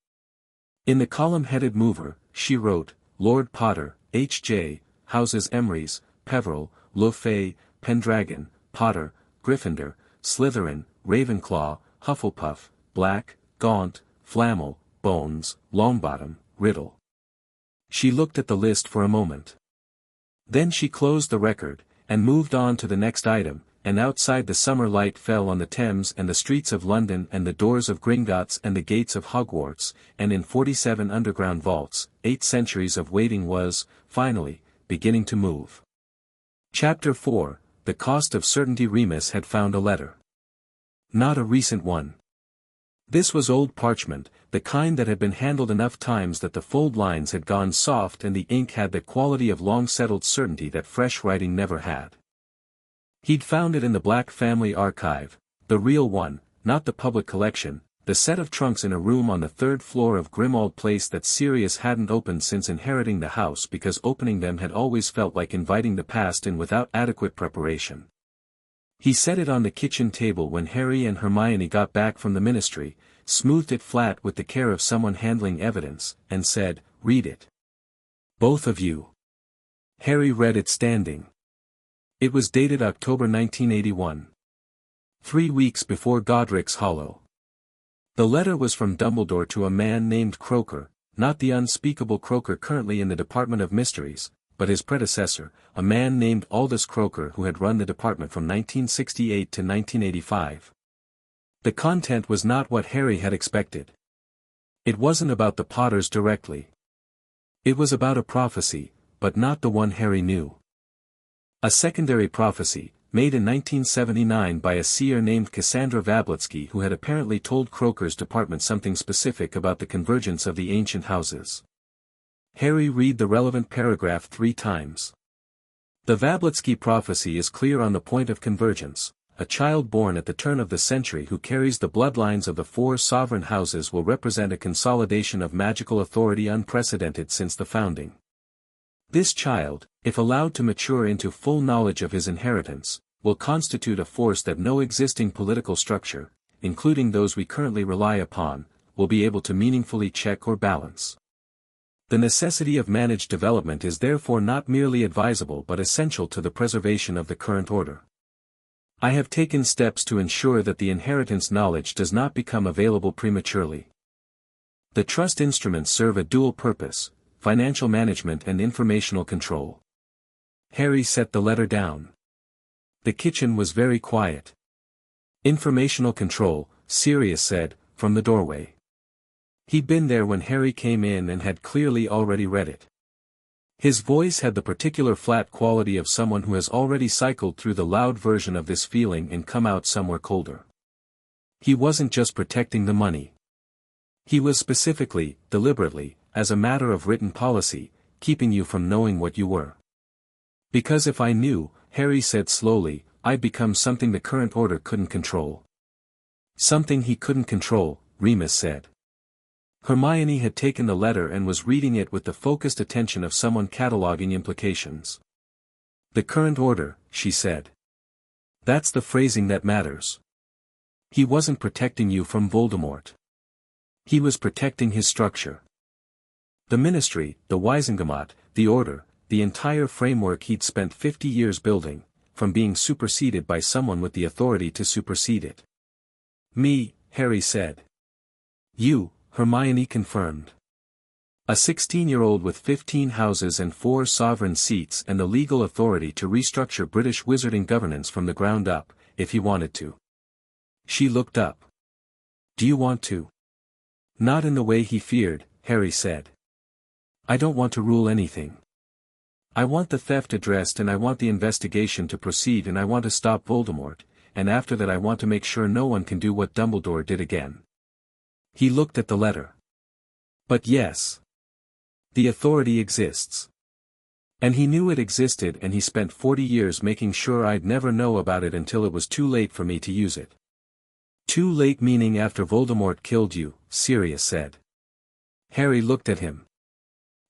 In the column-headed mover, she wrote, Lord Potter, H.J., Houses Emery's, Peveril, Le Fay, Pendragon, Potter, Gryffindor, Slytherin, Ravenclaw, Hufflepuff, Black, Gaunt, Flammel, Bones, Longbottom, Riddle. She looked at the list for a moment. Then she closed the record, and moved on to the next item, and outside the summer light fell on the Thames and the streets of London and the doors of Gringotts and the gates of Hogwarts, and in 47 underground vaults, 8 centuries of waiting was, finally, beginning to move. Chapter 4, The Cost of Certainty. Remus had found a letter. Not a recent one. This was old parchment, the kind that had been handled enough times that the fold lines had gone soft and the ink had the quality of long-settled certainty that fresh writing never had. He'd found it in the Black family archive, the real one, not the public collection, the set of trunks in a room on the 3rd floor of Grimmauld Place that Sirius hadn't opened since inheriting the house because opening them had always felt like inviting the past in without adequate preparation. He set it on the kitchen table when Harry and Hermione got back from the ministry, smoothed it flat with the care of someone handling evidence, and said, "Read it. Both of you." Harry read it standing. It was dated October 1981. 3 weeks before Godric's Hollow. The letter was from Dumbledore to a man named Croaker, not the unspeakable Croaker currently in the Department of Mysteries, but his predecessor, a man named Aldous Croaker who had run the department from 1968 to 1985. The content was not what Harry had expected. It wasn't about the Potters directly. It was about a prophecy, but not the one Harry knew. A secondary prophecy, made in 1979 by a seer named Cassandra Vablitsky who had apparently told Croaker's department something specific about the convergence of the ancient houses. Harry read the relevant paragraph 3 times. The Vablitsky prophecy is clear on the point of convergence. A child born at the turn of the century who carries the bloodlines of the four sovereign houses will represent a consolidation of magical authority unprecedented since the founding. This child, if allowed to mature into full knowledge of his inheritance, will constitute a force that no existing political structure, including those we currently rely upon, will be able to meaningfully check or balance. The necessity of managed development is therefore not merely advisable but essential to the preservation of the current order. I have taken steps to ensure that the inheritance knowledge does not become available prematurely. The trust instruments serve a dual purpose: financial management and informational control. Harry set the letter down. The kitchen was very quiet. Informational control, Sirius said, from the doorway. He'd been there when Harry came in and had clearly already read it. His voice had the particular flat quality of someone who has already cycled through the loud version of this feeling and come out somewhere colder. He wasn't just protecting the money. He was specifically, deliberately, as a matter of written policy, keeping you from knowing what you were. Because if I knew, Harry said slowly, I'd become something the current order couldn't control. Something he couldn't control, Remus said. Hermione had taken the letter and was reading it with the focused attention of someone cataloging implications. The current order, she said. That's the phrasing that matters. He wasn't protecting you from Voldemort. He was protecting his structure. The Ministry, the Wizengamot, the Order, the entire framework he'd spent 50 years building, from being superseded by someone with the authority to supersede it. Me, Harry said. You, Hermione confirmed. A 16-year-old with 15 houses and 4 sovereign seats and the legal authority to restructure British wizarding governance from the ground up, if he wanted to. She looked up. Do you want to? Not in the way he feared, Harry said. I don't want to rule anything. I want the theft addressed and I want the investigation to proceed and I want to stop Voldemort, and after that I want to make sure no one can do what Dumbledore did again. He looked at the letter. But yes. The authority exists. And he knew it existed and he spent 40 years making sure I'd never know about it until it was too late for me to use it. Too late meaning after Voldemort killed you, Sirius said. Harry looked at him.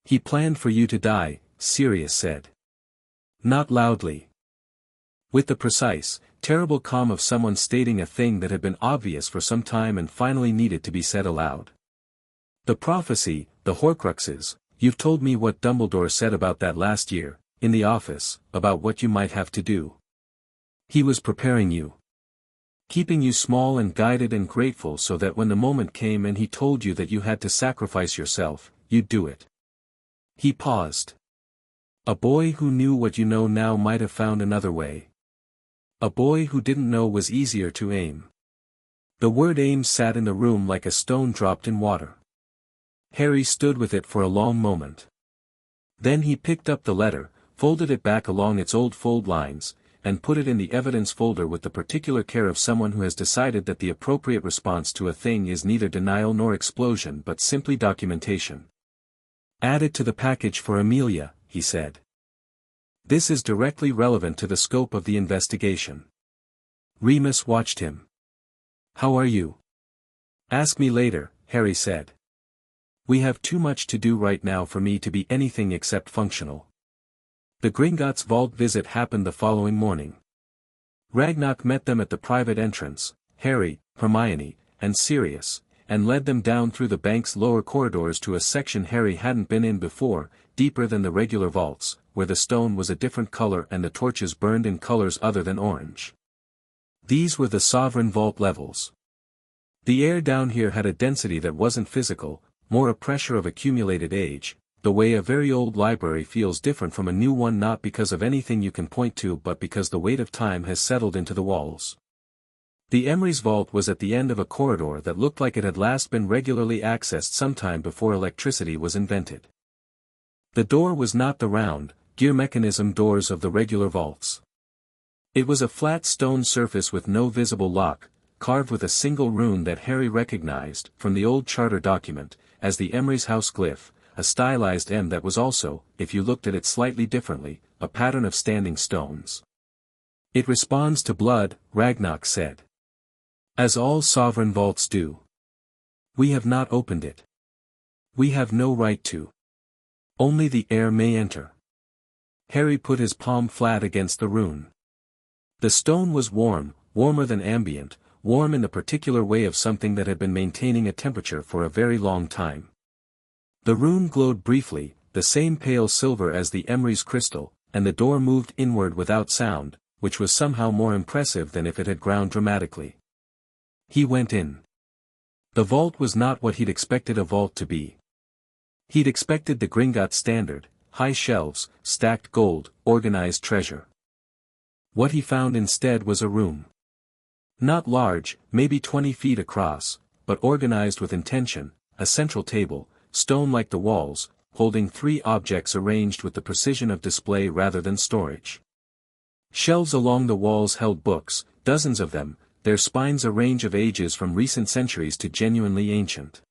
He planned for you to die, Sirius said. Not loudly. With the precise, terrible calm of someone stating a thing that had been obvious for some time and finally needed to be said aloud. The prophecy, the Horcruxes, you've told me what Dumbledore said about that last year, in the office, about what you might have to do. He was preparing you. Keeping you small and guided and grateful so that when the moment came and he told you that you had to sacrifice yourself, you'd do it. He paused. A boy who knew what you know now might have found another way. A boy who didn't know was easier to aim. The word aim sat in the room like a stone dropped in water. Harry stood with it for a long moment. Then he picked up the letter, folded it back along its old fold lines, and put it in the evidence folder with the particular care of someone who has decided that the appropriate response to a thing is neither denial nor explosion but simply documentation. Add it to the package for Amelia, he said. This is directly relevant to the scope of the investigation. Remus watched him. How are you? Ask me later, Harry said. We have too much to do right now for me to be anything except functional. The Gringotts vault visit happened the following morning. Ragnarok met them at the private entrance, Harry, Hermione, and Sirius, and led them down through the bank's lower corridors to a section Harry hadn't been in before, deeper than the regular vaults, where the stone was a different color and the torches burned in colors other than orange. These were the sovereign vault levels. The air down here had a density that wasn't physical, more a pressure of accumulated age, the way a very old library feels different from a new one not because of anything you can point to but because the weight of time has settled into the walls. The Emery's vault was at the end of a corridor that looked like it had last been regularly accessed sometime before electricity was invented. The door was not the round, gear mechanism doors of the regular vaults. It was a flat stone surface with no visible lock, carved with a single rune that Harry recognized, from the old charter document, as the Emery's house glyph, a stylized M that was also, if you looked at it slightly differently, a pattern of standing stones. It responds to blood, Ragnarok said. As all sovereign vaults do. We have not opened it. We have no right to. Only the heir may enter. Harry put his palm flat against the rune. The stone was warm, warmer than ambient, warm in the particular way of something that had been maintaining a temperature for a very long time. The rune glowed briefly, the same pale silver as the emery's crystal, and the door moved inward without sound, which was somehow more impressive than if it had ground dramatically. He went in. The vault was not what he'd expected a vault to be. He'd expected the Gringotts standard, high shelves, stacked gold, organized treasure. What he found instead was a room. Not large, maybe 20 feet across, but organized with intention, a central table, stone like the walls, holding 3 objects arranged with the precision of display rather than storage. Shelves along the walls held books, dozens of them, their spines a range of ages from recent centuries to genuinely ancient.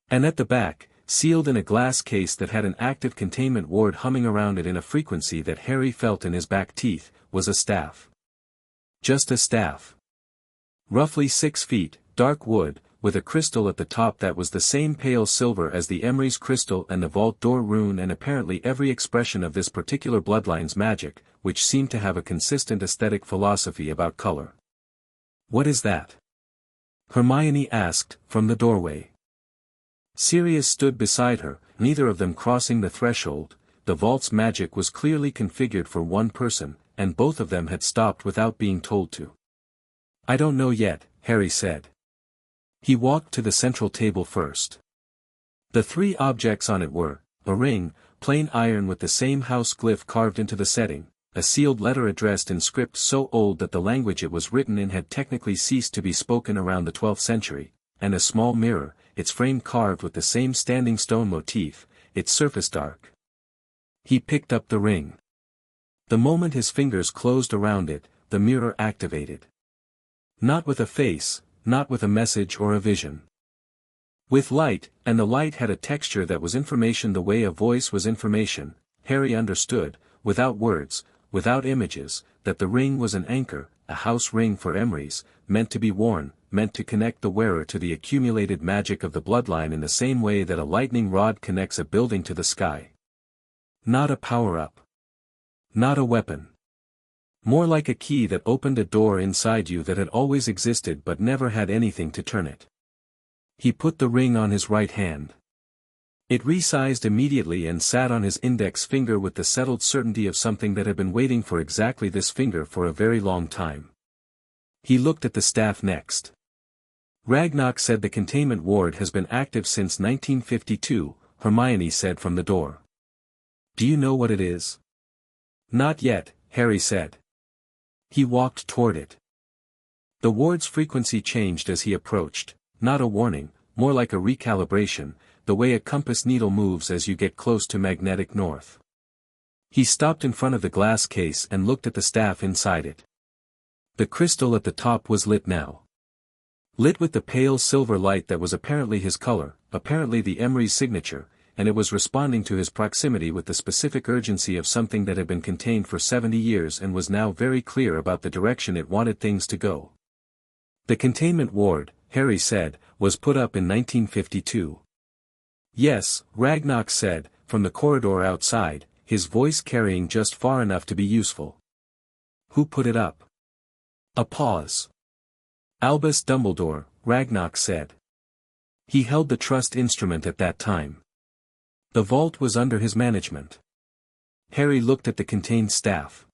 And at the back, sealed in a glass case that had an active containment ward humming around it in a frequency that Harry felt in his back teeth, was a staff. Just a staff. Roughly 6 feet, dark wood, with a crystal at the top that was the same pale silver as the emery's crystal and the vault door rune, and apparently every expression of this particular bloodline's magic, which seemed to have a consistent aesthetic philosophy about color. "What is that?" Hermione asked, from the doorway. Sirius stood beside her, neither of them crossing the threshold. The vault's magic was clearly configured for one person, and both of them had stopped without being told to. "I don't know yet," Harry said. He walked to the central table first. The 3 objects on it were, a ring, plain iron with the same house glyph carved into the setting, a sealed letter addressed in script so old that the language it was written in had technically ceased to be spoken around the 12th century, and a small mirror, its frame carved with the same standing stone motif, its surface dark. He picked up the ring. The moment his fingers closed around it, the mirror activated. Not with a face, not with a message or a vision. With light, and the light had a texture that was information the way a voice was information. Harry understood, without words, without images, that the ring was an anchor, a house ring for emeries, meant to be worn, meant to connect the wearer to the accumulated magic of the bloodline in the same way that a lightning rod connects a building to the sky. Not a power-up. Not a weapon. More like a key that opened a door inside you that had always existed but never had anything to turn it. He put the ring on his right hand. It resized immediately and sat on his index finger with the settled certainty of something that had been waiting for exactly this finger for a very long time. He looked at the staff next. Ragnarok said the containment ward has been active since 1952, Hermione said from the door. Do you know what it is? Not yet, Harry said. He walked toward it. The ward's frequency changed as he approached, not a warning, more like a recalibration, the way a compass needle moves as you get close to magnetic north. He stopped in front of the glass case and looked at the staff inside it. The crystal at the top was lit now. Lit with the pale silver light that was apparently his color, apparently the emery's signature, and it was responding to his proximity with the specific urgency of something that had been contained for 70 years and was now very clear about the direction it wanted things to go. The containment ward, Harry said, was put up in 1952. Yes, Ragnarok said, from the corridor outside, his voice carrying just far enough to be useful. Who put it up? A pause. Albus Dumbledore, Ragnarok said. He held the trust instrument at that time. The vault was under his management. Harry looked at the contained staff.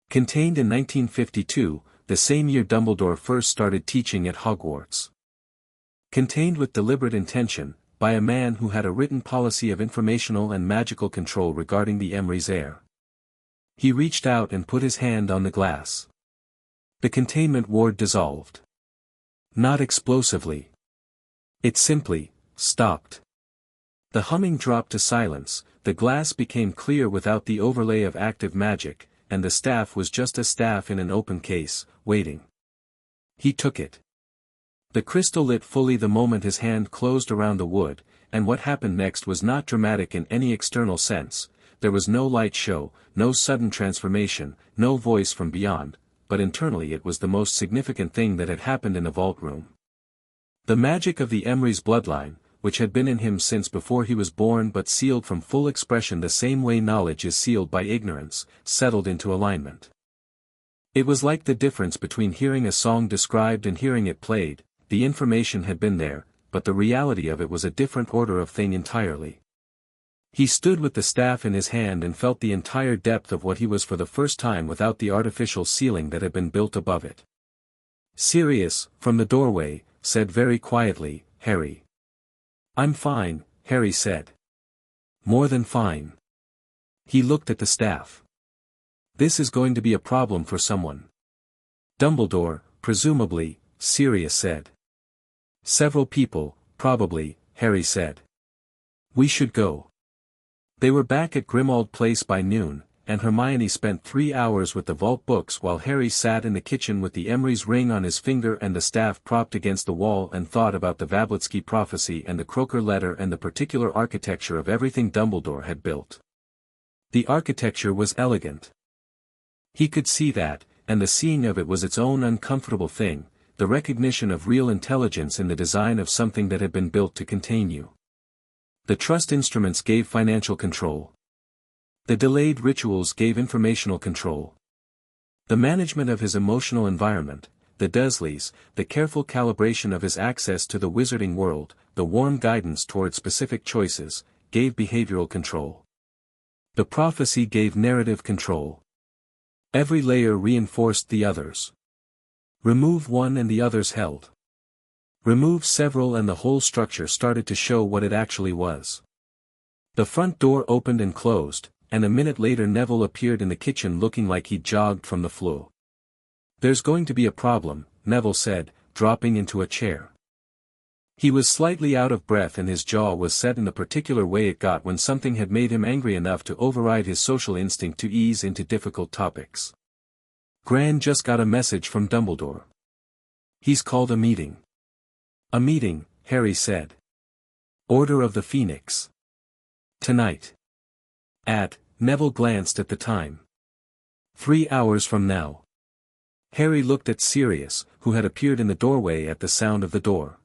Contained in 1952, the same year Dumbledore first started teaching at Hogwarts. Contained with deliberate intention, by a man who had a written policy of informational and magical control regarding the emery's heir. He reached out and put his hand on the glass. The containment ward dissolved. Not explosively. It simply stopped. The humming dropped to silence, the glass became clear without the overlay of active magic, and the staff was just a staff in an open case, waiting. He took it. The crystal lit fully the moment his hand closed around the wood, and what happened next was not dramatic in any external sense. There was no light show, no sudden transformation, no voice from beyond, but internally it was the most significant thing that had happened in the vault room. The magic of the Emery's bloodline, which had been in him since before he was born but sealed from full expression the same way knowledge is sealed by ignorance, settled into alignment. It was like the difference between hearing a song described and hearing it played. The information had been there, but the reality of it was a different order of thing entirely. He stood with the staff in his hand and felt the entire depth of what he was for the first time without the artificial ceiling that had been built above it. Sirius, from the doorway, said very quietly, "Harry." "I'm fine," Harry said. "More than fine." He looked at the staff. "This is going to be a problem for someone." "Dumbledore, presumably," Sirius said. "Several people, probably," Harry said. "We should go." They were back at Grimmauld Place by noon, and Hermione spent 3 hours with the vault books while Harry sat in the kitchen with the Emery's ring on his finger and the staff propped against the wall and thought about the Vablitsky prophecy and the Croaker letter and the particular architecture of everything Dumbledore had built. The architecture was elegant. He could see that, and the seeing of it was its own uncomfortable thing, the recognition of real intelligence in the design of something that had been built to contain you. The trust instruments gave financial control. The delayed rituals gave informational control. The management of his emotional environment, the Dursleys, the careful calibration of his access to the wizarding world, the warm guidance toward specific choices, gave behavioral control. The prophecy gave narrative control. Every layer reinforced the others. Remove one and the others held. Remove several and the whole structure started to show what it actually was. The front door opened and closed, and a minute later Neville appeared in the kitchen looking like he'd jogged from the floor. "There's going to be a problem," Neville said, dropping into a chair. He was slightly out of breath and his jaw was set in the particular way it got when something had made him angry enough to override his social instinct to ease into difficult topics. "Gran just got a message from Dumbledore. He's called a meeting." "A meeting," Harry said. "Order of the Phoenix. Tonight. Neville glanced at the time. 3 hours from now." Harry looked at Sirius, who had appeared in the doorway at the sound of the door.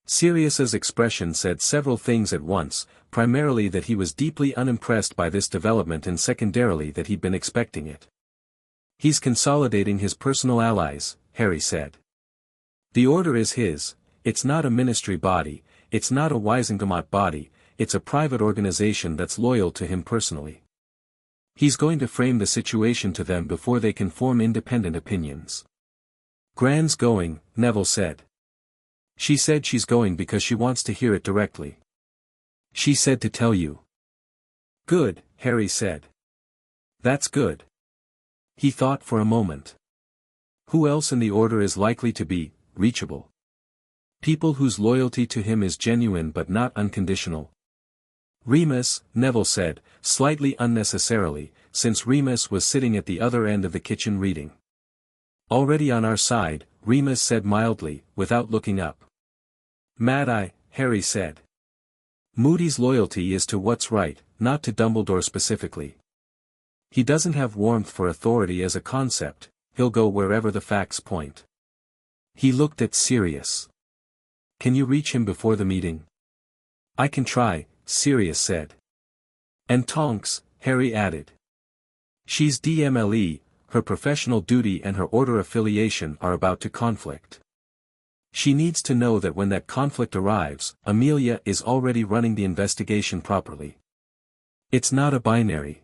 Sirius's expression said several things at once, primarily that he was deeply unimpressed by this development and secondarily that he'd been expecting it. "He's consolidating his personal allies," Harry said. "The order is his, it's not a ministry body, it's not a Wisengamot body, it's a private organization that's loyal to him personally. He's going to frame the situation to them before they can form independent opinions." "Gran's going," Neville said. "She said she's going because she wants to hear it directly. She said to tell you." "Good," Harry said. "That's good." He thought for a moment. Who else in the order is likely to be reachable? People whose loyalty to him is genuine but not unconditional. "Remus," Neville said, slightly unnecessarily, since Remus was sitting at the other end of the kitchen reading. "Already on our side," Remus said mildly, without looking up. "Mad-Eye," Harry said. "Moody's loyalty is to what's right, not to Dumbledore specifically. He doesn't have warmth for authority as a concept, he'll go wherever the facts point." He looked at Sirius. "Can you reach him before the meeting?" "I can try," Sirius said. "And Tonks," Harry added. "She's DMLE, her professional duty and her order affiliation are about to conflict. She needs to know that when that conflict arrives, Amelia is already running the investigation properly. It's not a binary."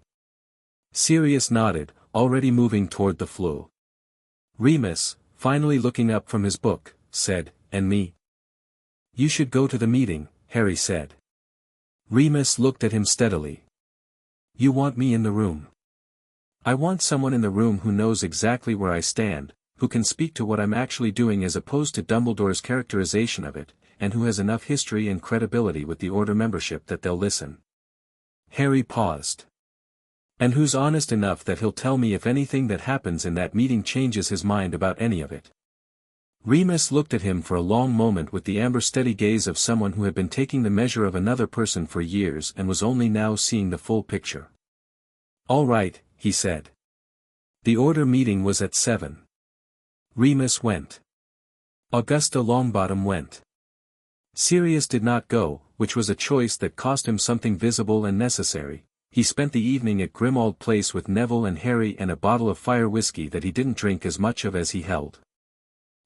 Sirius nodded, already moving toward the floor. Remus, finally looking up from his book, said, "And me?" "You should go to the meeting," Harry said. Remus looked at him steadily. "You want me in the room?" "I want someone in the room who knows exactly where I stand, who can speak to what I'm actually doing as opposed to Dumbledore's characterization of it, and who has enough history and credibility with the Order membership that they'll listen." Harry paused. "And who's honest enough that he'll tell me if anything that happens in that meeting changes his mind about any of it." Remus looked at him for a long moment with the amber steady gaze of someone who had been taking the measure of another person for years and was only now seeing the full picture. "All right," he said. The order meeting was at 7. Remus went. Augusta Longbottom went. Sirius did not go, which was a choice that cost him something visible and necessary. He spent the evening at Grimmauld Place with Neville and Harry and a bottle of fire whiskey that he didn't drink as much of as he held.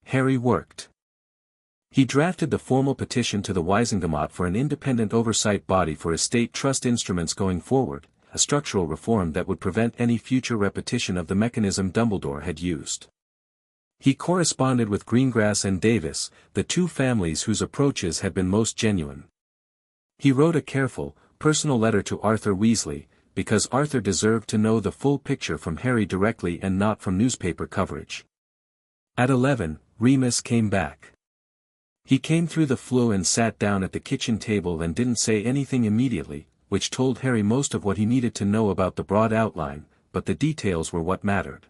Harry worked. He drafted the formal petition to the Wisingamot for an independent oversight body for estate trust instruments going forward, a structural reform that would prevent any future repetition of the mechanism Dumbledore had used. He corresponded with Greengrass and Davis, the two families whose approaches had been most genuine. He wrote a careful, personal letter to Arthur Weasley, because Arthur deserved to know the full picture from Harry directly and not from newspaper coverage. At 11, Remus came back. He came through the flue and sat down at the kitchen table and didn't say anything immediately, which told Harry most of what he needed to know about the broad outline, but the details were what mattered.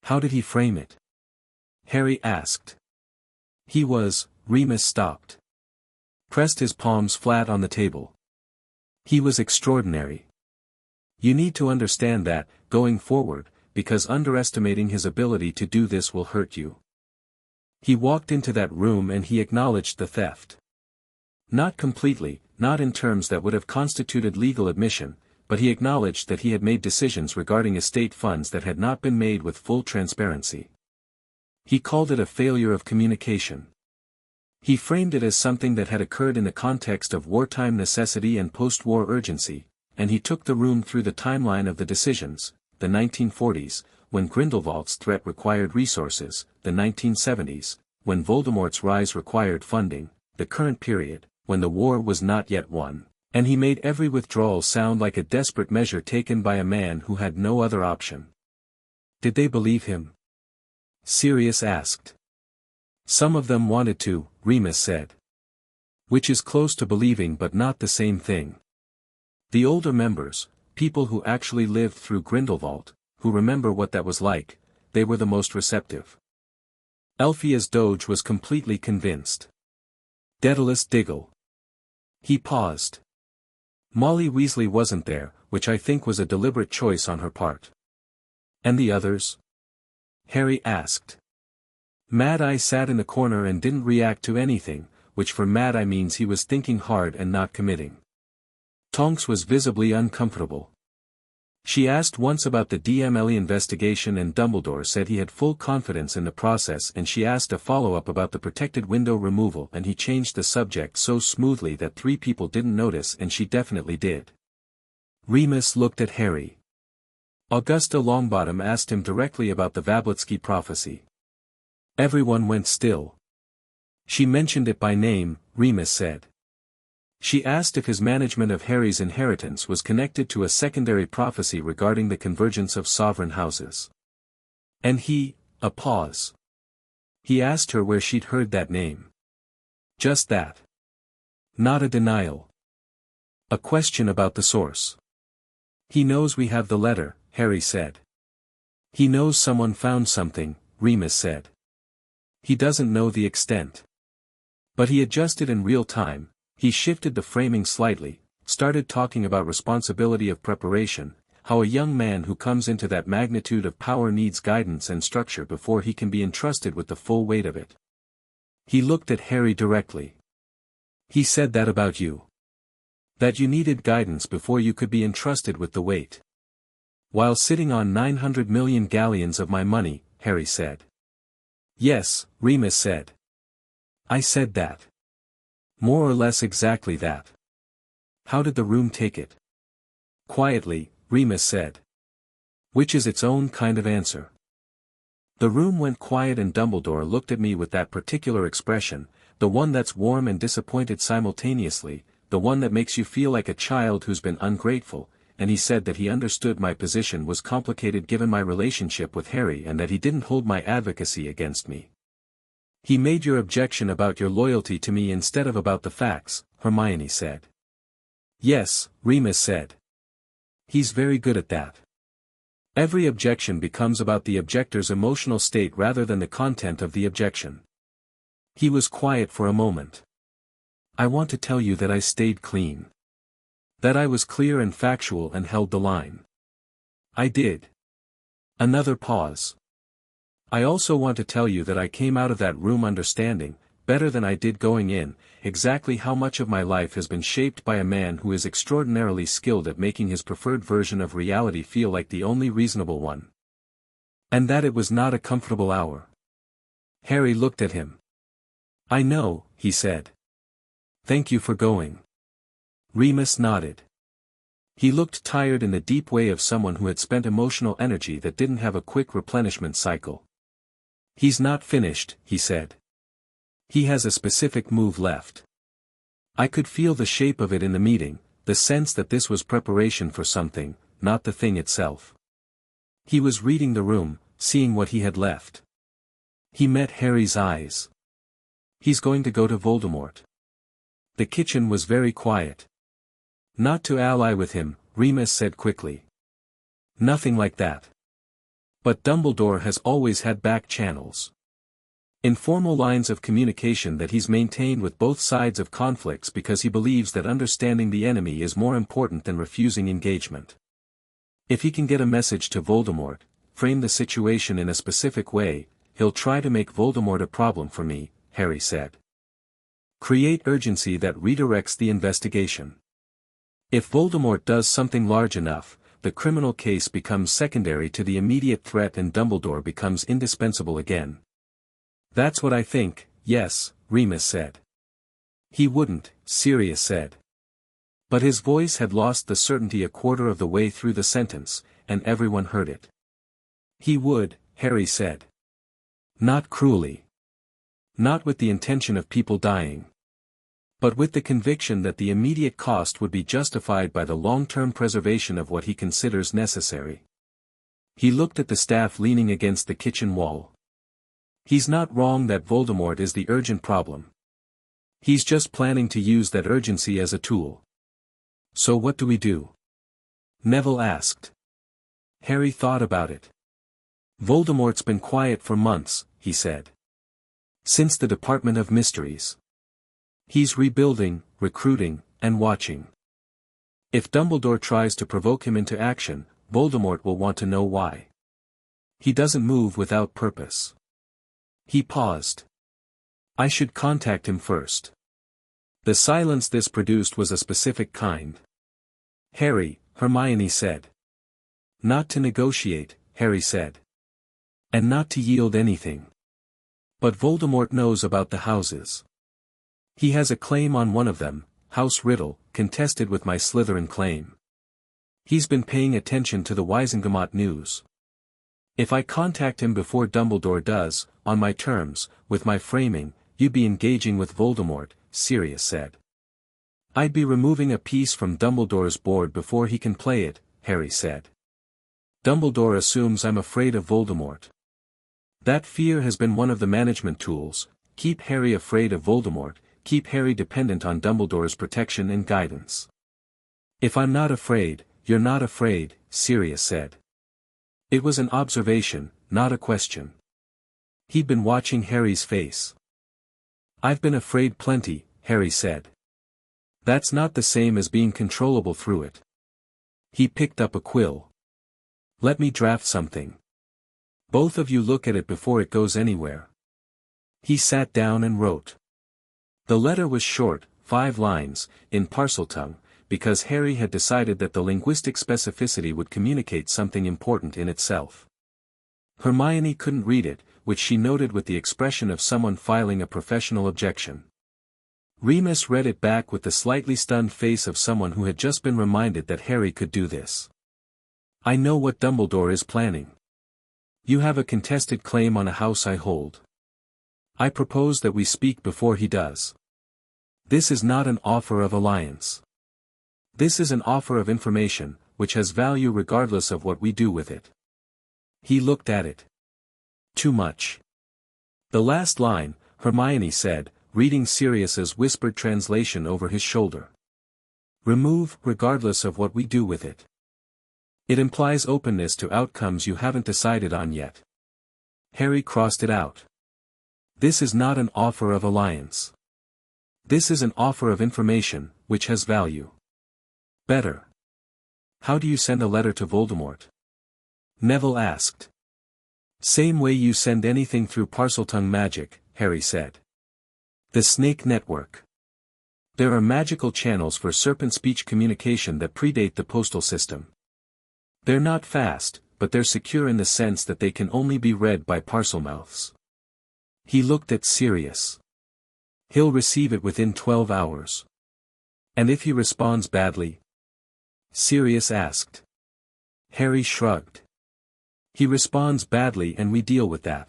How did he frame it? Harry asked. Remus stopped. Pressed his palms flat on the table. He was extraordinary. You need to understand that, going forward, because underestimating his ability to do this will hurt you. He walked into that room and he acknowledged the theft. Not completely, not in terms that would have constituted legal admission, but he acknowledged that he had made decisions regarding estate funds that had not been made with full transparency. He called it a failure of communication. He framed it as something that had occurred in the context of wartime necessity and post-war urgency, and he took the room through the timeline of the decisions: the 1940s, when Grindelwald's threat required resources; the 1970s, when Voldemort's rise required funding; the current period, when the war was not yet won, and he made every withdrawal sound like a desperate measure taken by a man who had no other option. Did they believe him? Sirius asked. Some of them wanted to, Remus said. Which is close to believing but not the same thing. The older members, people who actually lived through Grindelwald, who remember what that was like, they were the most receptive. Elphia's Doge was completely convinced. Daedalus Diggle. He paused. Molly Weasley wasn't there, which I think was a deliberate choice on her part. And the others? Harry asked. Mad Eye sat in the corner and didn't react to anything, which for Mad Eye means he was thinking hard and not committing. Tonks was visibly uncomfortable. She asked once about the DMLE investigation and Dumbledore said he had full confidence in the process, and she asked a follow-up about the protected window removal and he changed the subject so smoothly that 3 people didn't notice and she definitely did. Remus looked at Harry. Augusta Longbottom asked him directly about the Vablitsky prophecy. Everyone went still. She mentioned it by name, Remus said. She asked if his management of Harry's inheritance was connected to a secondary prophecy regarding the convergence of sovereign houses. And a pause. He asked her where she'd heard that name. Just that. Not a denial. A question about the source. He knows we have the letter, Harry said. He knows someone found something, Remus said. He doesn't know the extent. But he adjusted in real time. He shifted the framing slightly, started talking about responsibility of preparation, how a young man who comes into that magnitude of power needs guidance and structure before he can be entrusted with the full weight of it. He looked at Harry directly. He said that about you. That you needed guidance before you could be entrusted with the weight. While sitting on 900 million galleons of my money, Harry said. Yes, Remus said. I said that. More or less exactly that. How did the room take it? Quietly, Remus said. Which is its own kind of answer. The room went quiet and Dumbledore looked at me with that particular expression, the one that's warm and disappointed simultaneously, the one that makes you feel like a child who's been ungrateful, and he said that he understood my position was complicated given my relationship with Harry and that he didn't hold my advocacy against me. He made your objection about your loyalty to me instead of about the facts, Hermione said. Yes, Remus said. He's very good at that. Every objection becomes about the objector's emotional state rather than the content of the objection. He was quiet for a moment. I want to tell you that I stayed clean. That I was clear and factual and held the line. I did. Another pause. I also want to tell you that I came out of that room understanding, better than I did going in, exactly how much of my life has been shaped by a man who is extraordinarily skilled at making his preferred version of reality feel like the only reasonable one. And that it was not a comfortable hour. Harry looked at him. I know, he said. Thank you for going. Remus nodded. He looked tired in the deep way of someone who had spent emotional energy that didn't have a quick replenishment cycle. He's not finished, he said. He has a specific move left. I could feel the shape of it in the meeting, the sense that this was preparation for something, not the thing itself. He was reading the room, seeing what he had left. He met Harry's eyes. He's going to go to Voldemort. The kitchen was very quiet. Not to ally with him, Remus said quickly. Nothing like that. But Dumbledore has always had back channels. Informal lines of communication that he's maintained with both sides of conflicts because he believes that understanding the enemy is more important than refusing engagement. If he can get a message to Voldemort, frame the situation in a specific way, he'll try to make Voldemort a problem for me, Harry said. Create urgency that redirects the investigation. If Voldemort does something large enough, the criminal case becomes secondary to the immediate threat and Dumbledore becomes indispensable again. That's what I think, yes, Remus said. He wouldn't, Sirius said. But his voice had lost the certainty a quarter of the way through the sentence, and everyone heard it. He would, Harry said. Not cruelly. Not with the intention of people dying. But with the conviction that the immediate cost would be justified by the long-term preservation of what he considers necessary. He looked at the staff leaning against the kitchen wall. He's not wrong that Voldemort is the urgent problem. He's just planning to use that urgency as a tool. So what do we do? Neville asked. Harry thought about it. Voldemort's been quiet for months, he said. Since the Department of Mysteries. He's rebuilding, recruiting, and watching. If Dumbledore tries to provoke him into action, Voldemort will want to know why. He doesn't move without purpose. He paused. I should contact him first. The silence this produced was a specific kind. Harry, Hermione said. Not to negotiate, Harry said. And not to yield anything. But Voldemort knows about the houses. He has a claim on one of them, House Riddle, contested with my Slytherin claim. He's been paying attention to the Wizengamot news. If I contact him before Dumbledore does, on my terms, with my framing, you'd be engaging with Voldemort, Sirius said. I'd be removing a piece from Dumbledore's board before he can play it, Harry said. Dumbledore assumes I'm afraid of Voldemort. That fear has been one of the management tools, keep Harry afraid of Voldemort, keep Harry dependent on Dumbledore's protection and guidance. If I'm not afraid, you're not afraid, Sirius said. It was an observation, not a question. He'd been watching Harry's face. I've been afraid plenty, Harry said. That's not the same as being controllable through it. He picked up a quill. Let me draft something. Both of you look at it before it goes anywhere. He sat down and wrote. The letter was short, 5 lines, in Parseltongue, because Harry had decided that the linguistic specificity would communicate something important in itself. Hermione couldn't read it, which she noted with the expression of someone filing a professional objection. Remus read it back with the slightly stunned face of someone who had just been reminded that Harry could do this. I know what Dumbledore is planning. You have a contested claim on a house I hold. I propose that we speak before he does. This is not an offer of alliance. This is an offer of information, which has value regardless of what we do with it. He looked at it. Too much. The last line, Hermione said, reading Sirius's whispered translation over his shoulder. Remove, regardless of what we do with it. It implies openness to outcomes you haven't decided on yet. Harry crossed it out. This is not an offer of alliance. This is an offer of information, which has value. Better. How do you send a letter to Voldemort? Neville asked. Same way you send anything through Parseltongue magic, Harry said. The Snake Network. There are magical channels for serpent speech communication that predate the postal system. They're not fast, but they're secure in the sense that they can only be read by Parselmouths. He looked at Sirius. He'll receive it within 12 hours. And if he responds badly? Sirius asked. Harry shrugged. He responds badly and we deal with that.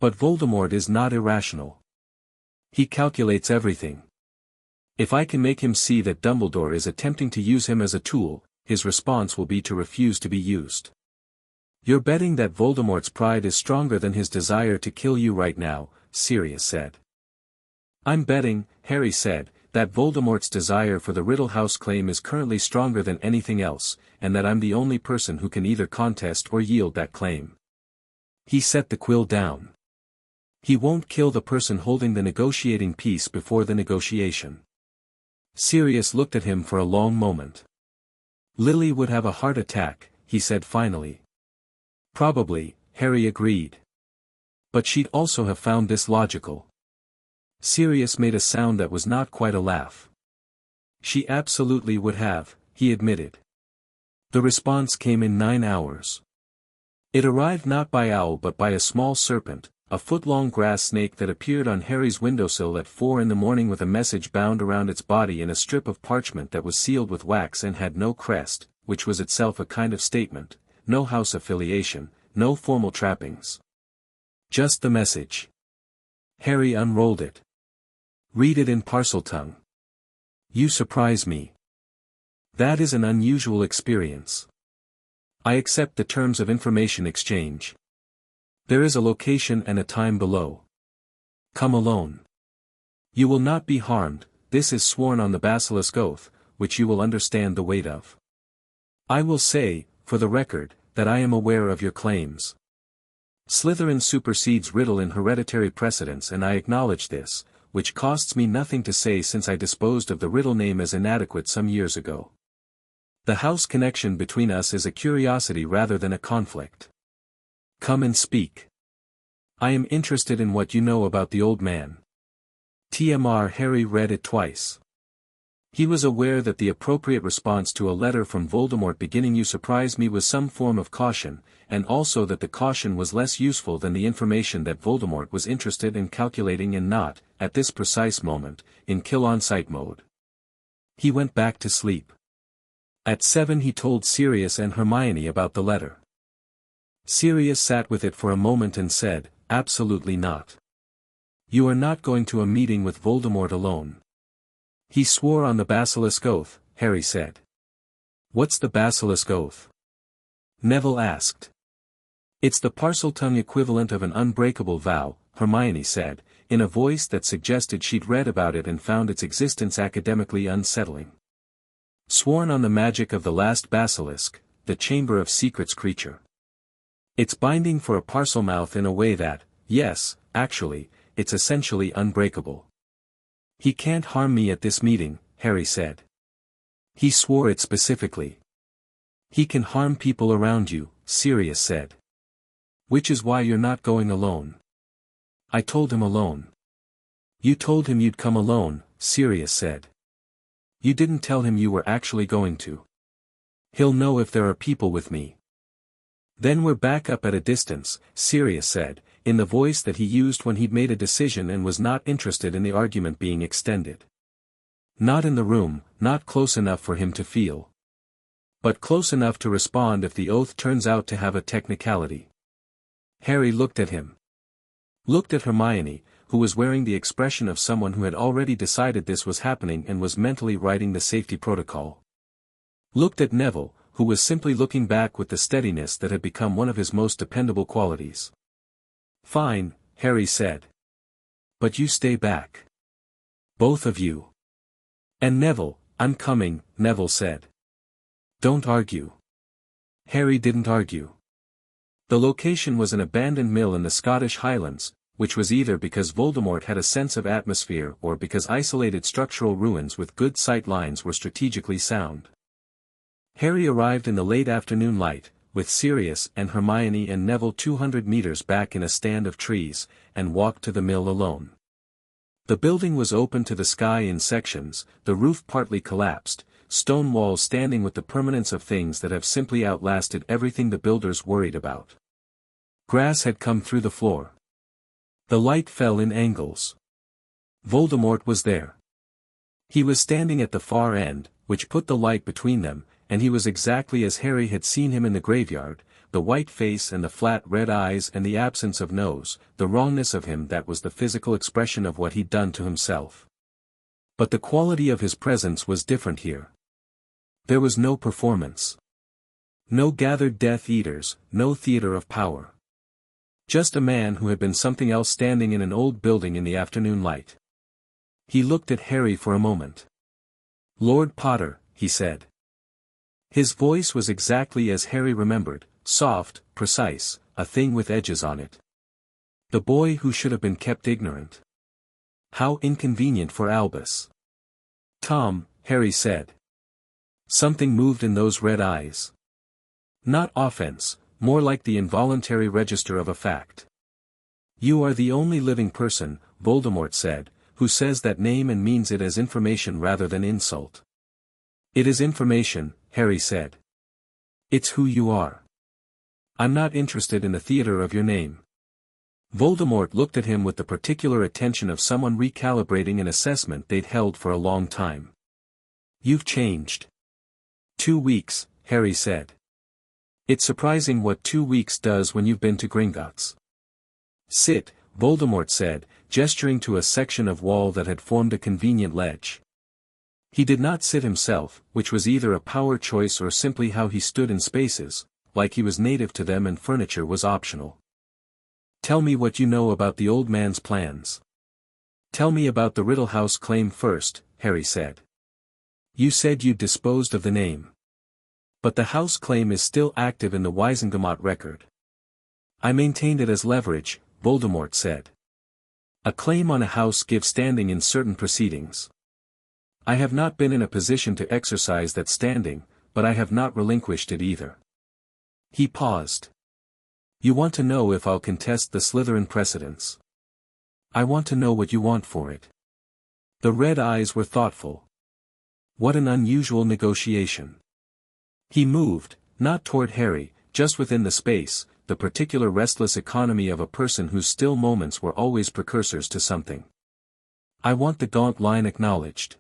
But Voldemort is not irrational. He calculates everything. If I can make him see that Dumbledore is attempting to use him as a tool, his response will be to refuse to be used. You're betting that Voldemort's pride is stronger than his desire to kill you right now, Sirius said. I'm betting, Harry said, that Voldemort's desire for the Riddle House claim is currently stronger than anything else, and that I'm the only person who can either contest or yield that claim. He set the quill down. He won't kill the person holding the negotiating piece before the negotiation. Sirius looked at him for a long moment. Lily would have a heart attack, he said finally. Probably, Harry agreed. But she'd also have found this logical. Sirius made a sound that was not quite a laugh. She absolutely would have, he admitted. The response came in 9 hours. It arrived not by owl but by a small serpent, a foot-long grass snake that appeared on Harry's windowsill at 4 in the morning with a message bound around its body in a strip of parchment that was sealed with wax and had no crest, which was itself a kind of statement, no house affiliation, no formal trappings. Just the message. Harry unrolled it. Read it in Parseltongue. You surprise me. That is an unusual experience. I accept the terms of information exchange. There is a location and a time below. Come alone. You will not be harmed, this is sworn on the Basilisk Oath, which you will understand the weight of. I will say, for the record, that I am aware of your claims. Slytherin supersedes Riddle in hereditary precedence and I acknowledge this, which costs me nothing to say since I disposed of the Riddle name as inadequate some years ago. The house connection between us is a curiosity rather than a conflict. Come and speak. I am interested in what you know about the old man. TMR. Harry read it twice. He was aware that the appropriate response to a letter from Voldemort beginning "You surprise me" was some form of caution, and also that the caution was less useful than the information that Voldemort was interested in calculating and not, at this precise moment, in kill-on-sight mode. He went back to sleep. At 7 he told Sirius and Hermione about the letter. Sirius sat with it for a moment and said, "Absolutely not. You are not going to a meeting with Voldemort alone." He swore on the Basilisk Oath, Harry said. What's the Basilisk Oath? Neville asked. It's the Parseltongue equivalent of an unbreakable vow, Hermione said, in a voice that suggested she'd read about it and found its existence academically unsettling. Sworn on the magic of the last basilisk, the Chamber of Secrets creature. It's binding for a Parselmouth in a way that, yes, actually, it's essentially unbreakable. He can't harm me at this meeting, Harry said. He swore it specifically. He can harm people around you, Sirius said. Which is why you're not going alone. I told him alone. You told him you'd come alone, Sirius said. You didn't tell him you were actually going to. He'll know if there are people with me. Then we're back up at a distance, Sirius said, in the voice that he used when he'd made a decision and was not interested in the argument being extended. Not in the room, not close enough for him to feel. But close enough to respond if the oath turns out to have a technicality. Harry looked at him. Looked at Hermione, who was wearing the expression of someone who had already decided this was happening and was mentally writing the safety protocol. Looked at Neville, who was simply looking back with the steadiness that had become one of his most dependable qualities. Fine, Harry said. But you stay back. Both of you. And Neville, I'm coming, Neville said. Don't argue. Harry didn't argue. The location was an abandoned mill in the Scottish Highlands, which was either because Voldemort had a sense of atmosphere or because isolated structural ruins with good sight lines were strategically sound. Harry arrived in the late afternoon light, with Sirius and Hermione and Neville 200 meters back in a stand of trees, and walked to the mill alone. The building was open to the sky in sections, the roof partly collapsed, stone walls standing with the permanence of things that have simply outlasted everything the builders worried about. Grass had come through the floor. The light fell in angles. Voldemort was there. He was standing at the far end, which put the light between them, and he was exactly as Harry had seen him in the graveyard, the white face and the flat red eyes and the absence of nose, the wrongness of him that was the physical expression of what he'd done to himself. But the quality of his presence was different here. There was no performance. No gathered Death Eaters, no theater of power. Just a man who had been something else standing in an old building in the afternoon light. He looked at Harry for a moment. "Lord Potter," he said. His voice was exactly as Harry remembered, soft, precise, a thing with edges on it. The boy who should have been kept ignorant. How inconvenient for Albus. "Tom," Harry said. Something moved in those red eyes. Not offense, more like the involuntary register of a fact. "You are the only living person," Voldemort said, "who says that name and means it as information rather than insult." "It is information," Harry said. "It's who you are. I'm not interested in the theater of your name." Voldemort looked at him with the particular attention of someone recalibrating an assessment they'd held for a long time. "You've changed." 2 weeks, Harry said. "It's surprising what 2 weeks does when you've been to Gringotts." "Sit," Voldemort said, gesturing to a section of wall that had formed a convenient ledge. He did not sit himself, which was either a power choice or simply how he stood in spaces, like he was native to them and furniture was optional. "Tell me what you know about the old man's plans." "Tell me about the Riddle House claim first," Harry said. "You said you'd disposed of the name. But the house claim is still active in the Wizengamot record." "I maintained it as leverage," Voldemort said. "A claim on a house gives standing in certain proceedings. I have not been in a position to exercise that standing, but I have not relinquished it either." He paused. "You want to know if I'll contest the Slytherin precedence?" "I want to know what you want for it." The red eyes were thoughtful. What an unusual negotiation. He moved, not toward Harry, just within the space, the particular restless economy of a person whose still moments were always precursors to something. "I want the Gaunt line acknowledged.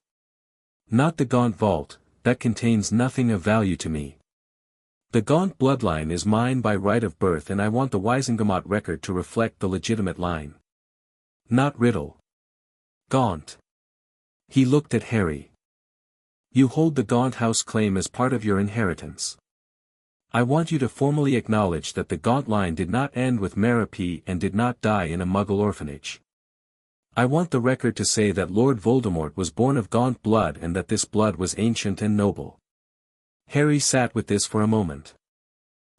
Not the Gaunt vault, that contains nothing of value to me. The Gaunt bloodline is mine by right of birth and I want the Wizengamot record to reflect the legitimate line. Not Riddle. Gaunt." He looked at Harry. "You hold the Gaunt house claim as part of your inheritance. I want you to formally acknowledge that the Gaunt line did not end with Merrippy and did not die in a Muggle orphanage. I want the record to say that Lord Voldemort was born of Gaunt blood and that this blood was ancient and noble." Harry sat with this for a moment.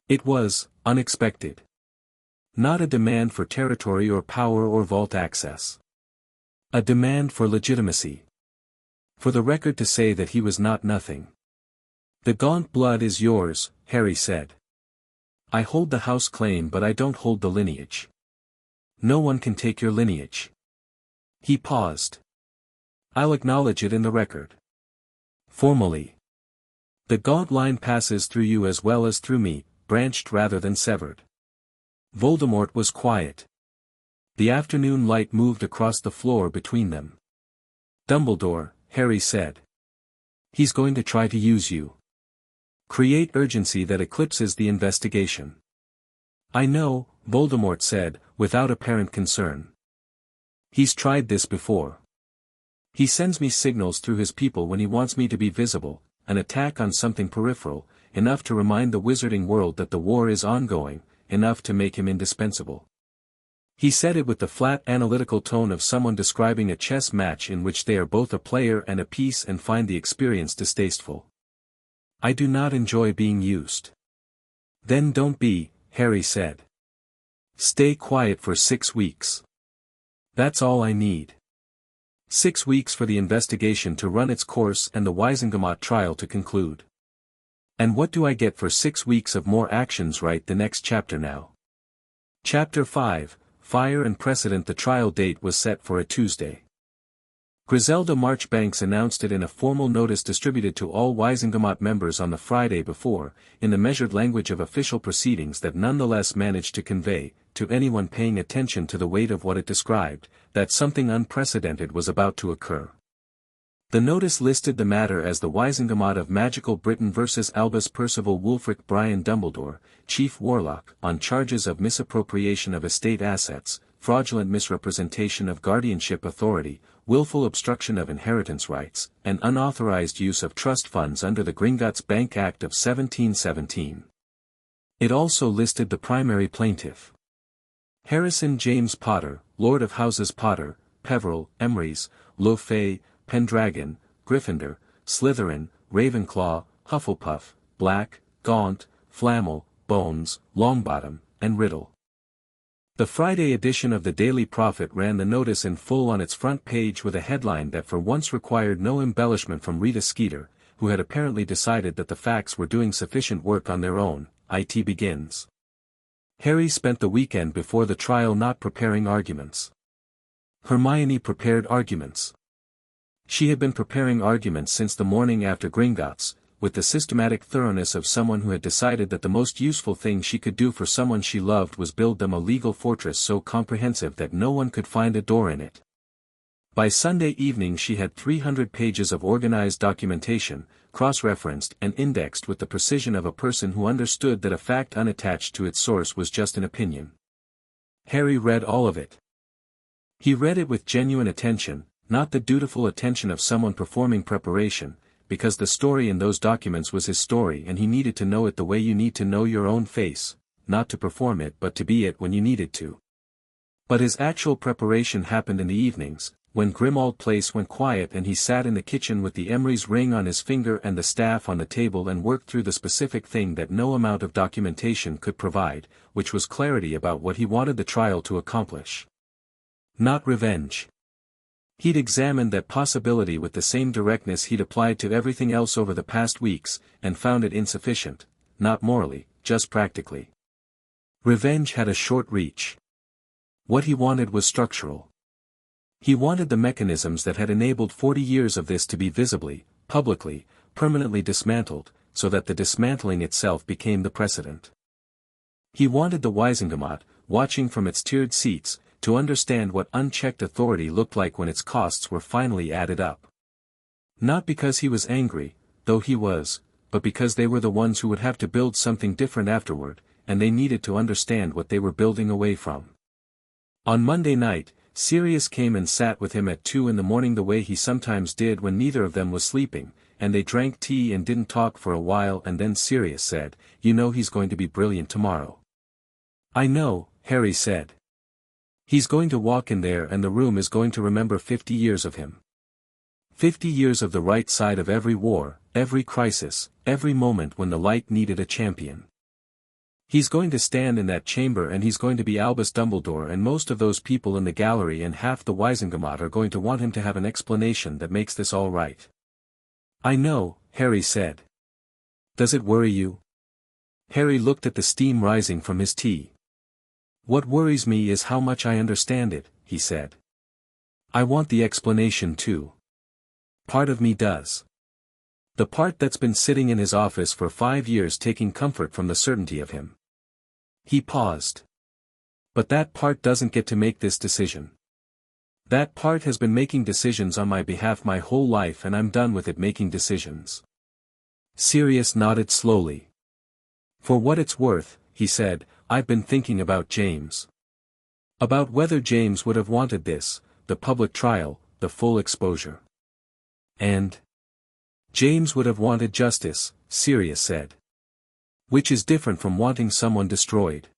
It was unexpected. Not a demand for territory or power or vault access. A demand for legitimacy. For the record to say that he was not nothing. "The Gaunt blood is yours," Harry said. "I hold the house claim but I don't hold the lineage. No one can take your lineage." He paused. "I'll acknowledge it in the record. Formally. The Gaunt line passes through you as well as through me, branched rather than severed." Voldemort was quiet. The afternoon light moved across the floor between them. "Dumbledore," Harry said. "He's going to try to use you. Create urgency that eclipses the investigation." "I know," Voldemort said, without apparent concern. "He's tried this before. He sends me signals through his people when he wants me to be visible, an attack on something peripheral, enough to remind the wizarding world that the war is ongoing, enough to make him indispensable." He said it with the flat analytical tone of someone describing a chess match in which they are both a player and a piece and find the experience distasteful. "I do not enjoy being used. Then don't be, Harry said. Stay quiet for 6 weeks. That's all I need. 6 weeks for the investigation to run its course and the Weisengamot trial to conclude. And what do I get for 6 weeks of more actions? Write the next chapter now. Chapter 5, Fire and Precedent. The trial date was set for a Tuesday. Griselda Marchbanks announced it in a formal notice distributed to all Weisengamot members on the Friday before, in the measured language of official proceedings that nonetheless managed to convey, to anyone paying attention to the weight of what it described, that something unprecedented was about to occur. The notice listed the matter as the Weisengamot of Magical Britain vs. Albus Percival Wulfric Brian Dumbledore, Chief Warlock, on charges of misappropriation of estate assets, fraudulent misrepresentation of guardianship authority, willful obstruction of inheritance rights, and unauthorized use of trust funds under the Gringotts Bank Act of 1717. It also listed the primary plaintiff. Harrison James Potter, Lord of Houses Potter, Peveril, Emrys, Lothair, Pendragon, Gryffindor, Slytherin, Ravenclaw, Hufflepuff, Black, Gaunt, Flamel, Bones, Longbottom, and Riddle. The Friday edition of the Daily Prophet ran the notice in full on its front page with a headline that for once required no embellishment from Rita Skeeter, who had apparently decided that the facts were doing sufficient work on their own. It begins. Harry spent the weekend before the trial not preparing arguments. Hermione prepared arguments. She had been preparing arguments since the morning after Gringotts, with the systematic thoroughness of someone who had decided that the most useful thing she could do for someone she loved was build them a legal fortress so comprehensive that no one could find a door in it. By Sunday evening she had 300 pages of organized documentation, cross-referenced and indexed with the precision of a person who understood that a fact unattached to its source was just an opinion. Harry read all of it. He read it with genuine attention, not the dutiful attention of someone performing preparation, because the story in those documents was his story and he needed to know it the way you need to know your own face, not to perform it but to be it when you needed to. But his actual preparation happened in the evenings, when Grimmauld Place went quiet and he sat in the kitchen with the Emrys ring on his finger and the staff on the table and worked through the specific thing that no amount of documentation could provide, which was clarity about what he wanted the trial to accomplish. Not revenge. He'd examined that possibility with the same directness he'd applied to everything else over the past weeks, and found it insufficient, not morally, just practically. Revenge had a short reach. What he wanted was structural. He wanted the mechanisms that had enabled 40 years of this to be visibly, publicly, permanently dismantled, so that the dismantling itself became the precedent. He wanted the Weisengamot, watching from its tiered seats, to understand what unchecked authority looked like when its costs were finally added up. Not because he was angry, though he was, but because they were the ones who would have to build something different afterward, and they needed to understand what they were building away from. On Monday night, Sirius came and sat with him at 2 a.m. the way he sometimes did when neither of them was sleeping, and they drank tea and didn't talk for a while and then Sirius said, "You know he's going to be brilliant tomorrow." "I know," Harry said. "He's going to walk in there and the room is going to remember 50 years of him. 50 years of the right side of every war, every crisis, every moment when the light needed a champion. He's going to stand in that chamber and he's going to be Albus Dumbledore and most of those people in the gallery and half the Weisengamot are going to want him to have an explanation that makes this all right." "I know," Harry said. "Does it worry you?" Harry looked at the steam rising from his tea. "What worries me is how much I understand it," he said. "I want the explanation too. Part of me does. The part that's been sitting in his office for 5 years taking comfort from the certainty of him." He paused. "But that part doesn't get to make this decision. That part has been making decisions on my behalf my whole life and I'm done with it making decisions." Sirius nodded slowly. "For what it's worth," he said, "I've been thinking about James. About whether James would have wanted this, the public trial, the full exposure. And James would have wanted justice," Sirius said. "Which is different from wanting someone destroyed.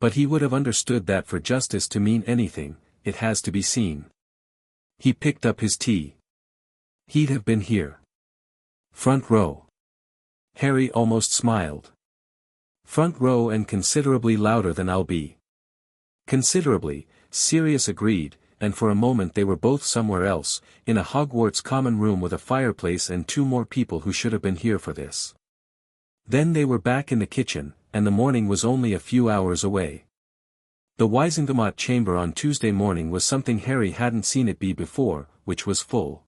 But he would have understood that for justice to mean anything, it has to be seen." He picked up his tea. "He'd have been here. Front row." Harry almost smiled. Front row and considerably louder than I'll be. Considerably, Sirius agreed, and for a moment they were both somewhere else, in a Hogwarts common room with a fireplace and two more people who should have been here for this. Then they were back in the kitchen, and the morning was only a few hours away. The Wizengamot chamber on Tuesday morning was something Harry hadn't seen it be before, which was full.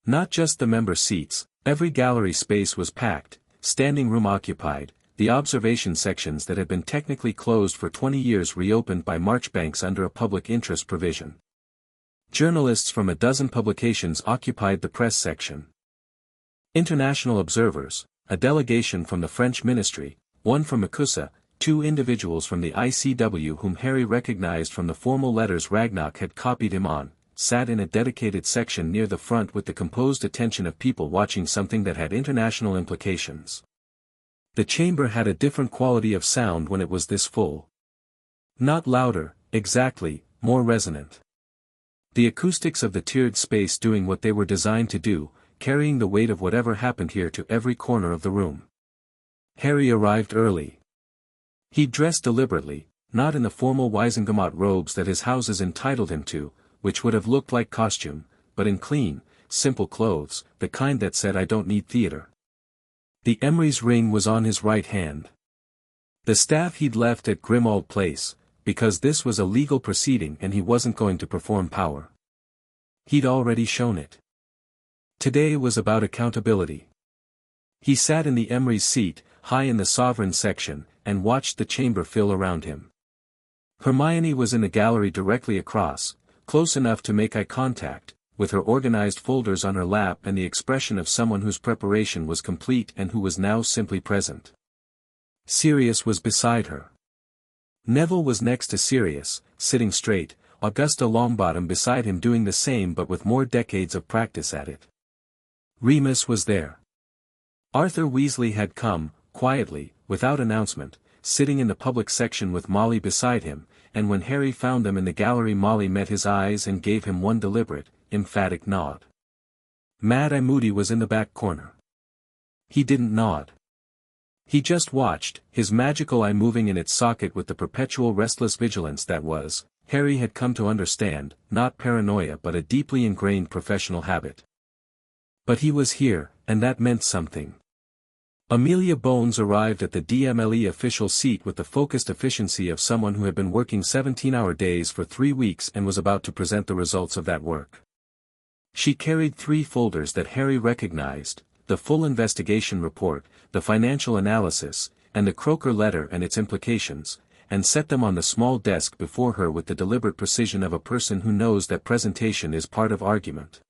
Not just the member seats, every gallery space was packed, standing room occupied, the observation sections that had been technically closed for 20 years reopened by Marchbanks under a public interest provision. Journalists from a dozen publications occupied the press section. International observers, a delegation from the French ministry, one from Makusa, two individuals from the ICW whom Harry recognized from the formal letters Ragnarok had copied him on, sat in a dedicated section near the front with the composed attention of people watching something that had international implications. The chamber had a different quality of sound when it was this full. Not louder, exactly, more resonant. The acoustics of the tiered space doing what they were designed to do, carrying the weight of whatever happened here to every corner of the room. Harry arrived early. He dressed deliberately, not in the formal Wizengamot robes that his houses entitled him to, which would have looked like costume, but in clean, simple clothes, the kind that said I don't need theater. The Emery's ring was on his right hand. The staff he'd left at Grimmauld Place, because this was a legal proceeding and he wasn't going to perform power. He'd already shown it. Today was about accountability. He sat in the Emery's seat, high in the sovereign section, and watched the chamber fill around him. Hermione was in the gallery directly across, close enough to make eye contact, with her organized folders on her lap and the expression of someone whose preparation was complete and who was now simply present. Sirius was beside her. Neville was next to Sirius, sitting straight, Augusta Longbottom beside him doing the same but with more decades of practice at it. Remus was there. Arthur Weasley had come, quietly, without announcement, sitting in the public section with Molly beside him, and when Harry found them in the gallery Molly met his eyes and gave him one deliberate, emphatic nod. Mad-Eye Moody was in the back corner. He didn't nod. He just watched, his magical eye moving in its socket with the perpetual restless vigilance that was, Harry had come to understand, not paranoia but a deeply ingrained professional habit. But he was here, and that meant something. Amelia Bones arrived at the DMLE official seat with the focused efficiency of someone who had been working 17-hour days for 3 weeks and was about to present the results of that work. She carried 3 folders that Harry recognized, the full investigation report, the financial analysis, and the Croker letter and its implications, and set them on the small desk before her with the deliberate precision of a person who knows that presentation is part of argument.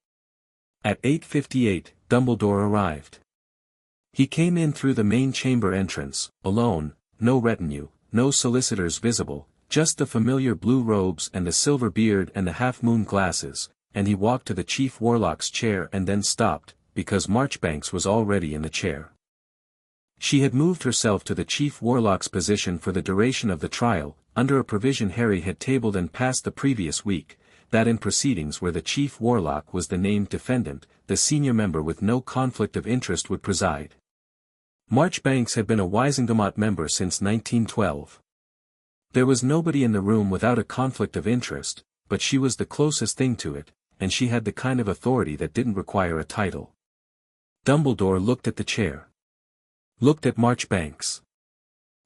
At 8:58, Dumbledore arrived. He came in through the main chamber entrance, alone, no retinue, no solicitors visible, just the familiar blue robes and the silver beard and the half-moon glasses, and he walked to the Chief Warlock's chair and then stopped, because Marchbanks was already in the chair. She had moved herself to the Chief Warlock's position for the duration of the trial, under a provision Harry had tabled and passed the previous week, that in proceedings where the Chief Warlock was the named defendant, the senior member with no conflict of interest would preside. Marchbanks had been a Wizengamot member since 1912. There was nobody in the room without a conflict of interest, but she was the closest thing to it, and she had the kind of authority that didn't require a title. Dumbledore looked at the chair. Looked at Marchbanks.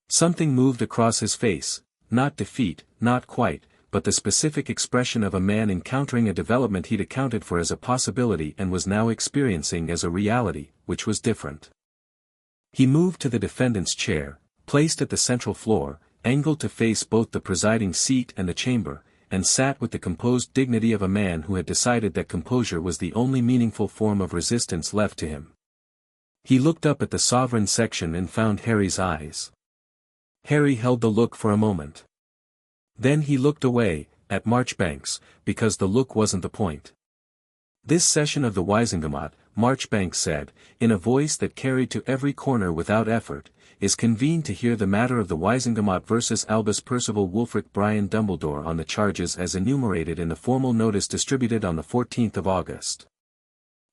Something moved across his face, not defeat, not quite, but the specific expression of a man encountering a development he'd accounted for as a possibility and was now experiencing as a reality, which was different. He moved to the defendant's chair, placed at the central floor, angled to face both the presiding seat and the chamber, and sat with the composed dignity of a man who had decided that composure was the only meaningful form of resistance left to him. He looked up at the sovereign section and found Harry's eyes. Harry held the look for a moment. Then he looked away, at Marchbanks, because the look wasn't the point. This session of the Wizengamot, Marchbanks said, in a voice that carried to every corner without effort, is convened to hear the matter of the Wizengamot versus Albus Percival Wulfric Brian Dumbledore on the charges as enumerated in the formal notice distributed on the 14th of August.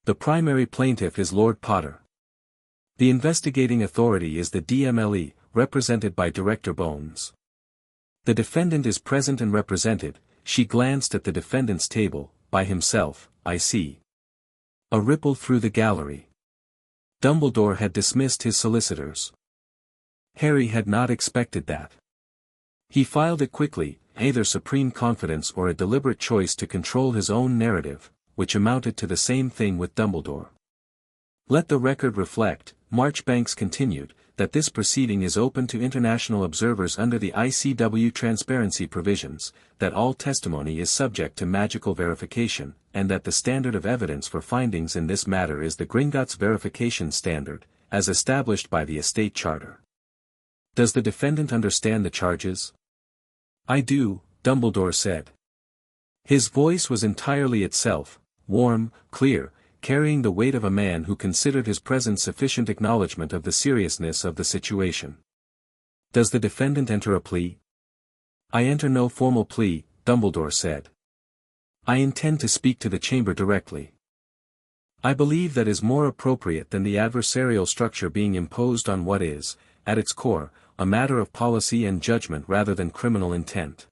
The primary plaintiff is Lord Potter. The investigating authority is the DMLE, represented by Director Bones. The defendant is present and represented. She glanced at the defendant's table. By himself, I see. A ripple through the gallery. Dumbledore had dismissed his solicitors. Harry had not expected that. He filed it quickly, either supreme confidence or a deliberate choice to control his own narrative, which amounted to the same thing with Dumbledore. Let the record reflect, Marchbanks continued, that this proceeding is open to international observers under the ICW transparency provisions, that all testimony is subject to magical verification, and that the standard of evidence for findings in this matter is the Gringotts verification standard, as established by the estate charter. Does the defendant understand the charges? I do, Dumbledore said. His voice was entirely itself, warm, clear, carrying the weight of a man who considered his presence sufficient acknowledgement of the seriousness of the situation. Does the defendant enter a plea? I enter no formal plea, Dumbledore said. I intend to speak to the chamber directly. I believe that is more appropriate than the adversarial structure being imposed on what is, at its core, a matter of policy and judgment rather than criminal intent.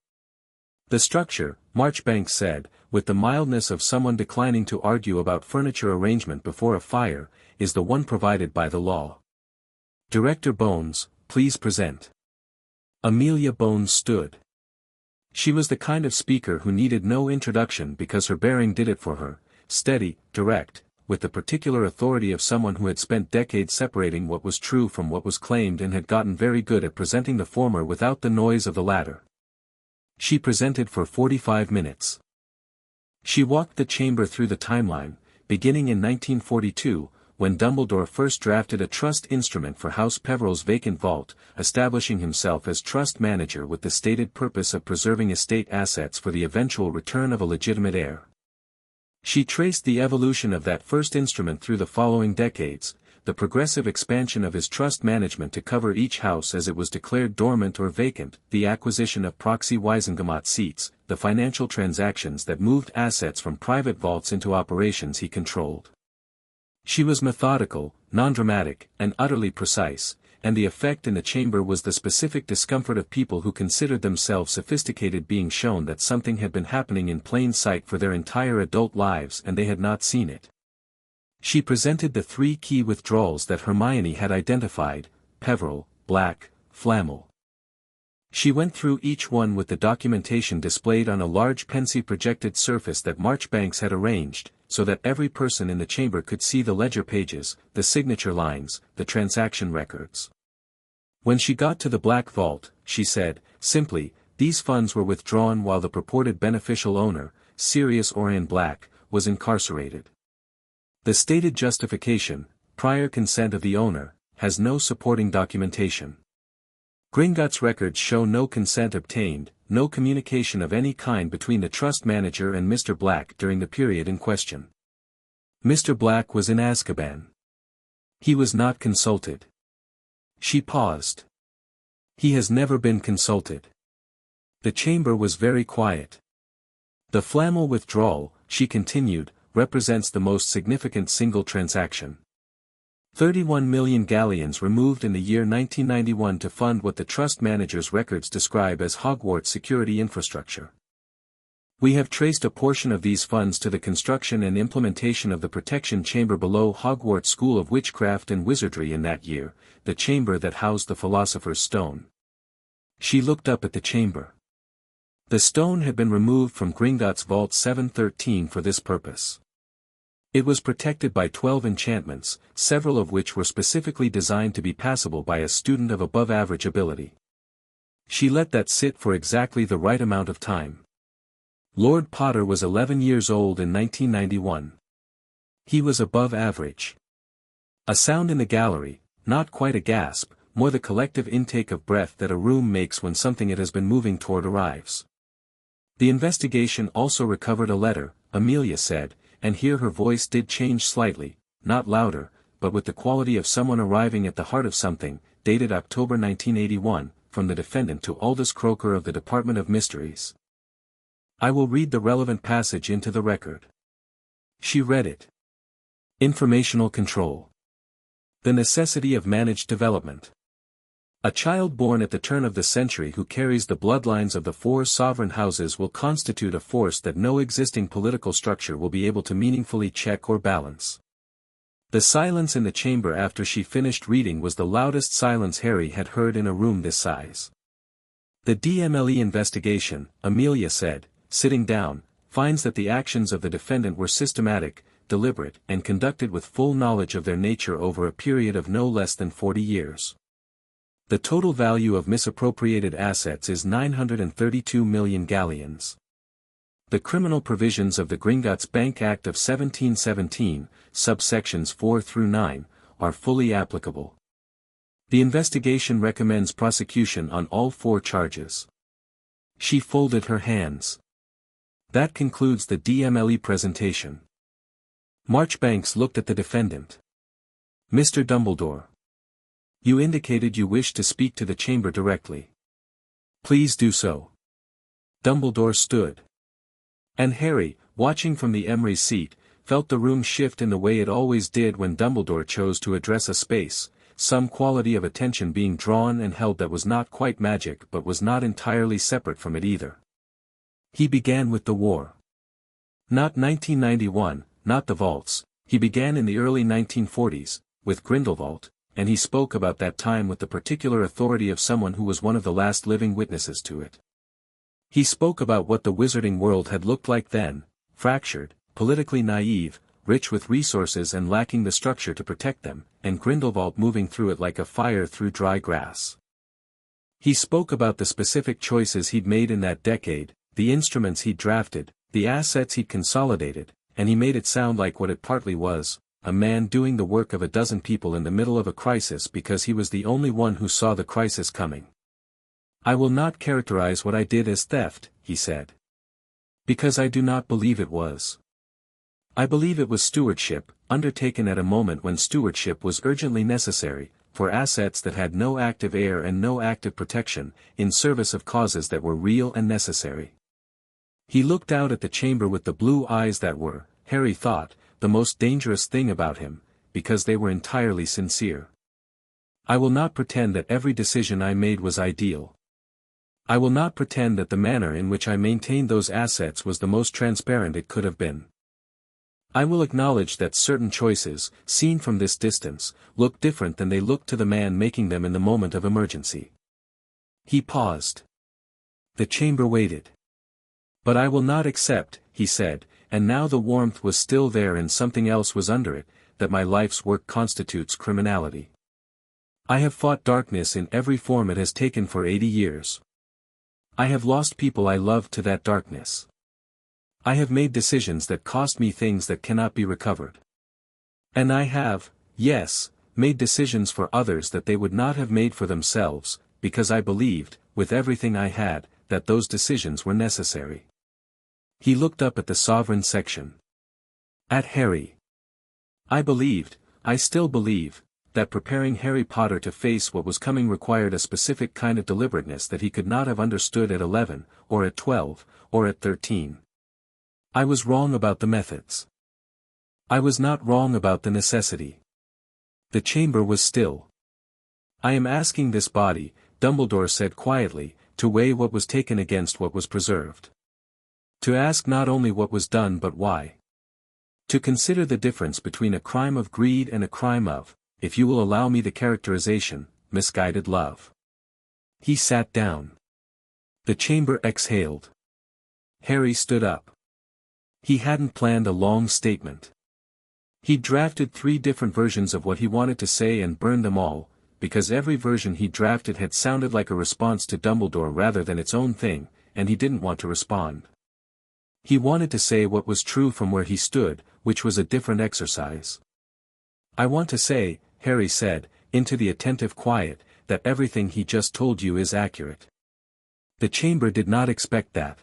The structure, Marchbanks said, with the mildness of someone declining to argue about furniture arrangement before a fire, is the one provided by the law. Director Bones, please present. Amelia Bones stood. She was the kind of speaker who needed no introduction because her bearing did it for her, steady, direct, with the particular authority of someone who had spent decades separating what was true from what was claimed and had gotten very good at presenting the former without the noise of the latter. She presented for 45 minutes. She walked the chamber through the timeline, beginning in 1942, when Dumbledore first drafted a trust instrument for House Peverell's vacant vault, establishing himself as trust manager with the stated purpose of preserving estate assets for the eventual return of a legitimate heir. She traced the evolution of that first instrument through the following decades, the progressive expansion of his trust management to cover each house as it was declared dormant or vacant, the acquisition of proxy Wiesengemot seats, the financial transactions that moved assets from private vaults into operations he controlled. She was methodical, non-dramatic, and utterly precise, and the effect in the chamber was the specific discomfort of people who considered themselves sophisticated being shown that something had been happening in plain sight for their entire adult lives and they had not seen it. She presented the three key withdrawals that Hermione had identified: Peverell, Black, Flamel. She went through each one with the documentation displayed on a large pensive projected surface that Marchbanks had arranged, so that every person in the chamber could see the ledger pages, the signature lines, the transaction records. When she got to the Black Vault, she said, simply, these funds were withdrawn while the purported beneficial owner, Sirius Orion Black, was incarcerated. The stated justification, prior consent of the owner, has no supporting documentation. Gringotts records show no consent obtained, no communication of any kind between the trust manager and Mr. Black during the period in question. Mr. Black was in Azkaban. He was not consulted. She paused. He has never been consulted. The chamber was very quiet. The Flamel withdrawal, she continued, represents the most significant single transaction. 31 million galleons removed in the year 1991 to fund what the trust manager's records describe as Hogwarts security infrastructure. We have traced a portion of these funds to the construction and implementation of the protection chamber below Hogwarts School of Witchcraft and Wizardry in that year, the chamber that housed the Philosopher's Stone. She looked up at the chamber. The stone had been removed from Gringotts Vault 713 for this purpose. It was protected by 12 enchantments, several of which were specifically designed to be passable by a student of above-average ability. She let that sit for exactly the right amount of time. Lord Potter was 11 years old in 1991. He was above average. A sound in the gallery, not quite a gasp, more the collective intake of breath that a room makes when something it has been moving toward arrives. The investigation also recovered a letter, Amelia said, and here her voice did change slightly, not louder, but with the quality of someone arriving at the heart of something, dated October 1981, from the defendant to Aldous Croker of the Department of Mysteries. I will read the relevant passage into the record. She read it. Informational control. The necessity of managed development. A child born at the turn of the century who carries the bloodlines of the four sovereign houses will constitute a force that no existing political structure will be able to meaningfully check or balance. The silence in the chamber after she finished reading was the loudest silence Harry had heard in a room this size. The DMLE investigation, Amelia said, sitting down, finds that the actions of the defendant were systematic, deliberate, and conducted with full knowledge of their nature over a period of no less than 40 years. The total value of misappropriated assets is 932 million galleons. The criminal provisions of the Gringotts Bank Act of 1717, subsections 4 through 9, are fully applicable. The investigation recommends prosecution on all 4 charges. She folded her hands. That concludes the DMLE presentation. Marchbanks looked at the defendant. Mr. Dumbledore. You indicated you wished to speak to the chamber directly. Please do so. Dumbledore stood. And Harry, watching from the Emery's seat, felt the room shift in the way it always did when Dumbledore chose to address a space, some quality of attention being drawn and held that was not quite magic but was not entirely separate from it either. He began with the war. Not 1991, not the vaults, he began in the early 1940s, with Grindelwald, and he spoke about that time with the particular authority of someone who was one of the last living witnesses to it. He spoke about what the wizarding world had looked like then, fractured, politically naive, rich with resources and lacking the structure to protect them, and Grindelwald moving through it like a fire through dry grass. He spoke about the specific choices he'd made in that decade, the instruments he'd drafted, the assets he'd consolidated, and he made it sound like what it partly was, a man doing the work of a dozen people in the middle of a crisis because he was the only one who saw the crisis coming. I will not characterize what I did as theft, he said. Because I do not believe it was. I believe it was stewardship, undertaken at a moment when stewardship was urgently necessary, for assets that had no active heir and no active protection, in service of causes that were real and necessary. He looked out at the chamber with the blue eyes that were, Harry thought, the most dangerous thing about him, because they were entirely sincere. I will not pretend that every decision I made was ideal. I will not pretend that the manner in which I maintained those assets was the most transparent it could have been. I will acknowledge that certain choices, seen from this distance, look different than they looked to the man making them in the moment of emergency. He paused. The chamber waited. But I will not accept, he said, and now the warmth was still there and something else was under it, that my life's work constitutes criminality. I have fought darkness in every form it has taken for 80 years. I have lost people I loved to that darkness. I have made decisions that cost me things that cannot be recovered. And I have, yes, made decisions for others that they would not have made for themselves, because I believed, with everything I had, that those decisions were necessary. He looked up at the sovereign section. At Harry. I believed, I still believe, that preparing Harry Potter to face what was coming required a specific kind of deliberateness that he could not have understood at 11, or at 12, or at 13. I was wrong about the methods. I was not wrong about the necessity. The chamber was still. I am asking this body, Dumbledore said quietly, to weigh what was taken against what was preserved. To ask not only what was done but why. To consider the difference between a crime of greed and a crime of, if you will allow me the characterization, misguided love. He sat down. The chamber exhaled. Harry stood up. He hadn't planned a long statement. He'd drafted 3 different versions of what he wanted to say and burned them all, because every version he drafted had sounded like a response to Dumbledore rather than its own thing, and he didn't want to respond. He wanted to say what was true from where he stood, which was a different exercise. I want to say, Harry said, into the attentive quiet, that everything he just told you is accurate. The chamber did not expect that.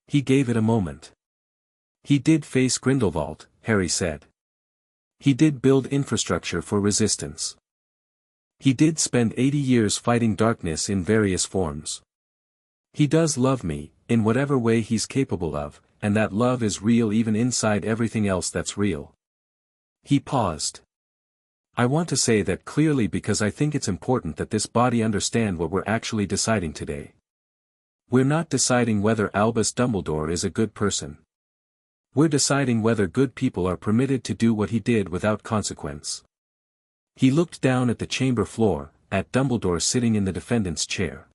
He gave it a moment. He did face Grindelwald, Harry said. He did build infrastructure for resistance. He did spend 80 years fighting darkness in various forms. He does love me, in whatever way he's capable of, and that love is real even inside everything else that's real. He paused. I want to say that clearly because I think it's important that this body understand what we're actually deciding today. We're not deciding whether Albus Dumbledore is a good person. We're deciding whether good people are permitted to do what he did without consequence. He looked down at the chamber floor, at Dumbledore sitting in the defendant's chair.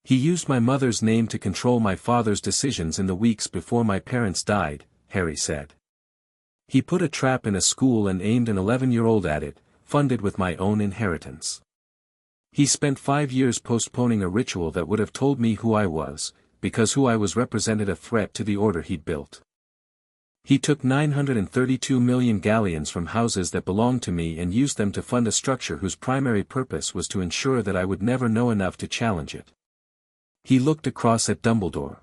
He used my mother's name to control my father's decisions in the weeks before my parents died, Harry said. He put a trap in a school and aimed an 11-year-old at it, funded with my own inheritance. He spent 5 years postponing a ritual that would have told me who I was, because who I was represented a threat to the order he'd built. He took 932 million galleons from houses that belonged to me and used them to fund a structure whose primary purpose was to ensure that I would never know enough to challenge it. He looked across at Dumbledore.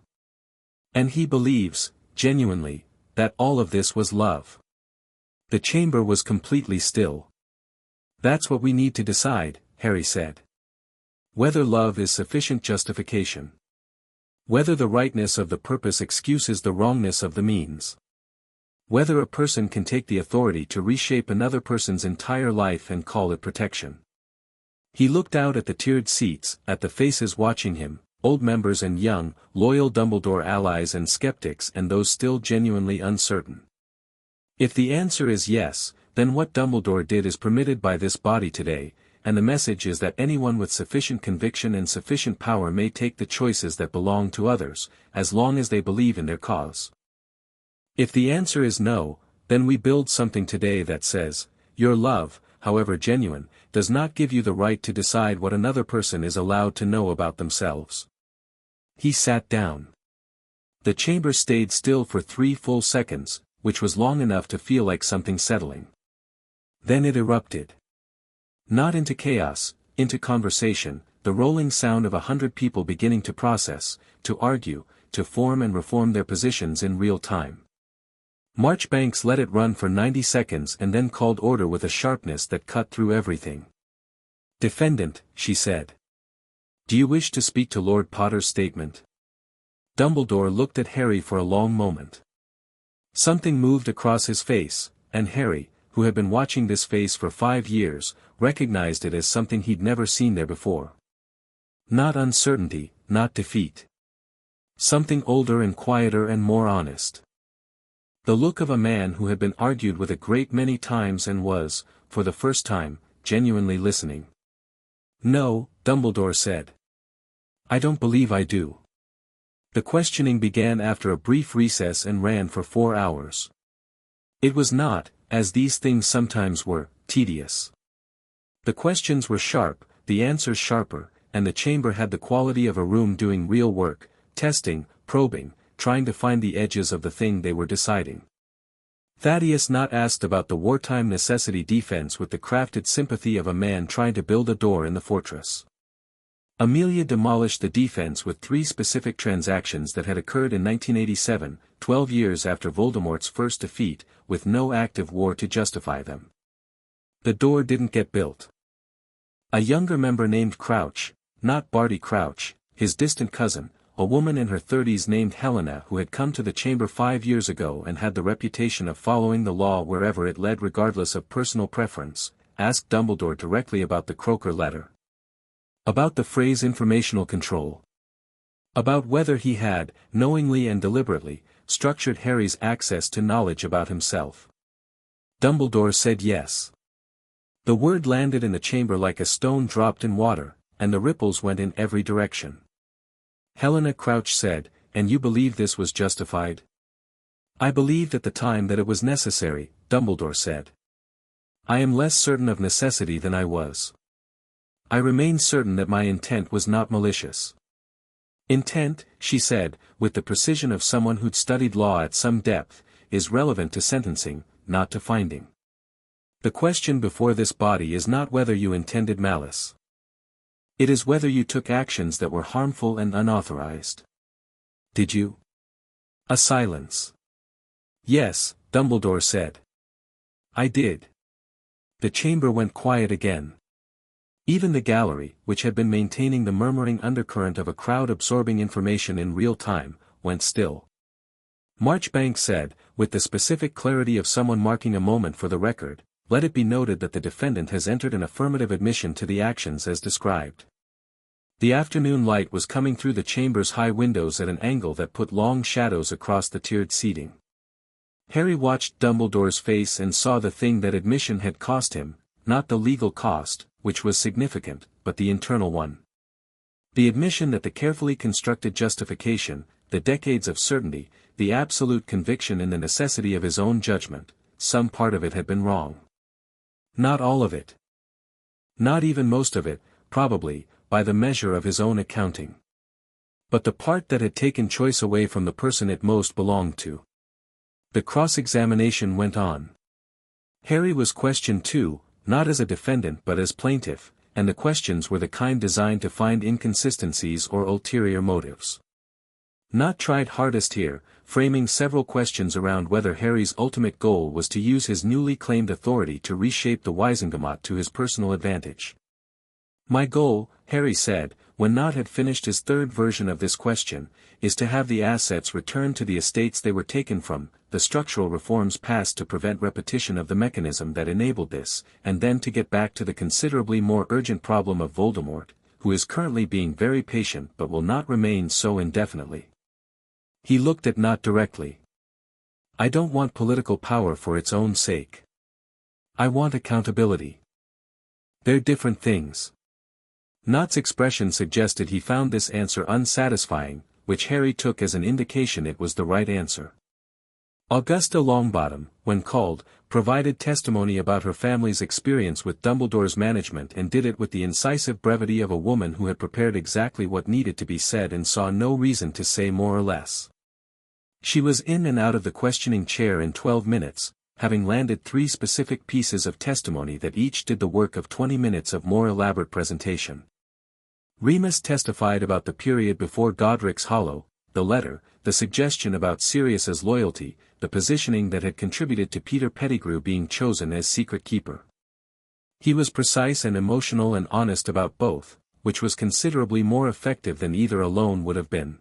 And he believes, genuinely, that all of this was love. The chamber was completely still. That's what we need to decide, Harry said. Whether love is sufficient justification. Whether the rightness of the purpose excuses the wrongness of the means. Whether a person can take the authority to reshape another person's entire life and call it protection. He looked out at the tiered seats, at the faces watching him, old members and young, loyal Dumbledore allies and skeptics and those still genuinely uncertain. If the answer is yes, then what Dumbledore did is permitted by this body today, and the message is that anyone with sufficient conviction and sufficient power may take the choices that belong to others, as long as they believe in their cause. If the answer is no, then we build something today that says, your love, however genuine, does not give you the right to decide what another person is allowed to know about themselves. He sat down. The chamber stayed still for 3 full seconds, which was long enough to feel like something settling. Then it erupted. Not into chaos, into conversation, the rolling sound of 100 people beginning to process, to argue, to form and reform their positions in real time. Marchbanks let it run for 90 seconds and then called order with a sharpness that cut through everything. Defendant, she said. Do you wish to speak to Lord Potter's statement? Dumbledore looked at Harry for a long moment. Something moved across his face, and Harry, who had been watching this face for 5 years, recognized it as something he'd never seen there before. Not uncertainty, not defeat. Something older and quieter and more honest. The look of a man who had been argued with a great many times and was, for the first time, genuinely listening. No, Dumbledore said. I don't believe I do. The questioning began after a brief recess and ran for 4 hours. It was not, as these things sometimes were, tedious. The questions were sharp, the answers sharper, and the chamber had the quality of a room doing real work, testing, probing, trying to find the edges of the thing they were deciding. Thaddeus not asked about the wartime necessity defense with the crafted sympathy of a man trying to build a door in the fortress. Amelia demolished the defense with 3 specific transactions that had occurred in 1987, 12 years after Voldemort's first defeat, with no active war to justify them. The door didn't get built. A younger member named Crouch, not Barty Crouch, his distant cousin, a woman in her 30s named Helena who had come to the chamber 5 years ago and had the reputation of following the law wherever it led regardless of personal preference, asked Dumbledore directly about the Croaker letter. About the phrase informational control. About whether he had, knowingly and deliberately, structured Harry's access to knowledge about himself. Dumbledore said yes. The word landed in the chamber like a stone dropped in water, and the ripples went in every direction. Helena Crouch said, and you believe this was justified? I believed at the time that it was necessary, Dumbledore said. I am less certain of necessity than I was. I remain certain that my intent was not malicious. Intent, she said, with the precision of someone who'd studied law at some depth, is relevant to sentencing, not to finding. The question before this body is not whether you intended malice. It is whether you took actions that were harmful and unauthorized. Did you? A silence. Yes, Dumbledore said. I did. The chamber went quiet again. Even the gallery, which had been maintaining the murmuring undercurrent of a crowd absorbing information in real time, went still. Marchbanks said, with the specific clarity of someone marking a moment for the record, let it be noted that the defendant has entered an affirmative admission to the actions as described. The afternoon light was coming through the chamber's high windows at an angle that put long shadows across the tiered seating. Harry watched Dumbledore's face and saw the thing that admission had cost him, not the legal cost, which was significant, but the internal one. The admission that the carefully constructed justification, the decades of certainty, the absolute conviction in the necessity of his own judgment, some part of it had been wrong. Not all of it. Not even most of it, probably, by the measure of his own accounting. But the part that had taken choice away from the person it most belonged to. The cross-examination went on. Harry was questioned too, not as a defendant but as plaintiff, and the questions were the kind designed to find inconsistencies or ulterior motives. Not tried hardest here, framing several questions around whether Harry's ultimate goal was to use his newly claimed authority to reshape the Wisengamot to his personal advantage. My goal, Harry said, when Nott had finished his third version of this question, is to have the assets returned to the estates they were taken from, the structural reforms passed to prevent repetition of the mechanism that enabled this, and then to get back to the considerably more urgent problem of Voldemort, who is currently being very patient but will not remain so indefinitely. He looked at Nott directly. I don't want political power for its own sake. I want accountability. They're different things. Nott's expression suggested he found this answer unsatisfying, which Harry took as an indication it was the right answer. Augusta Longbottom, when called, provided testimony about her family's experience with Dumbledore's management and did it with the incisive brevity of a woman who had prepared exactly what needed to be said and saw no reason to say more or less. She was in and out of the questioning chair in 12 minutes, having landed 3 specific pieces of testimony that each did the work of 20 minutes of more elaborate presentation. Remus testified about the period before Godric's Hollow, the letter, the suggestion about Sirius's loyalty, the positioning that had contributed to Peter Pettigrew being chosen as secret keeper. He was precise and emotional and honest about both, which was considerably more effective than either alone would have been.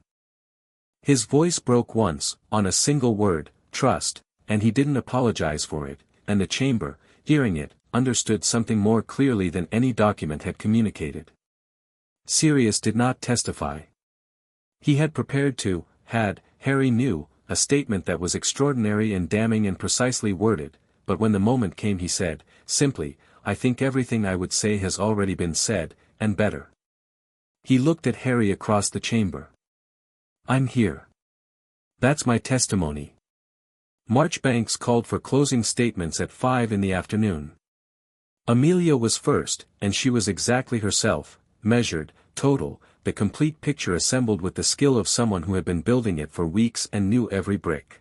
His voice broke once, on a single word, trust, and he didn't apologize for it, and the chamber, hearing it, understood something more clearly than any document had communicated. Sirius did not testify. He had prepared to, Harry knew, a statement that was extraordinary and damning and precisely worded, but when the moment came he said, simply, I think everything I would say has already been said, and better. He looked at Harry across the chamber. I'm here. That's my testimony. Marchbanks called for closing statements at 5 in the afternoon. Amelia was first, and she was exactly herself, measured, total, the complete picture assembled with the skill of someone who had been building it for weeks and knew every brick.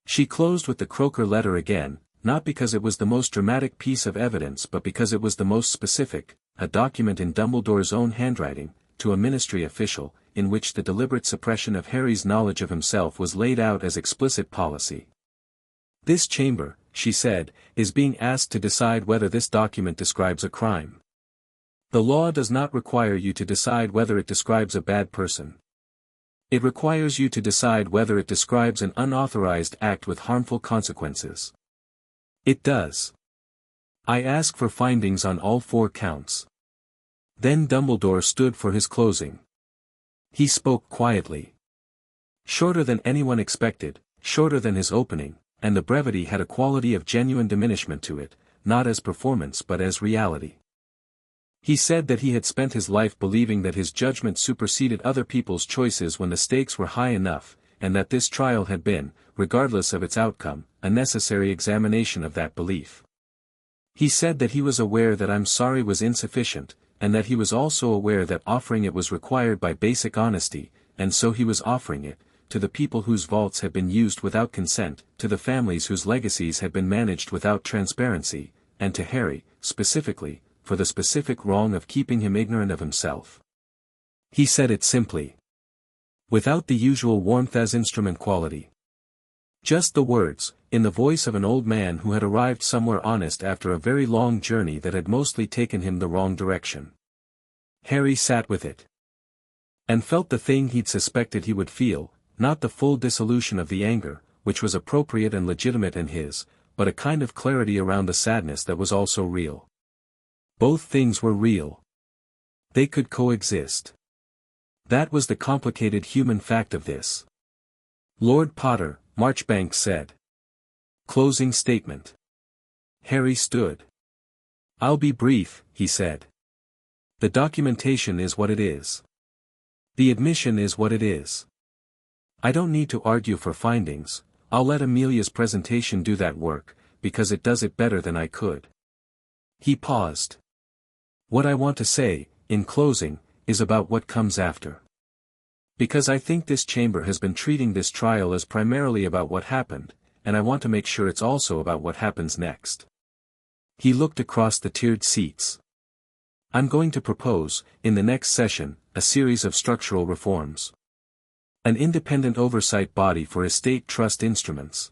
She closed with the Croaker letter again, not because it was the most dramatic piece of evidence but because it was the most specific, a document in Dumbledore's own handwriting, to a ministry official, in which the deliberate suppression of Harry's knowledge of himself was laid out as explicit policy. This chamber, she said, is being asked to decide whether this document describes a crime. The law does not require you to decide whether it describes a bad person. It requires you to decide whether it describes an unauthorized act with harmful consequences. It does. I ask for findings on all 4 counts. Then Dumbledore stood for his closing. He spoke quietly. Shorter than anyone expected, shorter than his opening, and the brevity had a quality of genuine diminishment to it, not as performance but as reality. He said that he had spent his life believing that his judgment superseded other people's choices when the stakes were high enough, and that this trial had been, regardless of its outcome, a necessary examination of that belief. He said that he was aware that I'm sorry was insufficient, and that he was also aware that offering it was required by basic honesty, and so he was offering it, to the people whose vaults had been used without consent, to the families whose legacies had been managed without transparency, and to Harry, specifically, for the specific wrong of keeping him ignorant of himself. He said it simply. Without the usual warmth as instrument quality. Just the words, in the voice of an old man who had arrived somewhere honest after a very long journey that had mostly taken him the wrong direction. Harry sat with it. And felt the thing he'd suspected he would feel, not the full dissolution of the anger, which was appropriate and legitimate in his, but a kind of clarity around the sadness that was also real. Both things were real. They could coexist. That was the complicated human fact of this. Lord Potter, Marchbanks said. Closing statement. Harry stood. I'll be brief, he said. The documentation is what it is. The admission is what it is. I don't need to argue for findings, I'll let Amelia's presentation do that work, because it does it better than I could. He paused. What I want to say, in closing, is about what comes after. Because I think this chamber has been treating this trial as primarily about what happened, and I want to make sure it's also about what happens next. He looked across the tiered seats. I'm going to propose, in the next session, a series of structural reforms. An independent oversight body for estate trust instruments.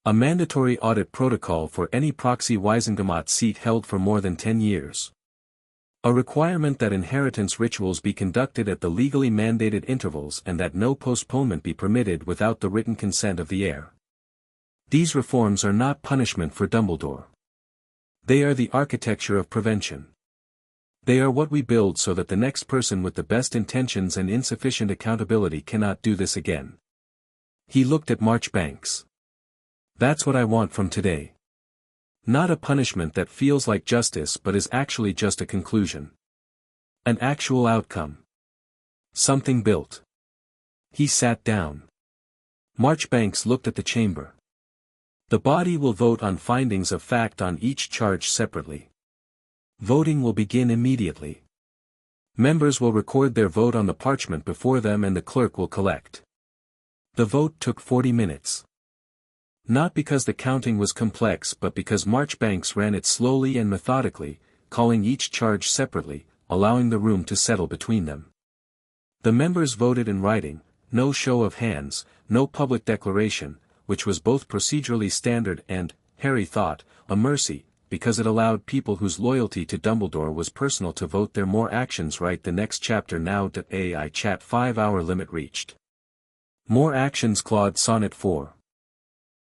A mandatory audit protocol for any proxy Wiesengemot seat held for more than 10 years. A requirement that inheritance rituals be conducted at the legally mandated intervals and that no postponement be permitted without the written consent of the heir. These reforms are not punishment for Dumbledore. They are the architecture of prevention. They are what we build so that the next person with the best intentions and insufficient accountability cannot do this again. He looked at Marchbanks. That's what I want from today. Not a punishment that feels like justice but is actually just a conclusion. An actual outcome. Something built. He sat down. Marchbanks looked at the chamber. The body will vote on findings of fact on each charge separately. Voting will begin immediately. Members will record their vote on the parchment before them and the clerk will collect. The vote took 40 minutes. Not because the counting was complex but because Marchbanks ran it slowly and methodically, calling each charge separately, allowing the room to settle between them. The members voted in writing, no show of hands, no public declaration, which was both procedurally standard and, Harry thought, a mercy, because it allowed people whose loyalty to Dumbledore was personal to vote their more actions right the next chapter now. AI chat 5-hour limit reached. More actions Claude Sonnet 4.